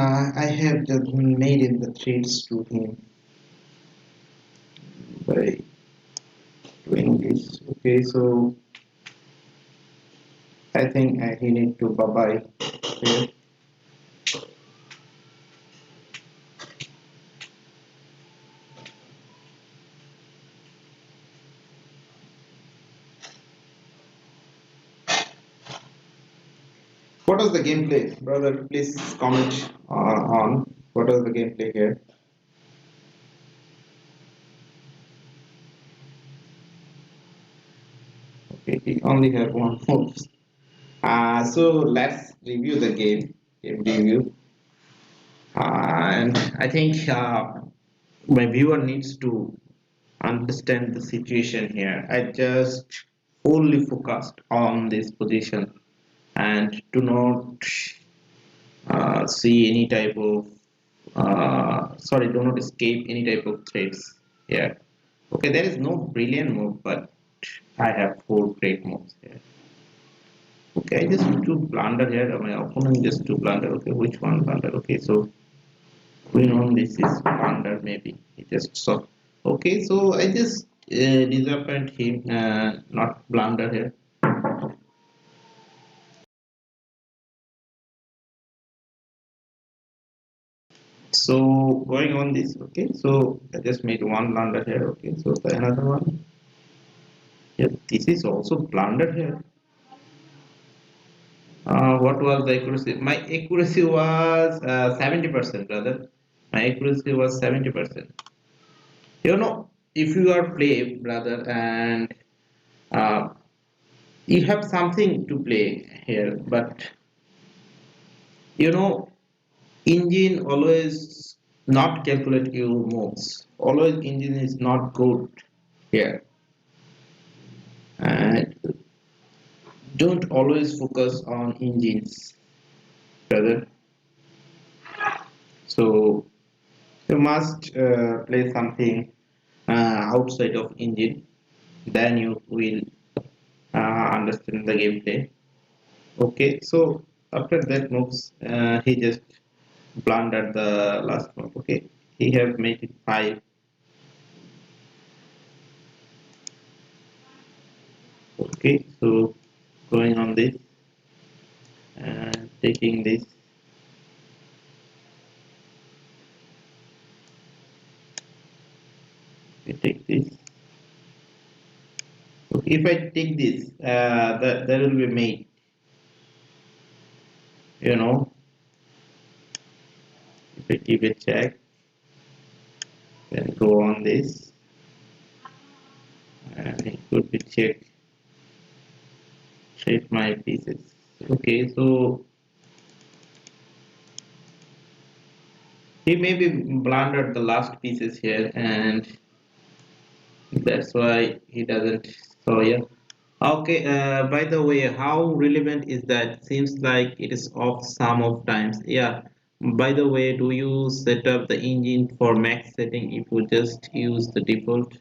I have just made in the threads to him by doing this. Okay, so I think he need to bye bye here. What is the gameplay, brother? Please comment on what is the gameplay here. Okay, we only have one more. So let's review the game review. And I think my viewer needs to understand the situation here. I just fully focused on this position and do not see any type of sorry, do not escape any type of threats here. Okay, there is no brilliant move, but I have four great moves here. Okay, I just do blunder here. My opponent just do blunder. Okay, which one blunder? Okay, so we know this is blunder. Maybe he just saw. Okay, so I just disappoint him. Not blunder here. So going on this. Okay, so I just made one blunder here. Okay, so the another one. Yeah, this is also blunder here. What was the accuracy? My accuracy was 70%, brother. My accuracy was 70%. You know, if you are play, brother, and uh, you have something to play here, but you know, engine always not calculate your moves. Always engine is not good here, and don't always focus on engines, brother. So you must play something outside of engine, then you will understand the gameplay. Okay, so after that moves, he just blundered the last move. Okay, he have made it five. Okay, so going on this and taking this. We take this. So if I take this, that will be made. You know, if I give a check, then go on this, and it could be check my pieces. Okay, so he maybe blundered the last pieces here, and that's why he doesn't. So yeah. Okay. By the way, how relevant is that? Seems like it is off some of times. Yeah. By the way, do you set up the engine for max setting if you just use the default?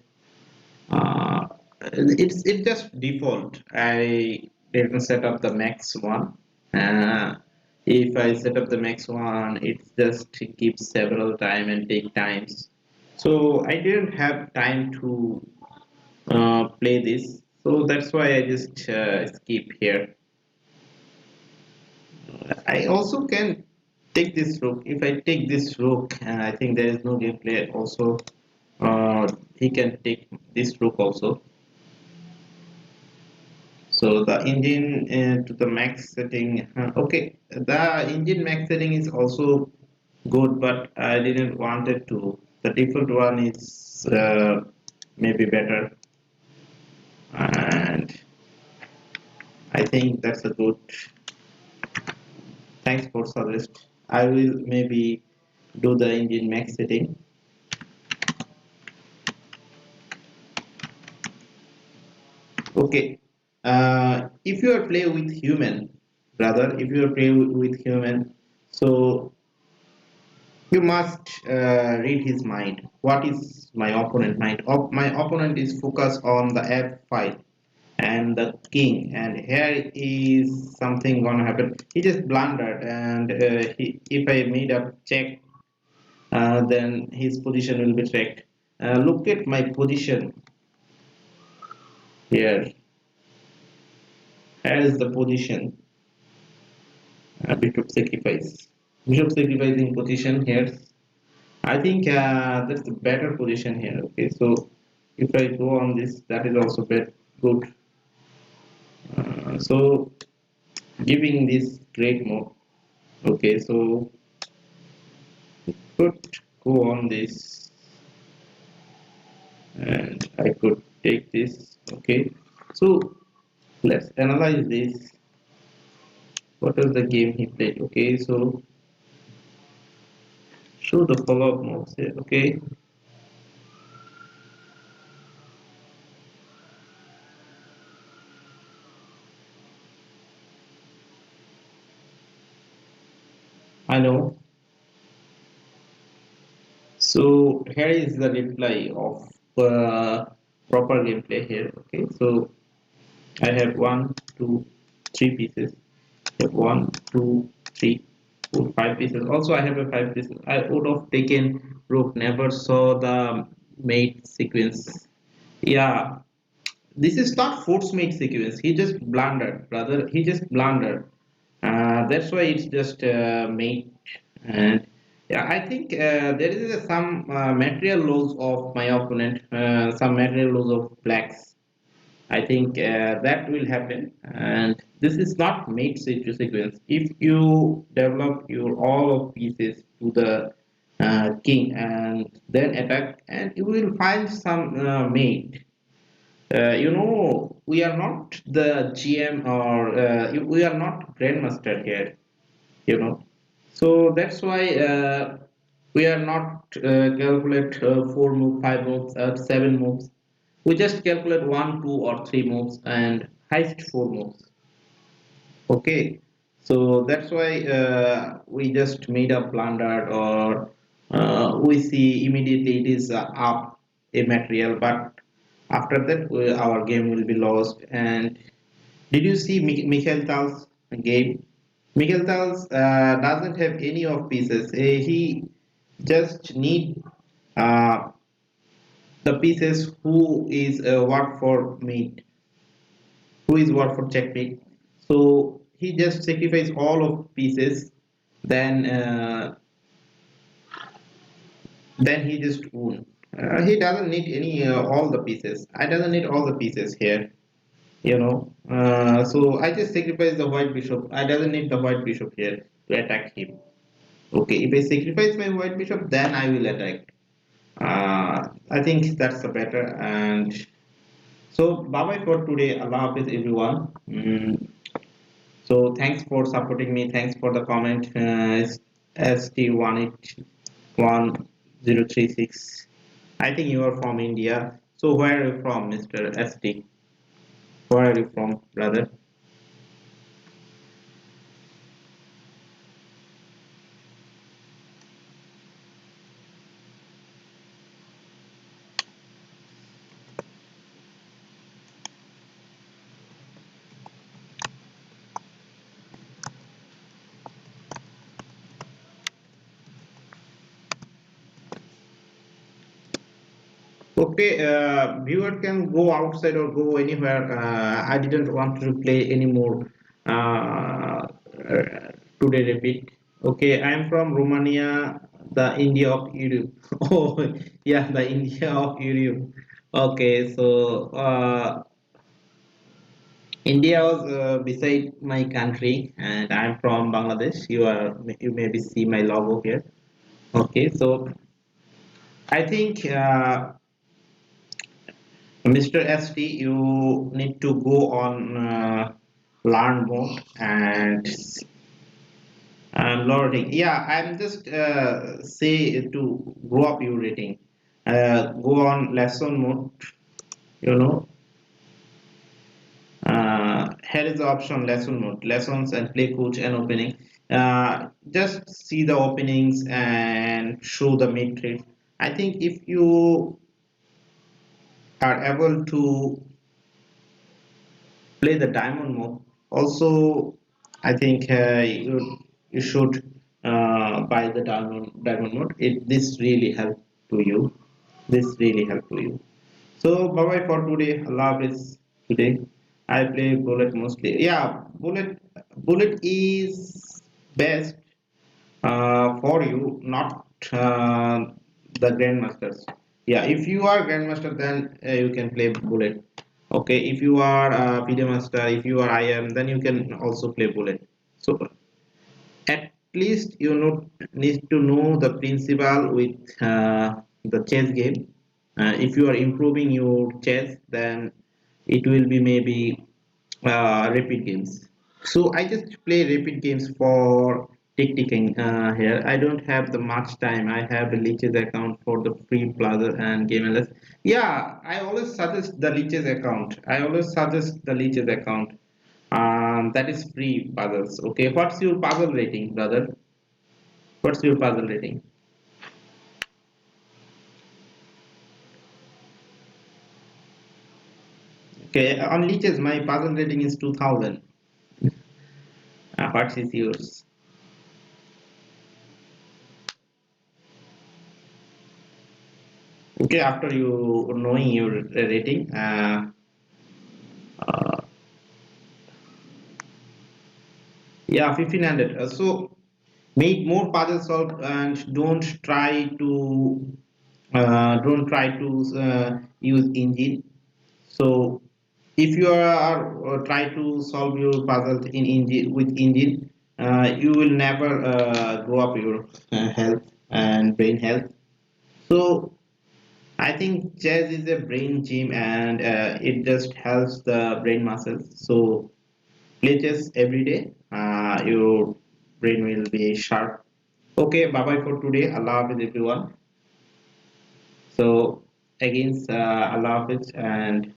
It's just default. I didn't set up the max one. If I set up the max one, it just keeps several time and take times. So I didn't have time to play this. So that's why I just skip here. I also can take this rook. If I take this rook, I think there is no gameplay. Also, he can take this rook also. So the engine to the max setting. Okay, the engine max setting is also good, but I didn't want it to. The default one is maybe better, and I think that's a good. Thanks for suggest. I will maybe do the engine max setting. Okay. If you are playing with human, brother, if you are playing with human, so you must read his mind. What is my opponent mind? My opponent is focused on the f5 and the king, and here is something gonna happen. He just blundered, and if I made a check, then his position will be checked. Look at my position here. Here is the position. Bishop sacrifice. Bishop sacrificing position here. I think that's the better position here. Okay, so if I go on this, that is also good. So giving this great mode. Okay, so could go on this, and I could take this. Okay, so let's analyze this. What is the game he played? Okay, so show the follow-up moves here. Okay, I know. So here is the reply of proper gameplay here. Okay, so I have one, two, three pieces. I have one, two, three, four, five pieces. Also, I have a five pieces. I would have taken rook. Never saw the mate sequence. Yeah, this is not force mate sequence. He just blundered, brother. He just blundered. That's why it's just mate. And yeah, I think there is some material loss of my opponent, some material loss of blacks. I think that will happen, and this is not mate sequence. If you develop your all of pieces to the king and then attack, and you will find some mate. We are not the GM, or we are not grandmaster here, you know. So that's why we are not calculate four moves, five moves, seven moves. We just calculate one, two, or three moves and highest four moves. Okay, so that's why we just made a blunder, or we see immediately it is up a material, but after that our game will be lost. And did you see Michael Tal's game? Michael Tals doesn't have any of pieces. He just need uh, the pieces who is what for mate, who is what for checkmate. So he just sacrifice all of pieces, then then he just won. He doesn't need any all the pieces. I doesn't need all the pieces here. So I just sacrifice the white bishop. I doesn't need the white bishop here to attack him. Okay, if I sacrifice my white bishop, then I will attack. I think that's the better. And so, bye bye for today. Allah Hafiz, everyone. So, thanks for supporting me. Thanks for the comment. ST181036. I think you are from India. So, where are you from, Mr. ST? Where are you from, brother? Okay, viewer can go outside or go anywhere. I didn't want to play anymore. Today, repeat. Okay, I am from Romania, the India of Europe. Oh, yeah, the India of Europe. Okay, so India was beside my country, and I'm from Bangladesh. You maybe see my logo here. Okay, so I think. Mr. ST, you need to go on learn mode and loading. Yeah, I'm just say to grow up your rating. Go on lesson mode. You know, here is the option lesson mode, lessons and play coach and opening. Just see the openings and show the matrix. I think if you are able to play the diamond mode. Also, I think you should buy the diamond mode. This really help to you. This really help to you. So bye bye for today. Allah Hafiz today. I play bullet mostly. Yeah, bullet is best for you, not the grandmasters. Yeah, if you are grandmaster, then you can play bullet. Okay, if you are a PD master, if you are IM, then you can also play bullet. So at least you need to know the principle with the chess game. If you are improving your chess, then it will be maybe repeat games. So I just play repeat games for ticking here. I don't have the much time. I have the Leeches account for the free plaza and game LS. Yeah, I always suggest the Leeches account. I always suggest the Leeches account. That is free puzzles. Okay, what's your puzzle rating, brother? What's your puzzle rating? Okay, on Leeches, my puzzle rating is 2000. What is yours? Okay, after you knowing your rating, uh, yeah, 1500. So make more puzzle solve and don't try to use engine. So if you are try to solve your puzzles in engine with engine, you will never grow up your health and brain health. So I think chess is a brain gym and it just helps the brain muscles. So play chess every day. Your brain will be sharp. Okay, bye bye for today. Allah Hafiz everyone. So again, Allah Hafiz and